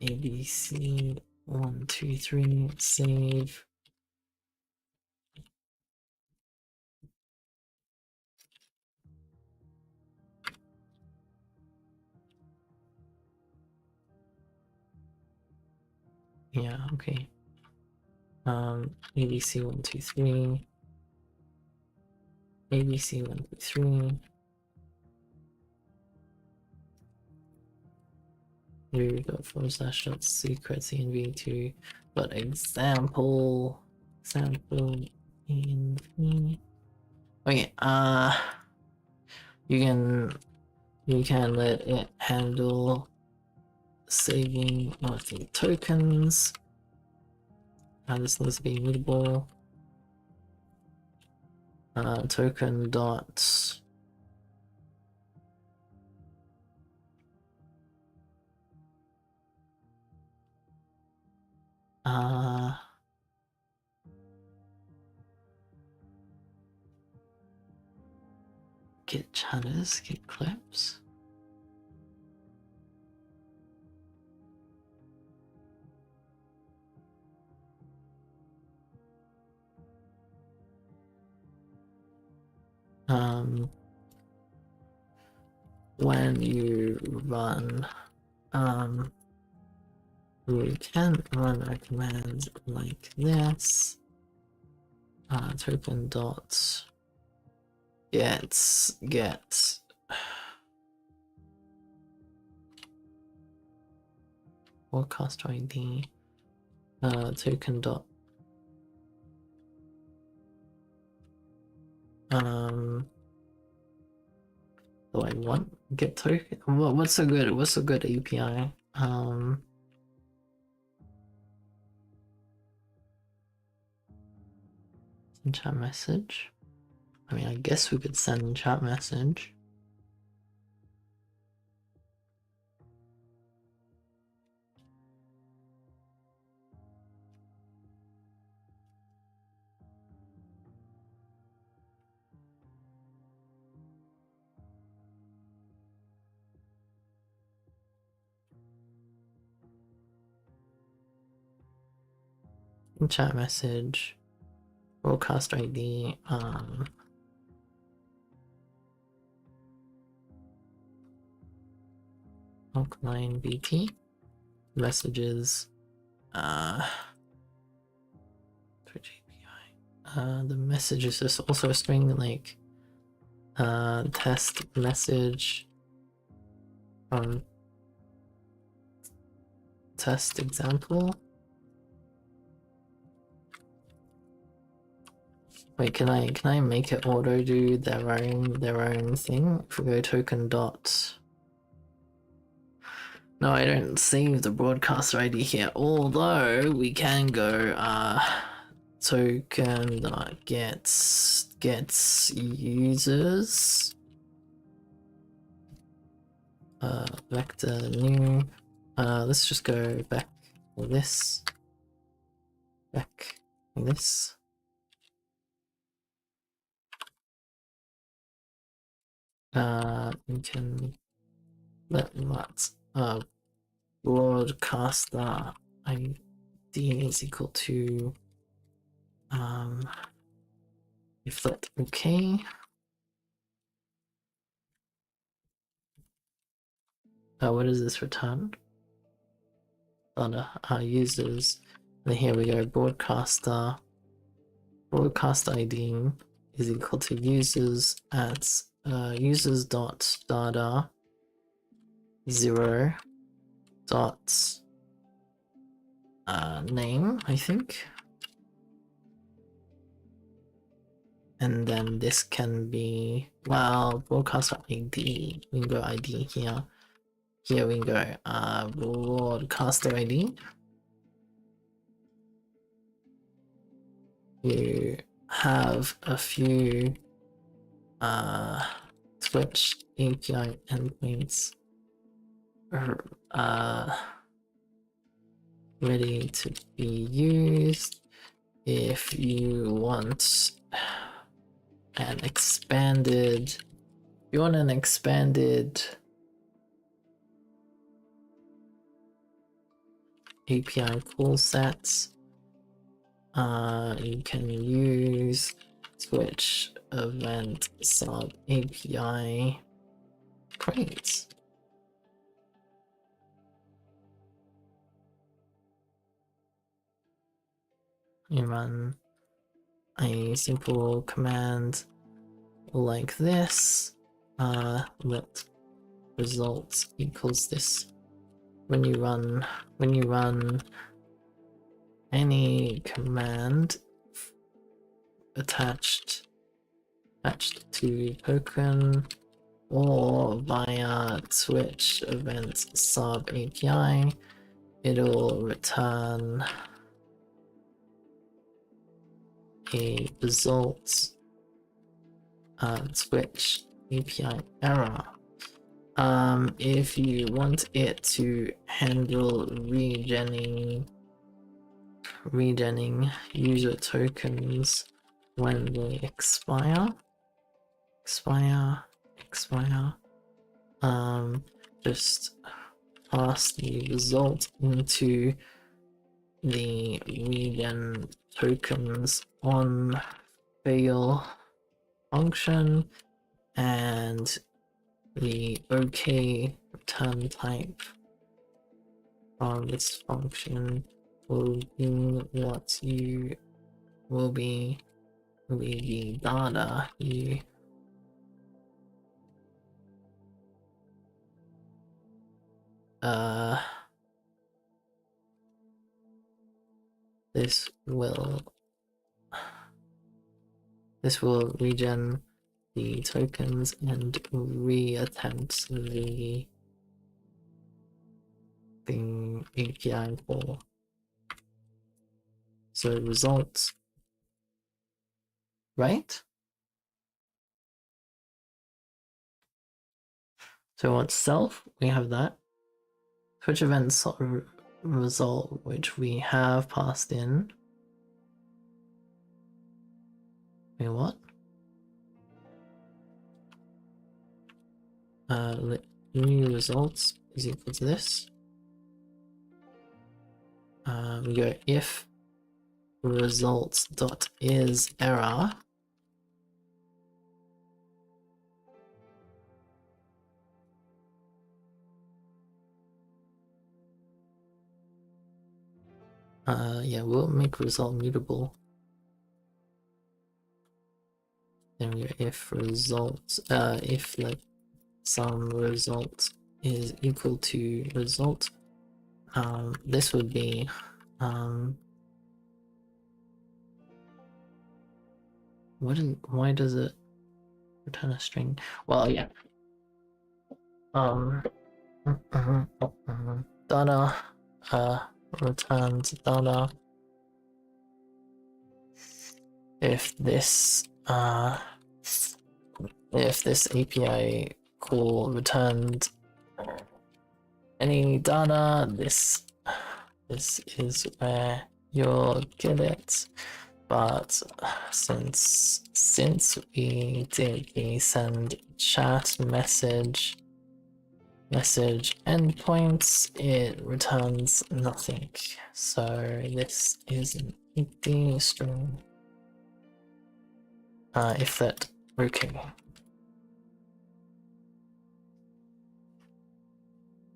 ABC 1 2 3, save. Yeah, okay. ABC 1 2 3, ABC 1 2 3. Secret cnv2 but example env. Okay, you can let it handle saving of the tokens. This needs to be mutable. Token dot Get chatters, get clips. When you run, we can run a command like this. Token dot get broadcast ID token dot do I want get token? What's a good API? Chat message. I mean, I guess we could send chat message. Chat message. Broadcast ID. Owlkaline BT. Messages. Twitch API. The message is just also a string like test message test example. Wait, can I make it auto do their own thing? If we go token dot. No, I don't save the broadcaster ID here, although we can go token dot gets users vector new. Let's just go back this. Back this. We can let broadcaster ID is equal to if let okay. What does this return? On users. And here we go, broadcaster ID is equal to users at users dot data 0 dot name, I think. And then this can be, well, broadcaster ID, we can go ID here. Here we go, broadcaster ID. You have a few Twitch API endpoints ready to be used. If you want an expanded, API call sets, you can use Twitch event sub API. Great. You run a simple command like this. Let results equals this. When you run any command attached to token or via Twitch event sub API, it'll return a result Twitch API error. If you want it to handle regenning user tokens when they expire, text via just pass the result into the regen tokens on fail function, and the OK return type of this function will be what you will be the data you this will regen the tokens and re-attempt the API call. So results, right? So what's self? We have that. Switch events result, which we have passed in. Wait, what? New results is equal to this. We go if results dot is error. Yeah, we'll make result mutable. Then we go if results, if like some result is equal to result, this would be, why does it return a string? Well, yeah. Data, returns data if this API call returned any data, this is where you'll get it. But since we did the send chat message endpoints, it returns nothing. So this is an empty string. If that okay.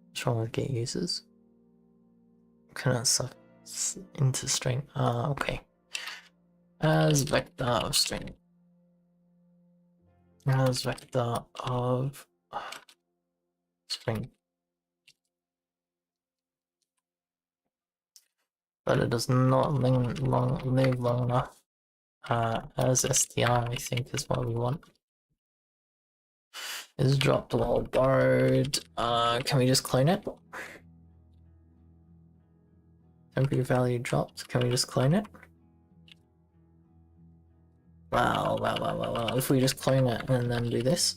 What's wrong with get users? Cannot suck into string. Okay. As vector of string. As vector of string. But it does not live long enough. As str, I think is what we want. Is dropped while borrowed. Can we just clone it? Temporary value dropped. Can we just clone it? Wow. If we just clone it and then do this.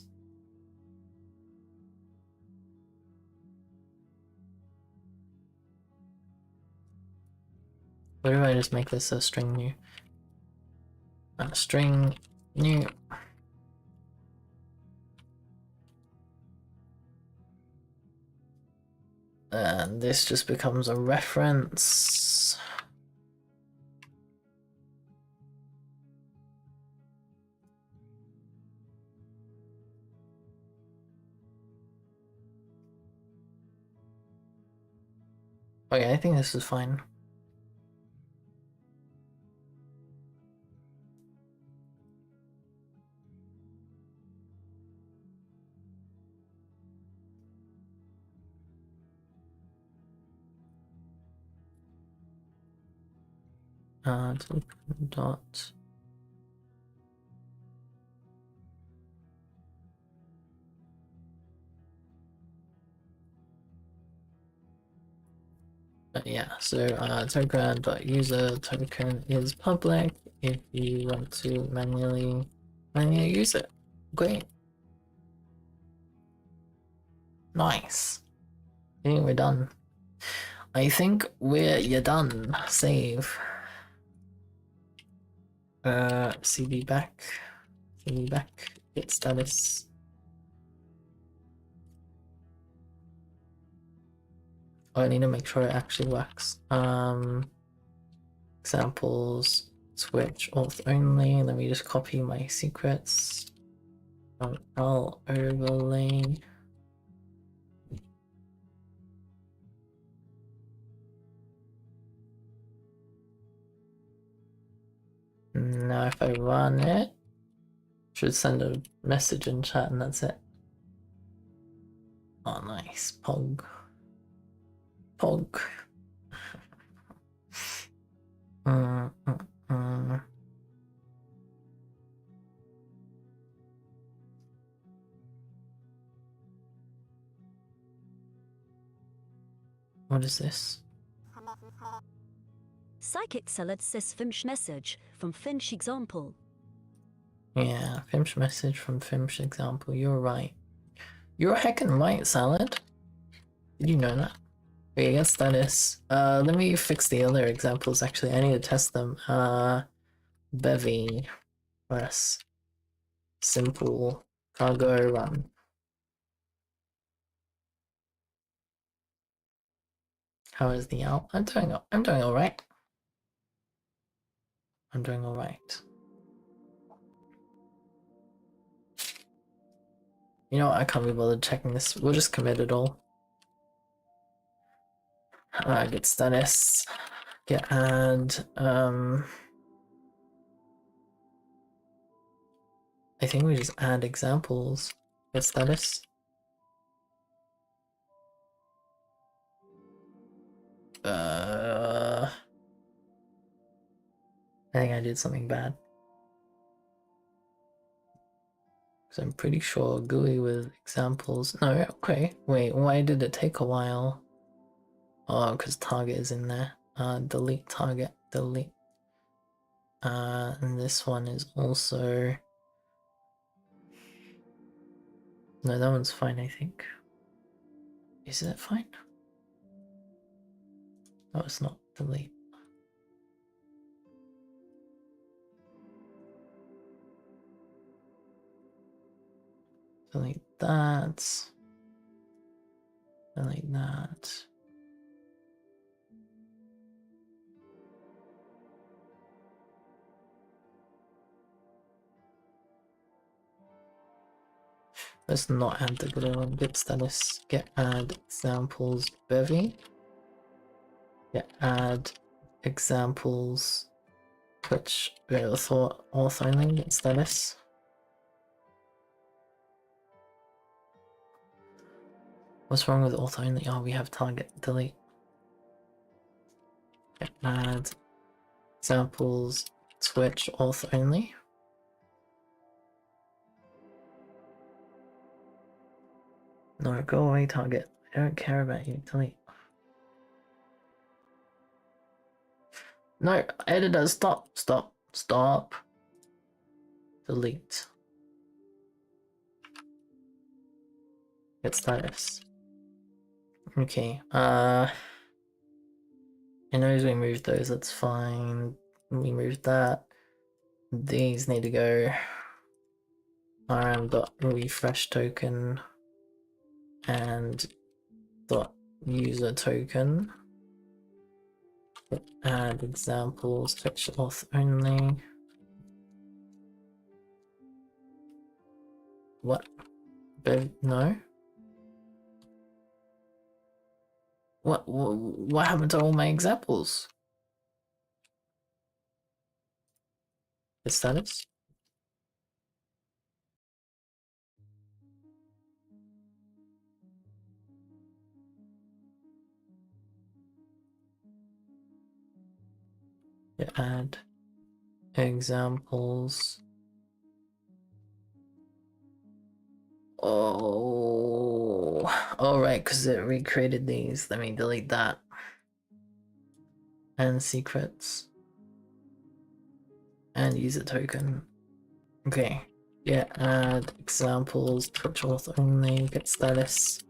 What if I just make this a string new? String new. And this just becomes a reference. Okay, I think this is fine. Dot. Yeah, so token.user token is public if you want to manually use it. Great. Nice. I think we're done. You're done. Save. CD back, git status. Oh, I need to make sure it actually works. Examples, switch, auth only. Let me just copy my secrets. I'll overlay. Now if I run it, should send a message in chat and that's it. Oh nice, Pog. Pog. What is this? Psychic Salad says fimsh message from fimsh example. Yeah, fimsh message from fimsh example. You're right. You're heckin' right, Salad. Did you know that? Okay, yes, that is. Let me fix the other examples actually. I need to test them. Bevy. Press. Simple. Cargo run. How is the owl? I'm doing alright. I'm doing alright. You know what? I can't be bothered checking this. We'll just commit it all. Get status. Get add. I think we just add examples. Get status. I think I did something bad. So I'm pretty sure GUI with examples. No, okay. Wait, why did it take a while? Oh, because target is in there. Delete target, delete. And this one is also... No, that one's fine, I think. Is it fine? No, it's not. Delete. Delete that. Delete that. Let's not add the good one. Get status. Get add examples. Bevy. Get add examples. Which auth only. Get status. What's wrong with auth only? Oh, we have target. Delete. Get add examples. Switch auth only. No, go away, target. I don't care about you. Delete. No, editor, stop, stop, stop. Delete. Get status. Okay, it knows we moved those, that's fine. We moved that. These need to go rm.refresh token and .user token. Add examples, switch auth only. What? No? What happened to all my examples? The status? Add examples. Oh, all right, because it recreated these. Let me delete that. And secrets. And user token. Okay. Yeah, add examples, Twitch auth only, get status.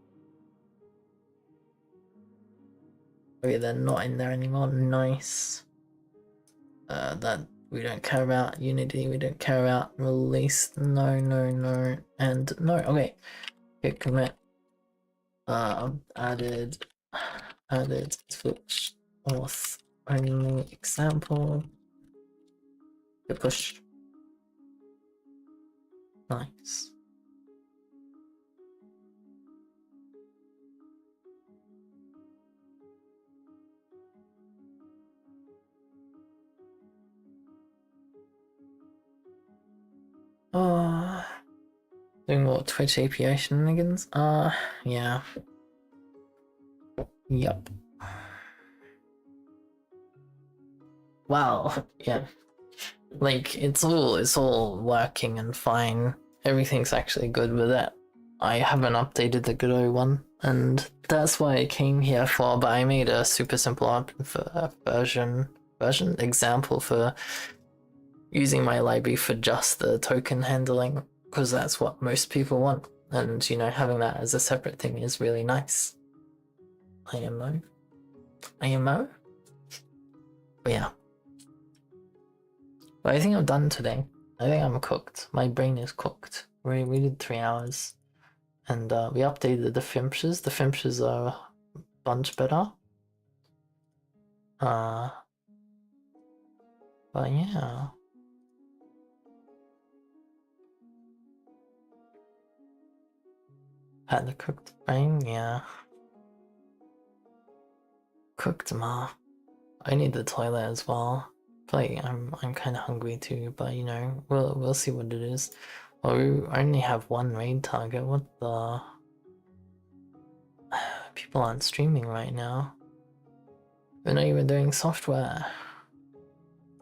Okay, they're not in there anymore. Nice. That we don't care about. Unity, we don't care about. Release, no, no, no, and no. Okay. Git commit. Added added switch auth only example. Hit push. Nice. Doing more Twitch API shenanigans? Yeah. Yup. Wow, yeah. Like, it's all working and fine. Everything's actually good with it. I haven't updated the Godot one, and that's why I came here for, but I made a super simple version example for using my library for just the token handling, because that's what most people want, and you know, having that as a separate thing is really nice. IMO? But yeah. But I think I'm done today. I think I'm cooked. My brain is cooked. We did 3 hours. And we updated the fimshes. The fimshes are a bunch better. But yeah. Had the cooked brain, yeah. Cooked ma. I need the toilet as well. Like I'm kinda hungry too, but you know, we'll see what it is. Well, we only have one raid target. What the? People aren't streaming right now. We're not even doing software.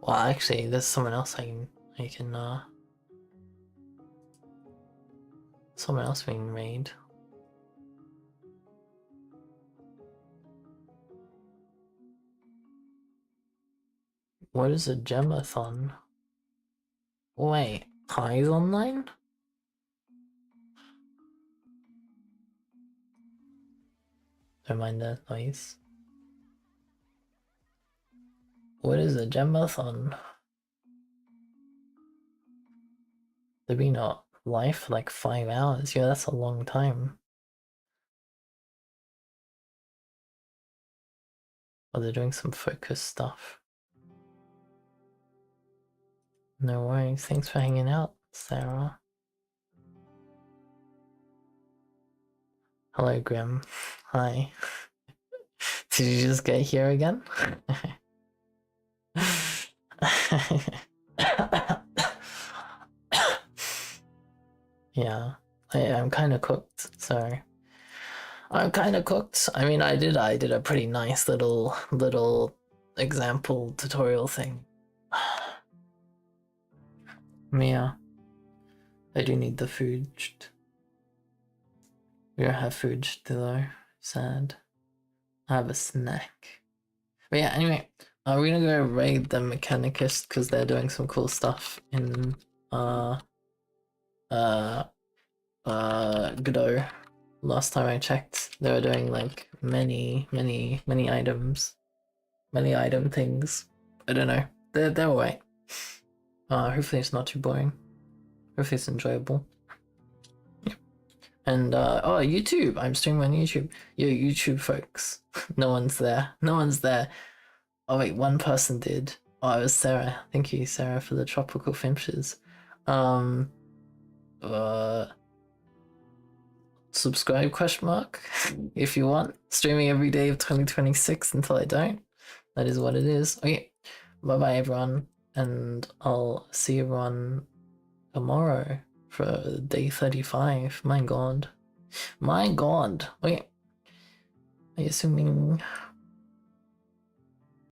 Well, actually, there's someone else I can someone else being raid. What is a gemathon? Wait, High's online? Don't mind that noise. What is a gemathon? They've been not live for like 5 hours. Yeah, that's a long time. Oh, they're doing some focus stuff. No worries. Thanks for hanging out, Sarah. Hello, Grim. Hi. Did you just get here again? Yeah, I'm kind of cooked, so I'm kind of cooked. I mean, I did a pretty nice little example tutorial thing. Yeah, I do need the food. We don't have food though. Sad. I have a snack. But yeah, anyway, we're gonna go raid the Mechanicist because they're doing some cool stuff in Godot. Last time I checked, they were doing like many items, many item things. I don't know. They're alright. Hopefully it's not too boring. Hopefully it's enjoyable. Yeah. And oh, YouTube! I'm streaming on YouTube. Yo, YouTube folks. No one's there. No one's there. Oh wait, one person did. Oh, it was Sarah. Thank you, Sarah, for the tropical finches. Subscribe ? If you want. Streaming every day of 2026 until I don't. That is what it is. Okay, bye bye everyone, and I'll see everyone tomorrow for day 35. My god. Okay, are you assuming